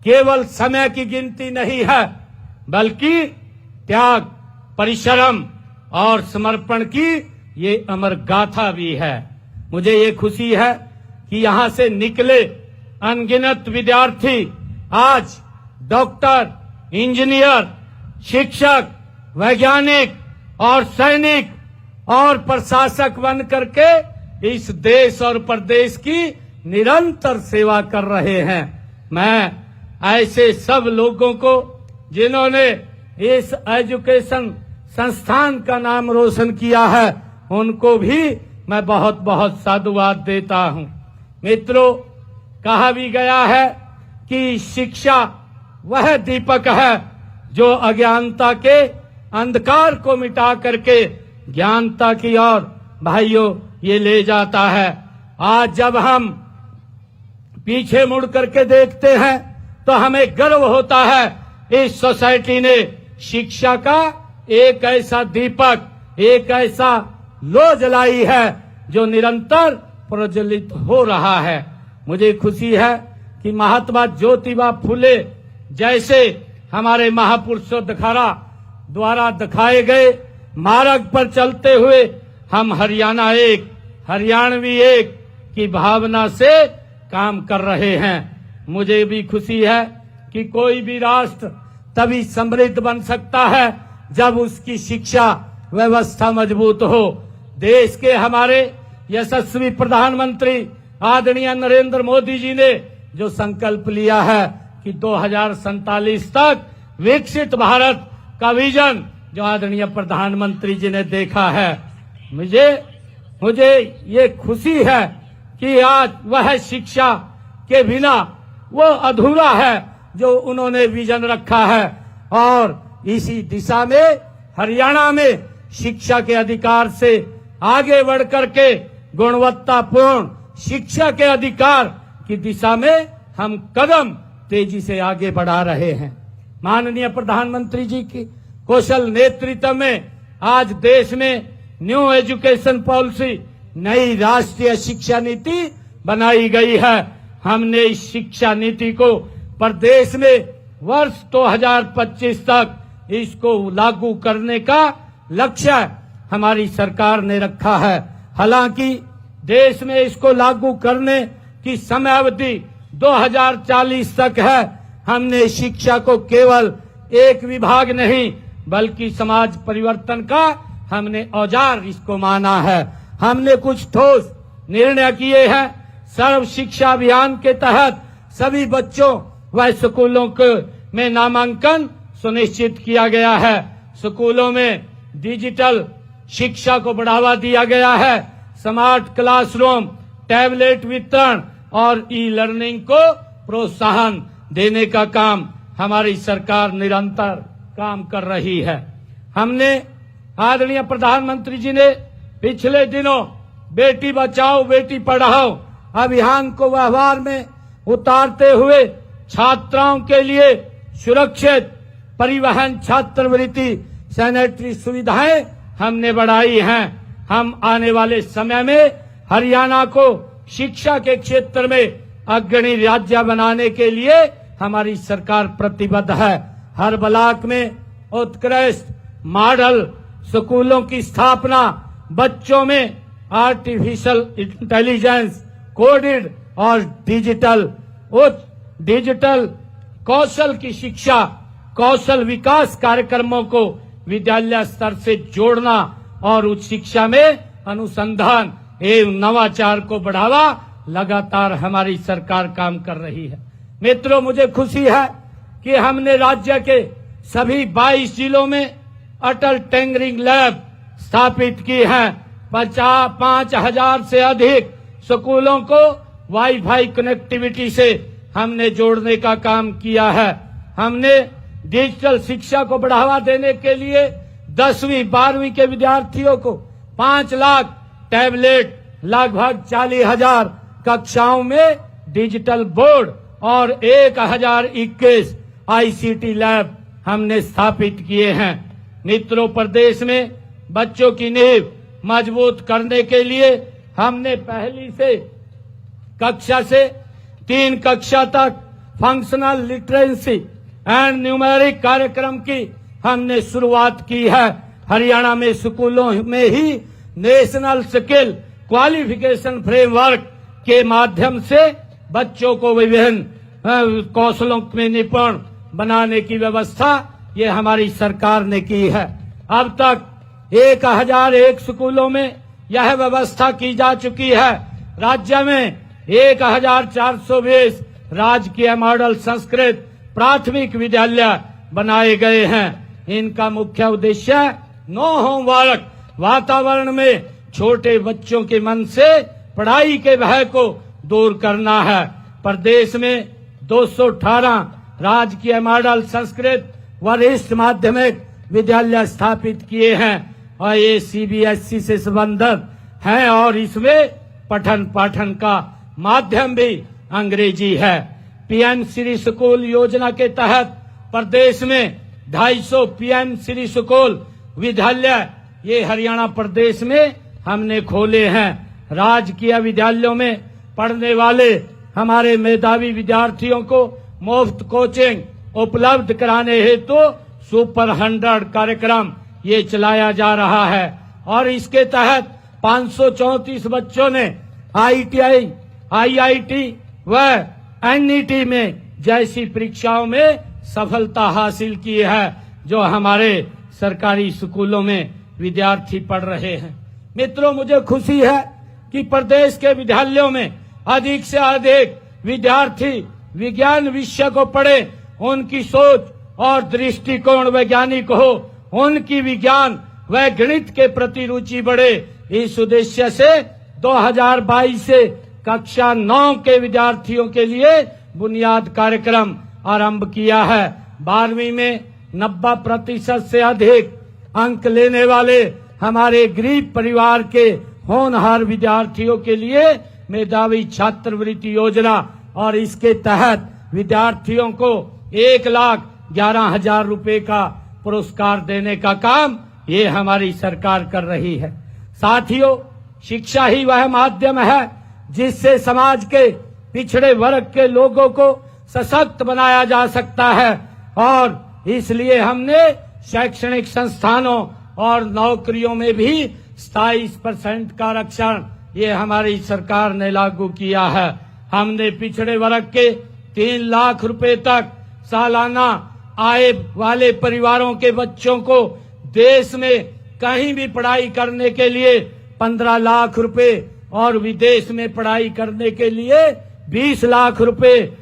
केवल समय की गिनती नहीं है, बल्कि त्याग, परिश्रम और समर्पण की ये अमर गाथा भी है। मुझे ये खुशी है कि यहां से निकले अनगिनत विद्यार्थी आज डॉक्टर, इंजीनियर, शिक्षक, वैज्ञानिक और सैनिक और प्रशासक बन करके इस देश और प्रदेश की निरंतर सेवा कर रहे हैं। मैं ऐसे सब लोगों को जिन्होंने इस एजुकेशन संस्थान का नाम रोशन किया है, उनको भी मैं बहुत बहुत साधुवाद देता हूं। मित्रों, कहा भी गया है कि शिक्षा वह दीपक है जो अज्ञानता के अंधकार को मिटा करके ज्ञानता की ओर भाइयों ये ले जाता है। आज जब हम पीछे मुड़ करके देखते हैं तो हमें गर्व होता है, इस सोसाइटी ने शिक्षा का एक ऐसा दीपक, एक ऐसा लो जलाई है जो निरंतर प्रज्वलित हो रहा है। मुझे खुशी है कि महात्मा ज्योतिबा फुले जैसे हमारे महापुरुषों द्वारा दिखाए गए मार्ग पर चलते हुए हम हरियाणा एक, हरियाणवी एक की भावना से काम कर रहे हैं। मुझे भी खुशी है कि कोई भी राष्ट्र तभी समृद्ध बन सकता है जब उसकी शिक्षा व्यवस्था मजबूत हो। देश के हमारे यशस्वी प्रधानमंत्री आदरणीय नरेंद्र मोदी जी ने जो संकल्प लिया है कि 2047 तक विकसित भारत का विजन जो आदरणीय प्रधानमंत्री जी ने देखा है, मुझे ये खुशी है कि आज वह शिक्षा के बिना वो अधूरा है जो उन्होंने विजन रखा है। और इसी दिशा में हरियाणा में शिक्षा के अधिकार से आगे बढ़ करके गुणवत्तापूर्ण शिक्षा के अधिकार की दिशा में हम कदम तेजी से आगे बढ़ा रहे हैं। माननीय प्रधानमंत्री जी की कौशल नेतृत्व में आज देश में न्यू एजुकेशन पॉलिसी, नई राष्ट्रीय शिक्षा नीति बनाई गई है। हमने इस शिक्षा नीति को प्रदेश में वर्ष 2025 तक इसको लागू करने का लक्ष्य हमारी सरकार ने रखा है। हालांकि देश में इसको लागू करने की समयावधि 2040 तक है। हमने शिक्षा को केवल एक विभाग नहीं बल्कि समाज परिवर्तन का हमने औजार इसको माना है। हमने कुछ ठोस निर्णय किए हैं। सर्व शिक्षा अभियान के तहत सभी बच्चों व स्कूलों में नामांकन सुनिश्चित किया गया है। स्कूलों में डिजिटल शिक्षा को बढ़ावा दिया गया है। स्मार्ट क्लासरूम, टैबलेट वितरण और ई लर्निंग को प्रोत्साहन देने का काम हमारी सरकार निरंतर काम कर रही है। हमने आदरणीय प्रधानमंत्री जी ने पिछले दिनों बेटी बचाओ बेटी पढ़ाओ अभियान को व्यवहार में उतारते हुए छात्राओं के लिए सुरक्षित परिवहन, छात्रवृत्ति, सैनिटरी सुविधाएं हमने बढ़ाई हैं। हम आने वाले समय में हरियाणा को शिक्षा के क्षेत्र में अग्रणी राज्य बनाने के लिए हमारी सरकार प्रतिबद्ध है। हर ब्लॉक में उत्कृष्ट मॉडल स्कूलों की स्थापना, बच्चों में आर्टिफिशियल इंटेलिजेंस, कोडिड और डिजिटल कौशल की शिक्षा, कौशल विकास कार्यक्रमों को विद्यालय स्तर से जोड़ना और उच्च शिक्षा में अनुसंधान एवं नवाचार को बढ़ावा लगातार हमारी सरकार काम कर रही है। मित्रों, मुझे खुशी है कि हमने राज्य के सभी 22 जिलों में अटल टिंकरिंग लैब स्थापित की हैं। 5,000 से अधिक स्कूलों को वाईफाई कनेक्टिविटी से हमने जोड़ने का काम किया है। हमने डिजिटल शिक्षा को बढ़ावा देने के लिए 10वीं 12वीं के विद्यार्थियों को 5 लाख टैबलेट, लगभग 40,000 कक्षाओं में डिजिटल बोर्ड और 1021 आईसीटी लैब हमने स्थापित किए हैं। मित्रों, प्रदेश में बच्चों की नींव मजबूत करने के लिए हमने पहली से कक्षा से 3 कक्षा तक फंक्शनल लिटरेसी एंड न्यूमेरिक कार्यक्रम की हमने शुरुआत की है। हरियाणा में स्कूलों में ही नेशनल स्किल क्वालिफिकेशन फ्रेमवर्क के माध्यम से बच्चों को विभिन्न कौशलों में निपुण बनाने की व्यवस्था ये हमारी सरकार ने की है। अब तक 1001 स्कूलों में यह व्यवस्था की जा चुकी है। राज्य में 1420 राजकीय मॉडल संस्कृत प्राथमिक विद्यालय बनाए गए हैं। इनका मुख्य उद्देश्य नो होमवर्क वातावरण में छोटे बच्चों के मन से पढ़ाई के भय को दूर करना है। प्रदेश में 218 राजकीय मॉडल संस्कृत वरिष्ठ माध्यमिक विद्यालय स्थापित किए हैं और ये सीबीएसई से संबंधित हैं और इसमें पठन पाठन का माध्यम भी अंग्रेजी है। पीएम श्री स्कूल योजना के तहत प्रदेश में 250 पीएम श्री सुकुल विद्यालय ये हरियाणा प्रदेश में हमने खोले हैं। राजकीय विद्यालयों में पढ़ने वाले हमारे मेधावी विद्यार्थियों को मुफ्त कोचिंग उपलब्ध कराने हेतु सुपर 100 कार्यक्रम ये चलाया जा रहा है और इसके तहत 534 बच्चों ने IITI, IIT व NET में जैसी परीक्षाओं में सफलता हासिल की है जो हमारे सरकारी स्कूलों में विद्यार्थी पढ़ रहे हैं। मित्रों, मुझे खुशी है कि प्रदेश के विद्यालयों में अधिक से अधिक विद्यार्थी विज्ञान विषय को पढ़े, उनकी सोच और दृष्टिकोण वैज्ञानिक हो, उनकी विज्ञान व गणित के प्रति रुचि बढ़े। इस उद्देश्य से 2022 से कक्षा 9 के विद्यार्थियों के लिए बुनियाद कार्यक्रम आरंभ किया है। 12वीं में 90% से अधिक अंक लेने वाले हमारे गरीब परिवार के होनहार विद्यार्थियों के लिए मेधावी छात्रवृत्ति योजना और इसके तहत विद्यार्थियों को 1,11,000 रुपए का पुरस्कार देने का काम ये हमारी सरकार कर रही है। साथियों, शिक्षा ही वह माध्यम है जिससे समाज के पिछड़े वर्ग के लोगों को सशक्त बनाया जा सकता है और इसलिए हमने शैक्षणिक संस्थानों और नौकरियों में भी 27% का आरक्षण ये हमारी सरकार ने लागू किया है। हमने पिछड़े वर्ग के 3 लाख रुपए तक सालाना आय वाले परिवारों के बच्चों को देश में कहीं भी पढ़ाई करने के लिए 15 लाख रुपए और विदेश में पढ़ाई करने के लिए 20 लाख रुपए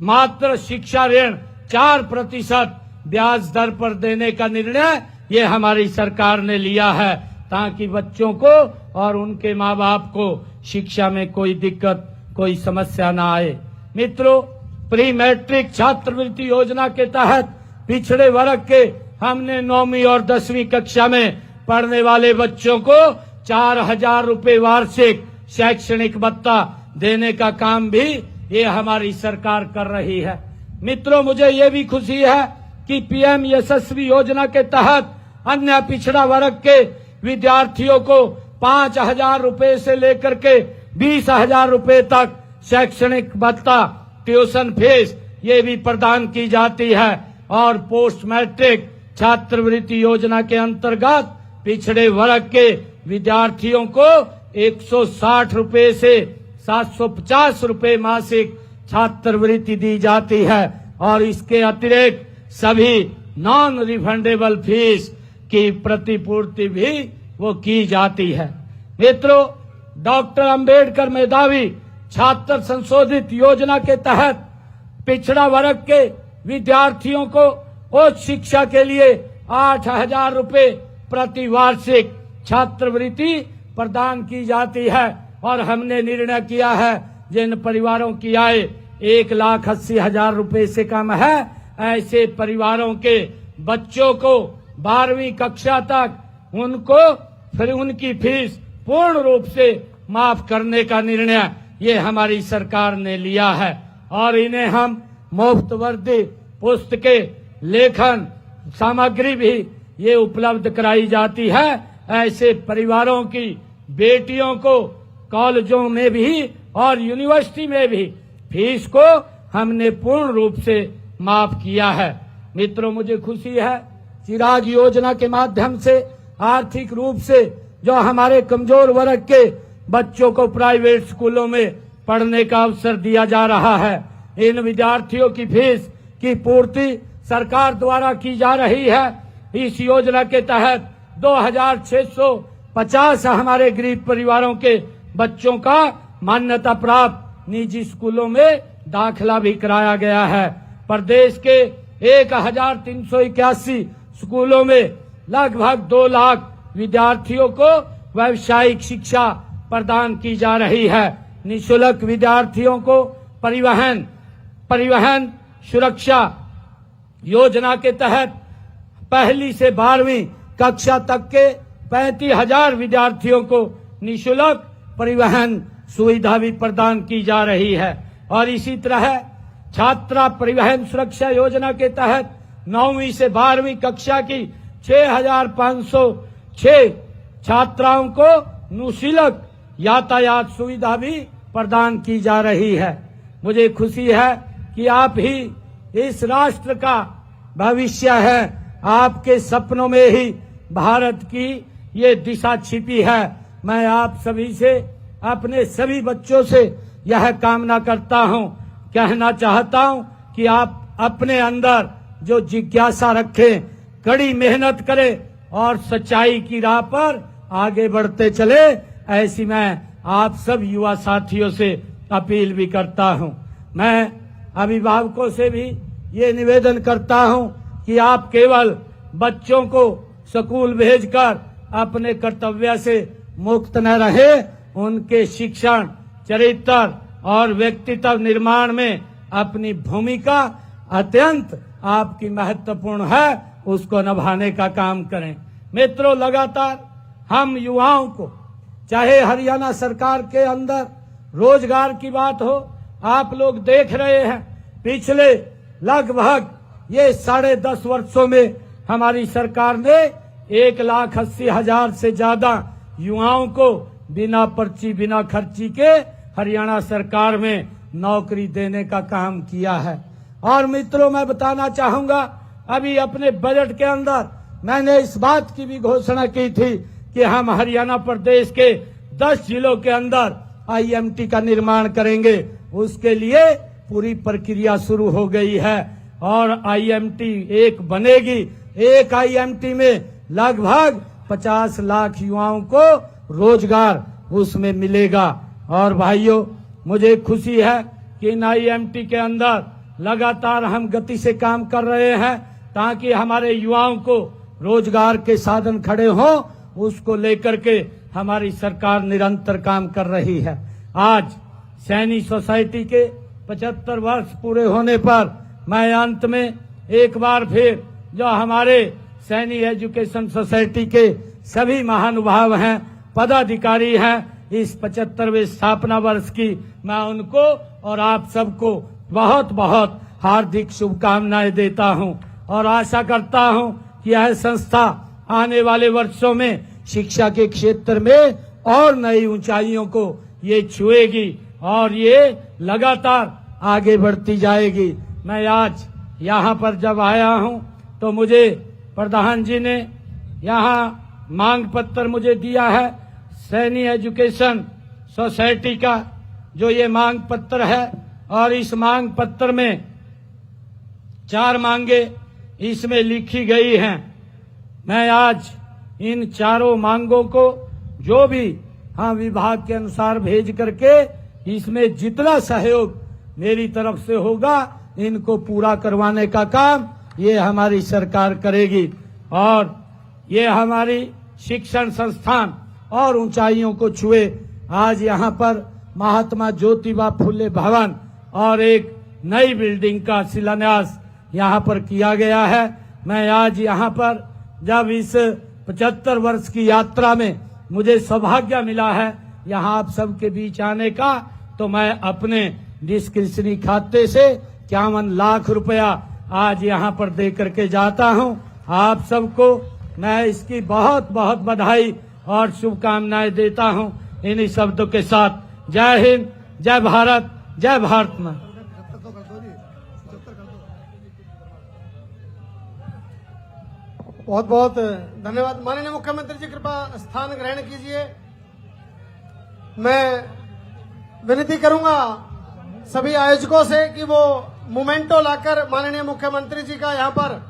मात्र शिक्षा ऋण 4% ब्याज दर पर देने का निर्णय ये हमारी सरकार ने लिया है ताकि बच्चों को और उनके माँ बाप को शिक्षा में कोई दिक्कत, कोई समस्या ना आए। मित्रों, प्री मैट्रिक छात्रवृत्ति योजना के तहत पिछड़े वर्ग के हमने 9वीं और 10वीं कक्षा में पढ़ने वाले बच्चों को 4,000 रुपए वार्षिक शैक्षणिक भत्ता देने का काम भी ये हमारी सरकार कर रही है। मित्रों, मुझे ये भी खुशी है कि पीएम यशस्वी योजना के तहत अन्य पिछड़ा वर्ग के विद्यार्थियों को 5,000 रुपए से लेकर के 20,000 रुपए तक शैक्षणिक भत्ता, ट्यूशन फीस ये भी प्रदान की जाती है और पोस्ट मैट्रिक छात्रवृत्ति योजना के अंतर्गत पिछड़े वर्ग के विद्यार्थियों को 160 रुपए से 750 रुपए मासिक छात्रवृत्ति दी जाती है और इसके अतिरिक्त सभी नॉन रिफंडेबल फीस की प्रतिपूर्ति भी वो की जाती है। मित्रों, डॉक्टर अंबेडकर मेधावी छात्र संशोधित योजना के तहत पिछड़ा वर्ग के विद्यार्थियों को उच्च शिक्षा के लिए 8,000 रुपए प्रति वार्षिक छात्रवृत्ति प्रदान की जाती है और हमने निर्णय किया है जिन परिवारों की आय 1,80,000 रुपए से कम है ऐसे परिवारों के बच्चों को 12वीं कक्षा तक उनको फिर उनकी फीस पूर्ण रूप से माफ करने का निर्णय ये हमारी सरकार ने लिया है और इन्हें हम मुफ्त वर्दी, पुस्तकें, लेखन सामग्री भी ये उपलब्ध कराई जाती है। ऐसे परिवारों की बेटियों को कॉलेजों में भी और यूनिवर्सिटी में भी फीस को हमने पूर्ण रूप से माफ किया है। मित्रों, मुझे खुशी है चिराग योजना के माध्यम से आर्थिक रूप से जो हमारे कमजोर वर्ग के बच्चों को प्राइवेट स्कूलों में पढ़ने का अवसर दिया जा रहा है। इन विद्यार्थियों की फीस की पूर्ति सरकार द्वारा की जा रही है। इस योजना के तहत 2,650 हमारे गरीब परिवारों के बच्चों का मान्यता प्राप्त निजी स्कूलों में दाखिला भी कराया गया है। प्रदेश के 1,381 स्कूलों में लगभग 2 लाख विद्यार्थियों को व्यावसायिक शिक्षा प्रदान की जा रही है। निःशुल्क विद्यार्थियों को परिवहन सुरक्षा योजना के तहत 1ली से 12वीं कक्षा तक के 35,000 विद्यार्थियों को निःशुल्क परिवहन सुविधा भी प्रदान की जा रही है और इसी तरह छात्रा परिवहन सुरक्षा योजना के तहत 9वीं से 12वीं कक्षा की 6,506 छात्राओं को निःशुल्क यातायात सुविधा भी प्रदान की जा रही है। मुझे खुशी है कि आप ही इस राष्ट्र का भविष्य है। आपके सपनों में ही भारत की ये दिशा छिपी है। मैं आप सभी से, अपने सभी बच्चों से यह कामना करता हूं, कहना चाहता हूं कि आप अपने अंदर जो जिज्ञासा रखें, कड़ी मेहनत करें और सच्चाई की राह पर आगे बढ़ते चले। ऐसी मैं आप सब युवा साथियों से अपील भी करता हूं। मैं अभिभावकों से भी ये निवेदन करता हूं कि आप केवल बच्चों को स्कूल भेजकर अपने कर्तव्य से मुक्त न रहे, उनके शिक्षण, चरित्र और व्यक्तित्व निर्माण में अपनी भूमिका अत्यंत आपकी महत्वपूर्ण है, उसको निभाने का काम करें। मित्रों, लगातार हम युवाओं को, चाहे हरियाणा सरकार के अंदर रोजगार की बात हो, आप लोग देख रहे हैं पिछले लगभग ये 10.5 वर्षों में हमारी सरकार ने 1,80,000 से ज्यादा युवाओं को बिना पर्ची, बिना खर्ची के हरियाणा सरकार में नौकरी देने का काम किया है। और मित्रों, मैं बताना चाहूंगा, अभी अपने बजट के अंदर मैंने इस बात की भी घोषणा की थी कि हम हरियाणा प्रदेश के 10 जिलों के अंदर IMT का निर्माण करेंगे। उसके लिए पूरी प्रक्रिया शुरू हो गई है और IMT एक बनेगी। एक IMT में लगभग 50 लाख युवाओं को रोजगार उसमें मिलेगा। और भाइयों, मुझे खुशी है कि इन IMT के अंदर लगातार हम गति से काम कर रहे हैं ताकि हमारे युवाओं को रोजगार के साधन खड़े हों। उसको लेकर के हमारी सरकार निरंतर काम कर रही है। आज सैनी सोसाइटी के 75 वर्ष पूरे होने पर मैं अंत में एक बार फिर जो हमारे सैनी एजुकेशन सोसाइटी के सभी महानुभाव हैं, पदाधिकारी हैं, इस 75वें स्थापना वर्ष की मैं उनको और आप सबको बहुत बहुत हार्दिक शुभकामनाएं देता हूं और आशा करता हूं कि यह संस्था आने वाले वर्षों में शिक्षा के क्षेत्र में और नई ऊंचाइयों को ये छुएगी और ये लगातार आगे बढ़ती जाएगी। मैं आज यहाँ पर जब आया हूँ तो मुझे प्रधान जी ने यहाँ मांग पत्र मुझे दिया है सैनी एजुकेशन सोसाइटी का, जो ये मांग पत्र है। और इस मांग पत्र में 4 मांगे इसमें लिखी गई हैं। मैं आज इन चारों मांगों को जो भी विभाग के अनुसार भेज करके इसमें जितना सहयोग मेरी तरफ से होगा इनको पूरा करवाने का काम ये हमारी सरकार करेगी और ये हमारी शिक्षण संस्थान और ऊंचाइयों को छुए। आज यहाँ पर महात्मा ज्योतिबा फुले भवन और एक नई बिल्डिंग का शिलान्यास यहाँ पर किया गया है। मैं आज यहाँ पर जब इस 75 वर्ष की यात्रा में मुझे सौभाग्य मिला है यहाँ आप सबके बीच आने का, तो मैं अपने डिस्क्रिप्शनरी खाते से 51 लाख रुपया आज यहाँ पर दे करके जाता हूँ। आप सबको मैं इसकी बहुत बहुत बधाई और शुभकामनाएं देता हूँ। इन्हीं शब्दों के साथ जय हिंद, जय भारत, जय भारत मां। बहुत बहुत धन्यवाद। माननीय मुख्यमंत्री जी, कृपया स्थान ग्रहण कीजिए। मैं विनती करूंगा सभी आयोजकों से कि वो मोमेंटो लाकर माननीय मुख्यमंत्री जी का यहाँ पर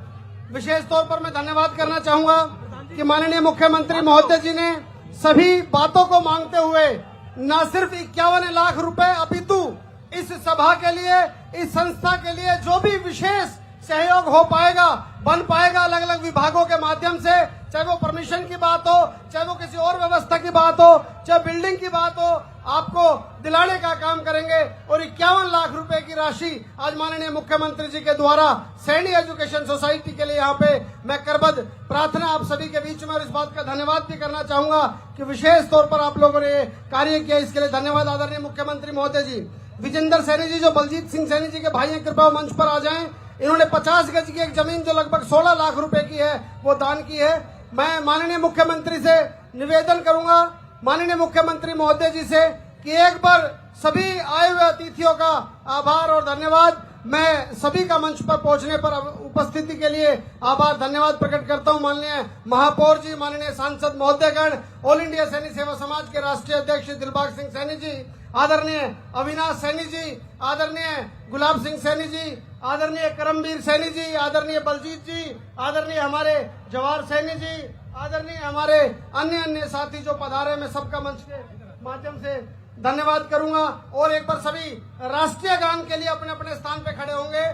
विशेष तौर पर मैं धन्यवाद करना चाहूंगा कि माननीय मुख्यमंत्री महोदय जी ने सभी बातों को मांगते हुए न सिर्फ 51 लाख रुपए अपितु इस सभा के लिए, इस संस्था के लिए जो भी विशेष सहयोग हो पाएगा, बन पाएगा अलग अलग विभागों के माध्यम से, चाहे वो परमिशन की बात हो, चाहे वो किसी और व्यवस्था की बात हो, चाहे बिल्डिंग की बात हो, आपको दिलाने का काम करेंगे। और 51 लाख रुपए की राशि आज माननीय मुख्यमंत्री जी के द्वारा सैनी एजुकेशन सोसाइटी के लिए यहाँ पे मैं करबद्ध प्रार्थना आप सभी के बीच में और इस बात का धन्यवाद भी करना चाहूंगा कि विशेष तौर पर आप लोगों ने कार्य किया, इसके लिए धन्यवाद आदरणीय मुख्यमंत्री महोदय जी। विजेंद्र सैनी जी जो बलजीत सिंह सैनी जी के भाई हैं, कृपया मंच पर आ जाएं। इन्होंने 50 गज की एक जमीन जो लगभग 16 लाख रुपए की है वो दान की है। मैं माननीय मुख्यमंत्री से निवेदन करूंगा, माननीय मुख्यमंत्री महोदय जी से, कि एक बार सभी आए हुए अतिथियों का आभार और धन्यवाद। मैं सभी का मंच पर पहुंचने पर उपस्थिति के लिए आभार धन्यवाद प्रकट करता हूं। माननीय महापौर जी, माननीय सांसद महोदयगण, ऑल इंडिया सैनी सेवा समाज के राष्ट्रीय अध्यक्ष दिलबाग सिंह सैनी जी, आदरणीय अविनाश सैनी जी, आदरणीय गुलाब सिंह सैनी जी, आदरणीय करमवीर सैनी जी, आदरणीय बलजीत जी, आदरणीय हमारे जवाहर सैनी जी, आदरणीय हमारे अन्य साथी जो पधारे, मैं सबका मंच के माध्यम से धन्यवाद करूंगा। और एक बार सभी राष्ट्रीय गान के लिए अपने अपने स्थान पे खड़े होंगे,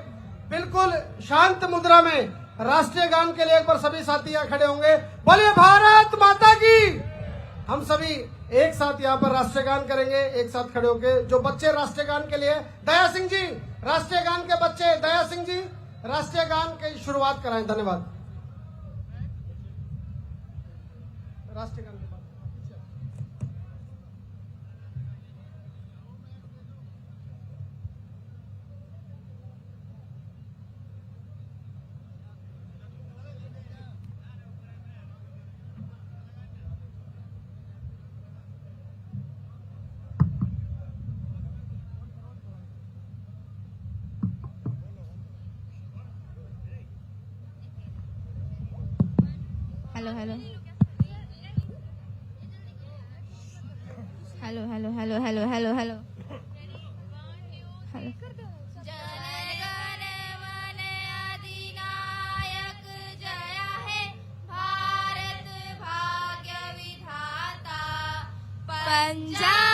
बिल्कुल शांत मुद्रा में राष्ट्रीय गान के लिए एक बार सभी साथी यहाँ खड़े होंगे। बोलिए भारत माता की। हम सभी एक साथ यहाँ पर राष्ट्रीय गान करेंगे, एक साथ खड़े होके। जो बच्चे राष्ट्रीय गान के लिए, दया सिंह जी, राष्ट्रीय गान के बच्चे, दया सिंह जी राष्ट्रीय गान की शुरुआत कराएं। धन्यवाद। राष्ट्रीय गान के बाद hello hello hello hello hello hello hello hello hello. जनगण मन अधिनायक जय है भारत भाग्य विधाता पंजाब।